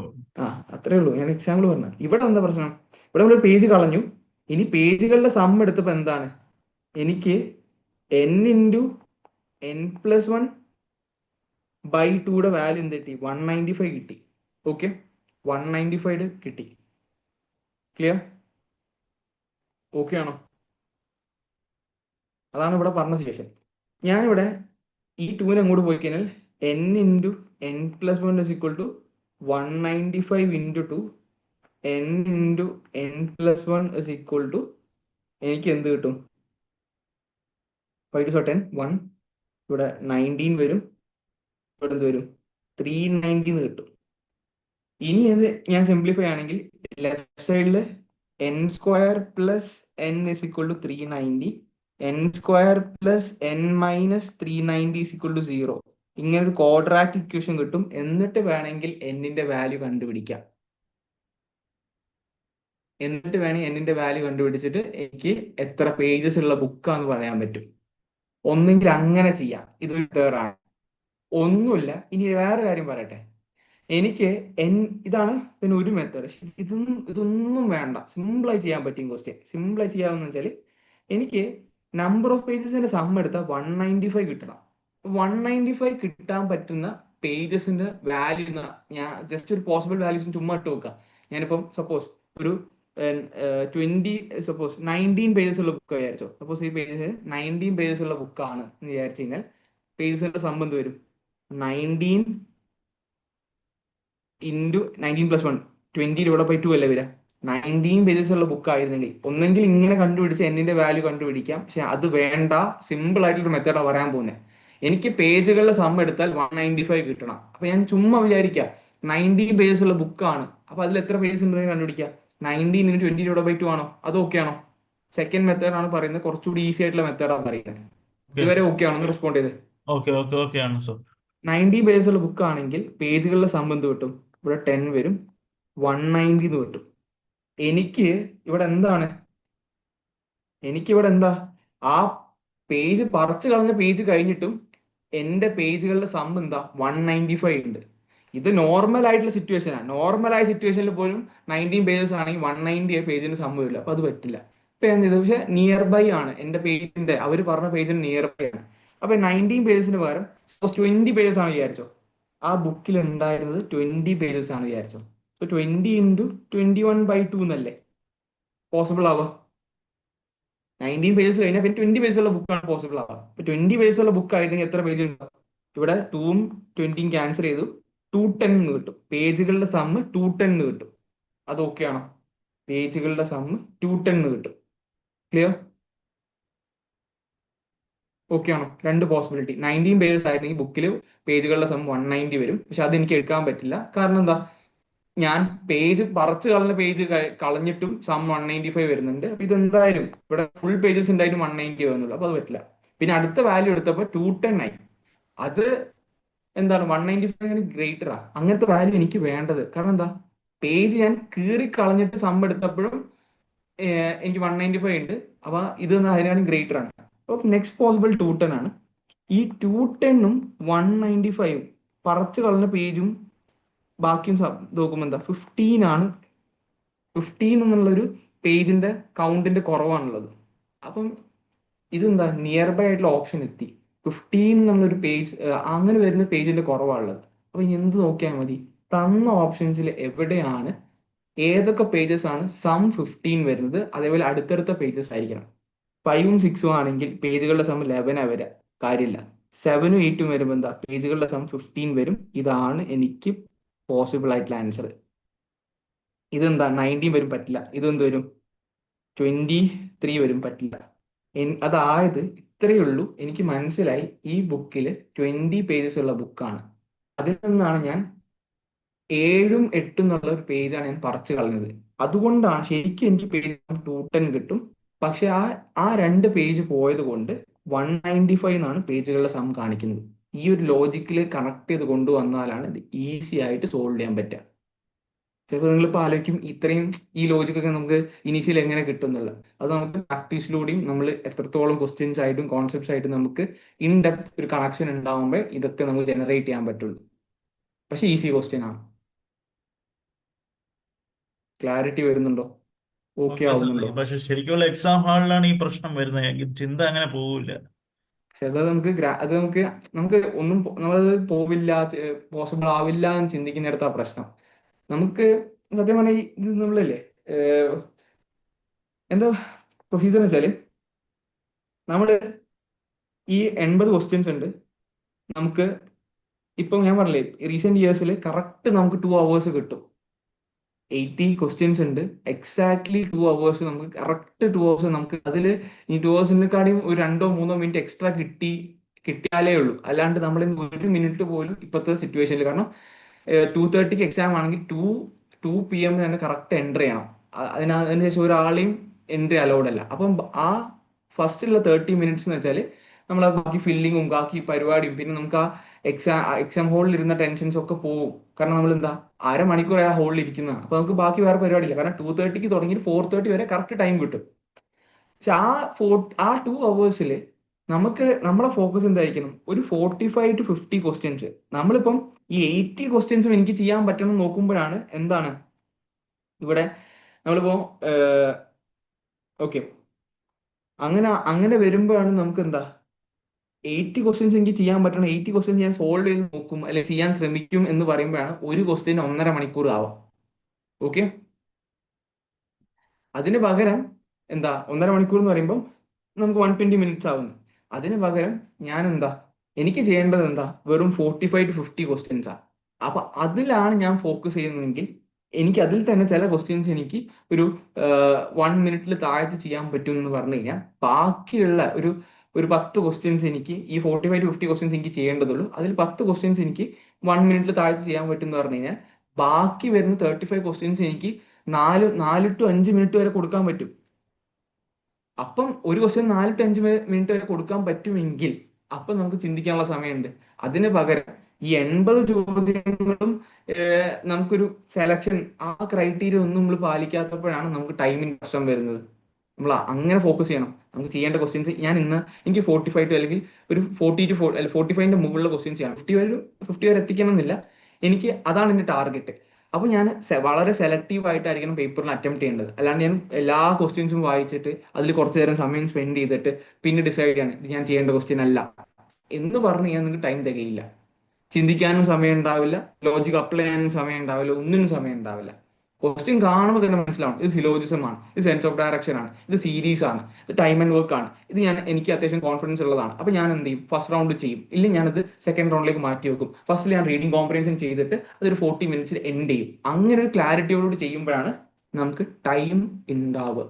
അത്രേ ഉള്ളൂ, ഞാൻ എക്സാമ്പിൾ പറഞ്ഞ. ഇവിടെ എന്താ പ്രശ്നം, ഇവിടെ നമ്മൾ പേജ് കളഞ്ഞു. ഇനി പേജുകളുടെ സം എടുത്തപ്പോ എന്താണ്, എനിക്ക് n into n plus 1/2 value എന്ത് കിട്ടി, 195 കിട്ടി. ഓക്കെ, 195 കിട്ടി. ക്ലിയർ? ഓക്കെ ആണോ? അതാണ് ഇവിടെ പറഞ്ഞ സിറ്റുവേഷൻ. ഞാനിവിടെ ഈ 2 അങ്ങോട്ട് പോയി കഴിഞ്ഞാൽ n into n plus 1 is equal to 195 into 2 n into n plus 1 is equal to എനിക്ക് എന്ത് കിട്ടും, 5 2 10 1 ഇവിടെ 19 വരും. ഇവിടെ എന്ത് വരും, 390 എന്ന് കിട്ടും. ഇനി ഇത് ഞാൻ സിംപ്ലിഫൈ ആണെങ്കിൽ ലെഫ്റ്റ് സൈഡിൽ n² plus n is equal to 390 n² plus n minus 390 is equal to 0. ഇങ്ങനെ ഒരു ക്വാഡ്രാറ്റിക് ഇക്വേഷൻ കിട്ടും. എന്നിട്ട് വേണമെങ്കിൽ എന്നിന്റെ വാല്യൂ കണ്ടുപിടിക്കാം. എന്നിട്ട് വേണമെങ്കിൽ എന്നിന്റെ വാല്യൂ കണ്ടുപിടിച്ചിട്ട് എനിക്ക് എത്ര പേജസ് ഉള്ള ബുക്കാന്ന് പറയാൻ പറ്റും. ഒന്നെങ്കിൽ അങ്ങനെ ചെയ്യാം, ഇതൊരു തേറാണ്. ഒന്നുമില്ല, ഇനി വേറെ കാര്യം പറയട്ടെ. എനിക്ക് ഇതാണ് ഇതിന് ഒരു മെത്തേഡ്. ഇതൊന്നും വേണ്ട, സിമ്പിളായി ചെയ്യാൻ പറ്റും ക്വസ്റ്റ്യൻ. സിമ്പിളായി ചെയ്യാമെന്ന് വെച്ചാൽ എനിക്ക് നമ്പർ ഓഫ് പേജസിന്റെ സം എടുത്താൽ 195 കിട്ടണം. 195 കിട്ടാൻ പറ്റുന്ന പേജസിന്റെ വാല്യൂ ഞാൻ ജസ്റ്റ് ഒരു പോസിബിൾ വാല്യൂസ് ചുമ്മാ ഇട്ട് നോക്കുക. ഞാനിപ്പം സപ്പോസ് ഒരു 19 പേജസ് ഉള്ള ബുക്ക് വിചാരിച്ചോ. സപ്പോസ് ഈ പേജസ് 19 പേജസ് ഉള്ള ബുക്കാണ് എന്ന് വിചാരിച്ചു കഴിഞ്ഞാൽ പേജസിന്റെ സം എന്ത് വരും, 19 ഇൻറ്റു 19 പ്ലസ് 1 20 ഡിവൈഡ് ബൈ 2 അല്ലേ വരിക. 19 പേജസ് ഉള്ള ബുക്ക് ആയിരുന്നെങ്കിൽ ഒന്നെങ്കിൽ ഇങ്ങനെ കണ്ടുപിടിച്ച് എന്നിന്റെ വാല്യൂ കണ്ടുപിടിക്കാം. പക്ഷെ അത് വേണ്ട, സിമ്പിൾ ആയിട്ടുള്ള മെത്തേഡാണ് പറയാൻ പോകുന്നത്. എനിക്ക് പേജുകളുടെ സം എടുത്താൽ 195 കിട്ടണം. അപ്പൊ ഞാൻ ചുമ്മാ വിചാരിക്കാം 19 പേജസ് ഉള്ള ബുക്കാണ്, അപ്പൊ അതിൽ എത്ര പേജസ് ഉണ്ടെന്ന് കണ്ടുപിടിക്കാം. 19 ഇൻറ്റു 20 ഡിവൈഡ് ബൈ 2 ആണോ? അത് ഓക്കെ ആണോ? സെക്കൻഡ് മെത്തേഡാണ് പറയുന്നത്, കുറച്ചുകൂടി ഈസി ആയിട്ടുള്ള മെത്തേഡാണ് പറയുന്നത്. ഇതുവരെ ഓക്കെ ആണോ? റെസ്പോണ്ട് ചെയ്ത്. ഓക്കെ ഓക്കെ ഓക്കെ ആണ് സാർ. 90 പേജസ് ഉള്ള ബുക്ക് ആണെങ്കിൽ പേജുകളുടെ സം എന്ത് കിട്ടും? ഇവിടെ 10 വരും, 190 എന്ന് കിട്ടും. എനിക്ക് ഇവിടെ എന്താണ്? എനിക്കിവിടെ എന്താ? ആ പേജ് പറിച്ചു കളഞ്ഞ പേജ് കഴിഞ്ഞിട്ടും എന്റെ പേജുകളുടെ സം എന്താ? 195 ഉണ്ട്. ഇത് നോർമൽ ആയിട്ടുള്ള സിറ്റുവേഷനാണ്. നോർമൽ ആയ സിറ്റുവേഷനിൽ പോലും 19 പേജസ് ആണെങ്കിൽ 190 പേജിന് സം വരില്ല. അപ്പൊ അത് പറ്റില്ല. ഇപ്പൊ എന്ത് ചെയ്തു? പക്ഷെ നിയർ ബൈ ആണ് എന്റെ പേജിന്റെ, അവർ പറഞ്ഞ പേജിന് നിയർ ബൈ ആണ്. അപ്പൊ 19 പേജസിന് പകരം 20 പേജസ് ആണ് വിചാരിച്ചോ. ആ ബുക്കിൽ ഉണ്ടായിരുന്നത് 20 പേജസ് ആണ് വിചാരിച്ചോ. 20 ഇൻറ്റു 21/2 എന്നല്ലേ പോസിബിൾ ആവുക? 19 പേജസ് കഴിഞ്ഞാൽ പിന്നെ 20 പേജസ് ഉള്ള ബുക്കാണ് പോസിബിൾ ആവുക. ഇപ്പൊ 20 പേജസ് ഉള്ള ബുക്ക് ആയിരുന്നെങ്കിൽ എത്ര പേജ് ഉണ്ടാവും? ഇവിടെ 2ഉം 20യും ക്യാൻസൽ ചെയ്തു, 210 എന്ന് കിട്ടും. പേജുകളുടെ സമ്മ് 210 എന്ന് കിട്ടും. അത് ഓക്കെ ആണോ? പേജുകളുടെ സമ്മ് 210 എന്ന് കിട്ടും. ക്ലിയർ? ഓക്കെ ആണോ? രണ്ട് പോസിബിലിറ്റി. 19 പേജസ് ആയിരുന്നെങ്കിൽ ബുക്കിൽ പേജുകളുടെ സം 190 വരും. പക്ഷെ അത് എനിക്ക് എടുക്കാൻ പറ്റില്ല. കാരണം എന്താ? ഞാൻ പേജ് പറിച്ചു കളഞ്ഞ പേജ് കളഞ്ഞിട്ടും സം 195 വരുന്നുണ്ട്. അപ്പൊ ഇതെന്തായാലും ഇവിടെ ഫുൾ പേജസ് ഉണ്ടായിട്ടും 190 വരുന്നുള്ളൂ. അപ്പൊ അത് പറ്റില്ല. പിന്നെ അടുത്ത വാല്യൂ എടുത്തപ്പോൾ 210 ആയി. അത് എന്താണ്? 195 ഗ്രേറ്ററാ. അങ്ങനത്തെ വാല്യൂ എനിക്ക് വേണ്ടത്. കാരണം എന്താ? പേജ് ഞാൻ കീറി കളഞ്ഞിട്ട് സം എടുത്തപ്പോഴും എനിക്ക് 195 ഉണ്ട്. അപ്പൊ ഇത് അതിനാണ് ഗ്രേറ്റർ ആണ്. അപ്പൊ നെക്സ്റ്റ് പോസിബിൾ 210 ആണ്. ഈ 210ഉം 195ഉം പറിച്ചു കളഞ്ഞ പേജും ബാക്കിയും നോക്കുമ്പോൾ എന്താ? 15 ആണ്. 15 എന്നുള്ളൊരു പേജിന്റെ കൗണ്ടിന്റെ കുറവാണുള്ളത്. അപ്പം ഇതെന്താ? നിയർ ബൈ ആയിട്ടുള്ള ഓപ്ഷൻ എത്തി. 15 എന്നുള്ളൊരു പേജ്, അങ്ങനെ വരുന്ന പേജിന്റെ കുറവാണുള്ളത്. അപ്പൊ ഇനി എന്ത് നോക്കിയാൽ മതി? തന്ന ഓപ്ഷൻസിൽ എവിടെയാണ്, ഏതൊക്കെ പേജസ് ആണ് സം 15 വരുന്നത്, അതേപോലെ അടുത്തടുത്ത പേജസ് ആയിരിക്കണം. 5ഉം 6ഉം ആണെങ്കിൽ പേജുകളുടെ സം 11 വരിക, കാര്യമില്ല. 7ഉം 8ഉം വരുമ്പോൾ എന്താ? പേജുകളുടെ സം 15 വരും. ഇതാണ് എനിക്ക് പോസിബിൾ ആയിട്ടുള്ള ആൻസർ. ഇതെന്താ? 19 വരും, പറ്റില്ല. ഇതെന്ത് വരും? 23 വരും, പറ്റില്ല. അതായത് ഇത്രയേ ഉള്ളൂ. എനിക്ക് മനസ്സിലായി ഈ ബുക്കിൽ 20 പേജസ് ഉള്ള ബുക്കാണ്. അതിൽ നിന്നാണ് ഞാൻ 7ഉം 8ഉം എന്നുള്ള ഒരു പേജാണ് ഞാൻ പറിച്ചു കളഞ്ഞത്. അതുകൊണ്ടാണ് ശരിക്കും എനിക്ക് പേജ് 210 കിട്ടും. പക്ഷെ ആ രണ്ട് പേജ് പോയത് കൊണ്ട് 195 എന്നാണ് പേജുകളുടെ സം കാണിക്കുന്നത്. ഈ ഒരു ലോജിക്കിൽ കണക്ട് ചെയ്ത് കൊണ്ടുവന്നാലാണ് ഇത് ഈസി ആയിട്ട് സോൾവ് ചെയ്യാൻ പറ്റുക. ചിലപ്പോൾ നിങ്ങളിപ്പോൾ ആലോചിക്കും ഇത്രയും ഈ ലോജിക്കൊക്കെ നമുക്ക് ഇനീഷ്യൽ എങ്ങനെ കിട്ടും എന്നുള്ളത്. അത് നമുക്ക് പ്രാക്ടീസിലൂടെയും നമ്മൾ എത്രത്തോളം ക്വസ്റ്റ്യൻസ് ആയിട്ടും കോൺസെപ്റ്റ്സ് ആയിട്ടും നമുക്ക് ഇൻ ഡെപ്ത് ഒരു കണക്ഷൻ ഉണ്ടാവുമ്പോൾ ഇതൊക്കെ നമുക്ക് ജനറേറ്റ് ചെയ്യാൻ പറ്റുള്ളൂ. പക്ഷെ ഈസി ക്വസ്റ്റ്യൻ ആണ്. ക്ലാരിറ്റി വരുന്നുണ്ടോ? Okay okay sir. ആവുന്നുണ്ടോ? പക്ഷെ ശരിക്കുള്ള എക്സാം ഹാളിലാണ് ഈ പ്രശ്നം വരുന്നത്. ചിന്ത അങ്ങനെ പോവില്ല. പക്ഷെ അത് നമുക്ക് അത് നമുക്ക് ഒന്നും നമ്മളത് പോവില്ല, പോസിബിൾ ആവില്ല എന്ന് ചിന്തിക്കുന്നിടത്താ പ്രശ്നം. നമുക്ക് സത്യം പറഞ്ഞാൽ ഇത് നമ്മളല്ലേ എന്താ പ്രൊസീജിയർ എന്ന് വെച്ചാല്, നമ്മള് ഈ 80 ക്വസ്റ്റ്യൻസ് ഉണ്ട് നമുക്ക്. ഇപ്പം ഞാൻ പറഞ്ഞില്ലേ, റീസെന്റ് ഇയേഴ്സിൽ കറക്റ്റ് നമുക്ക് 2 hours കിട്ടും. 80 ക്വസ്റ്റ്യൻസ് ഉണ്ട്, എക്സാക്ട്ലി 2 hours. നമുക്ക് കറക്റ്റ് 2 hours. നമുക്ക് അതിൽ ഈ 2 ഹവേഴ്സിനെക്കാളും ഒരു 2-3 മിനിറ്റ് എക്സ്ട്രാ കിട്ടിയാലേ ഉള്ളൂ. അല്ലാണ്ട് നമ്മൾ 1 മിനിറ്റ് പോലും ഇപ്പോഴത്തെ സിറ്റുവേഷനിൽ, കാരണം 2:30 എക്സാം ആണെങ്കിൽ 2 PM തന്നെ കറക്റ്റ് എൻട്രി ചെയ്യണം. അതിനുശേഷം ഒരാളെയും എൻട്രി അലൗഡ് അല്ല. അപ്പം ആ ഫസ്റ്റുള്ള 30 മിനിറ്റ്സ് എന്ന് വെച്ചാൽ നമ്മൾ ബാക്കി ഫില്ലിങ്ങും ബാക്കി പരിപാടിയും, പിന്നെ നമുക്ക് ആ എക്സാം ഹോളിൽ ഇരുന്ന ടെൻഷൻസ് ഒക്കെ പോകും. കാരണം നമ്മൾ എന്താ, അരമണിക്കൂർ ആ ഹോളിൽ ഇരിക്കുന്നതാണ്. അപ്പൊ നമുക്ക് ബാക്കി വേറെ പരിപാടിയില്ല. കാരണം 2:30 തുടങ്ങി 4:30 വരെ കറക്റ്റ് ടൈം കിട്ടും. പക്ഷെ ആ 2 hours നമുക്ക് നമ്മളെ ഫോക്കസ് എന്തായിരിക്കണം? ഒരു 45 to 50 ക്വസ്റ്റ്യൻസ്. നമ്മളിപ്പം ഈ 80 ക്വസ്റ്റ്യൻസും എനിക്ക് ചെയ്യാൻ പറ്റണം എന്ന് നോക്കുമ്പോഴാണ് എന്താണ് ഇവിടെ നമ്മളിപ്പോ ഓക്കെ അങ്ങനെ വരുമ്പോഴാണ് നമുക്ക് എന്താ 80 ക്വസ്റ്റ്യൻസ് എനിക്ക് ചെയ്യാൻ പറ്റണം, 80 ക്വസ്റ്റ്യൻസ് ഞാൻ സോൾവ് ചെയ്ത് നോക്കും അല്ലെങ്കിൽ ചെയ്യാൻ ശ്രമിക്കും എന്ന് പറയുമ്പോഴാണ് ഒരു ക്വസ്റ്റ്യൻ 1.5 മണിക്കൂർ ആവാം. ഓക്കെ, അതിന് പകരം എന്താ 1.5 മണിക്കൂർ എന്ന് പറയുമ്പോൾ നമുക്ക് 120 മിനിറ്റ്സ് ആവുന്നു. അതിന് പകരം ഞാൻ എന്താ, എനിക്ക് ചെയ്യേണ്ടത് എന്താ, വെറും 45 to 50 ക്വസ്റ്റ്യൻസാ. അപ്പൊ അതിലാണ് ഞാൻ ഫോക്കസ് ചെയ്യുന്നതെങ്കിൽ എനിക്ക് അതിൽ തന്നെ ചില ക്വസ്റ്റ്യൻസ് എനിക്ക് ഒരു 1 മിനിറ്റിൽ താഴത്ത് ചെയ്യാൻ പറ്റും എന്ന് പറഞ്ഞു കഴിഞ്ഞാൽ ബാക്കിയുള്ള ഒരു ഒരു 10 ക്വസ്റ്റ്യൻസ് എനിക്ക് ഈ 45 to 50 ക്വസ്റ്റ്യൻസ് എനിക്ക് ചെയ്യേണ്ടതുള്ളൂ. അതിൽ 10 ക്വസ്റ്റ്യൻസ് എനിക്ക് 1 മിനിറ്റിൽ താഴത്ത് ചെയ്യാൻ പറ്റും എന്ന് പറഞ്ഞു കഴിഞ്ഞാൽ ബാക്കി വരുന്ന 35 ക്വസ്റ്റ്യൻസ് എനിക്ക് 4 to 5 മിനിറ്റ് വരെ കൊടുക്കാൻ പറ്റും. അപ്പം ഒരു ക്വസ്റ്റ്യൻ 4 to 5 മിനിറ്റ് വരെ കൊടുക്കാൻ പറ്റുമെങ്കിൽ അപ്പം നമുക്ക് ചിന്തിക്കാനുള്ള സമയമുണ്ട്. അതിന് പകരം ഈ 80 ചോദ്യങ്ങളും നമുക്കൊരു സെലക്ഷൻ ആ ക്രൈറ്റീരിയ ഒന്നും നമ്മൾ പാലിക്കാത്തപ്പോഴാണ് നമുക്ക് ടൈമിന് പ്രശ്നം വരുന്നത്. നമ്മൾ അങ്ങനെ ഫോക്കസ് ചെയ്യണം. നമുക്ക് ചെയ്യേണ്ട ക്വസ്റ്റ്യൻസ് ഞാൻ ഇന്ന് എനിക്ക് 45 ടു അല്ലെങ്കിൽ ഒരു 40 to 45ന്റെ മുകളിലുള്ള ക്വസ്റ്റ്യൻസ് ചെയ്യണം. 50 വരെ എത്തിക്കണം എന്നില്ല. എനിക്ക് അതാണ് എന്റെ ടാർഗറ്റ്. അപ്പൊ ഞാൻ വളരെ സെലക്റ്റീവ് ആയിട്ടായിരിക്കണം പേപ്പറിൽ അറ്റംപ്റ്റ് ചെയ്യേണ്ടത്. അല്ലാണ്ട് ഞാൻ എല്ലാ ക്വസ്റ്റ്യൻസും വായിച്ചിട്ട് അതിൽ കുറച്ചു നേരം സമയം സ്പെൻഡ് ചെയ്തിട്ട് പിന്നെ ഡിസൈഡ് ചെയ്യാണ് ഇത് ഞാൻ ചെയ്യേണ്ട ക്വസ്റ്റ്യൻ അല്ല എന്ന് പറഞ്ഞു കഴിഞ്ഞാൽ നിങ്ങൾക്ക് ടൈം തികയില്ല. ചിന്തിക്കാനും സമയം ഉണ്ടാവില്ല, ലോജിക് അപ്ലൈ ചെയ്യാനും സമയം ഉണ്ടാവില്ല, ഒന്നിനും സമയം ഉണ്ടാവില്ല. ക്വസ്റ്റ്യൻ കാണുമ്പോൾ തന്നെ മനസ്സിലാവും ഇത് സിലോജിസം ആണ്, ഇത് സെൻസ് ഓഫ് ഡയറക്ഷൻ ആണ്, ഇത് സീരീസ് ആണ്, ഇത് ടൈം ആൻഡ് വർക്ക് ആണ്, ഇത് എനിക്ക് അത്യാവശ്യം കോൺഫിഡൻസ് ഉള്ളതാണ്. അപ്പൊ ഞാൻ എന്ത് ചെയ്യും, ഫസ്റ്റ് റൗണ്ട് ചെയ്യും, ഇല്ലെങ്കിൽ ഞാനത് സെക്കൻഡ് റൗണ്ടിലേക്ക് മാറ്റി വെക്കും. ഫസ്റ്റിൽ ഞാൻ റീഡിംഗ് കോംപ്രിഹെൻഷൻ ചെയ്തിട്ട് അതൊരു 40 മിനിറ്റ്സിൽ എൻഡ് ചെയ്യും. അങ്ങനെ ഒരു ക്ലാരിറ്റിയോടുകൂടി ചെയ്യുമ്പോഴാണ് നമുക്ക് ടൈം ഉണ്ടാവുക.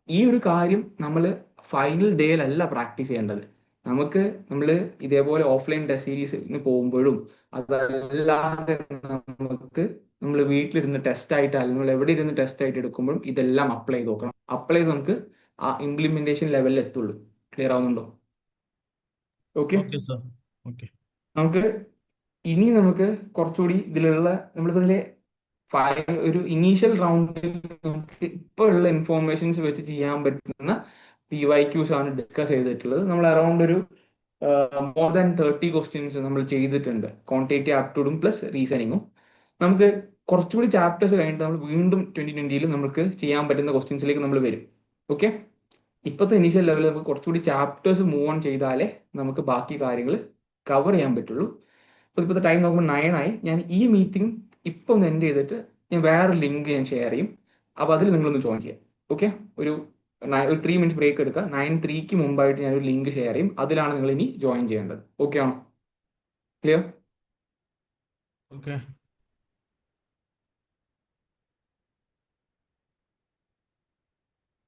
ഈ ഒരു കാര്യം നമ്മൾ ഫൈനൽ ഡേയിലല്ല പ്രാക്ടീസ് ചെയ്യേണ്ടത്. നമ്മൾ ഇതേപോലെ ഓഫ്ലൈൻ ടെസ്റ്റ് സീരീസിന് പോകുമ്പോഴും അതല്ലാതെ നമ്മൾ വീട്ടിലിരുന്ന് ടെസ്റ്റ് ആയിട്ട് അല്ലെങ്കിൽ നമ്മൾ എവിടെ ഇരുന്ന് ടെസ്റ്റ് ആയിട്ട് എടുക്കുമ്പോഴും ഇതെല്ലാം അപ്ലൈ ചെയ്ത് നോക്കണം. അപ്ലൈ ചെയ്ത് നമുക്ക് ആ ഇംപ്ലിമെന്റേഷൻ ലെവലിൽ എത്തുള്ളൂ. ക്ലിയർ ആവുന്നുണ്ടോ? Okay, okay sir. ഓക്കെ. നമുക്ക് കുറച്ചുകൂടി ഇതിലുള്ള നമ്മളിതിലെ ഒരു ഇനീഷ്യൽ റൗണ്ടിൽ നമുക്ക് ഇപ്പോൾ ഉള്ള ഇൻഫോർമേഷൻസ് വെച്ച് ചെയ്യാൻ പറ്റുന്ന PYQs ആണ് ഡിസ്കസ് ചെയ്തിട്ടുള്ളത്. നമ്മൾ അറൌണ്ട് ഒരു മോർ ദാൻ 30 ക്വസ്റ്റ്യൻസ് നമ്മൾ ചെയ്തിട്ടുണ്ട്, ക്വാണ്ടിറ്റേറ്റീവ് ആപ്റ്റിറ്റ്യൂഡും പ്ലസ് റീസണിങ്ങും. നമുക്ക് കുറച്ചുകൂടി ചാപ്റ്റേഴ്സ് കഴിഞ്ഞിട്ട് നമ്മൾ വീണ്ടും 2020 നമുക്ക് ചെയ്യാൻ പറ്റുന്ന ക്വസ്റ്റ്യൻസിലേക്ക് നമ്മൾ വരും. ഓക്കെ, ഇപ്പോഴത്തെ ഇനീഷ്യൽ ലെവലിൽ നമുക്ക് കുറച്ചുകൂടി ചാപ്റ്റേഴ്സ് മൂവ് ഓൺ ചെയ്താലേ നമുക്ക് ബാക്കി കാര്യങ്ങൾ കവർ ചെയ്യാൻ പറ്റുള്ളൂ. അപ്പോൾ ഇപ്പോഴത്തെ ടൈം നോക്കുമ്പോൾ 9 ആയി. ഞാൻ ഈ മീറ്റിംഗ് ഇപ്പം ഒന്ന് എൻഡ് ചെയ്തിട്ട് ഞാൻ വേറെ ലിങ്ക് ഞാൻ ഷെയർ ചെയ്യും. അപ്പോൾ അതിൽ നിങ്ങളൊന്ന് ജോയിൻ ചെയ്യാം. ഓക്കെ, ഒരു 3 മിനിറ്റ്സ് ബ്രേക്ക് എടുക്കുക. 9:03 മുമ്പായിട്ട് ഞാൻ ഒരു ലിങ്ക് ഷെയർ ചെയ്യും. അതിലാണ് നിങ്ങൾ ഇനി ജോയിൻ ചെയ്യേണ്ടത്. ഓക്കെ ആണോ? ക്ലിയർ? ഓക്കെ.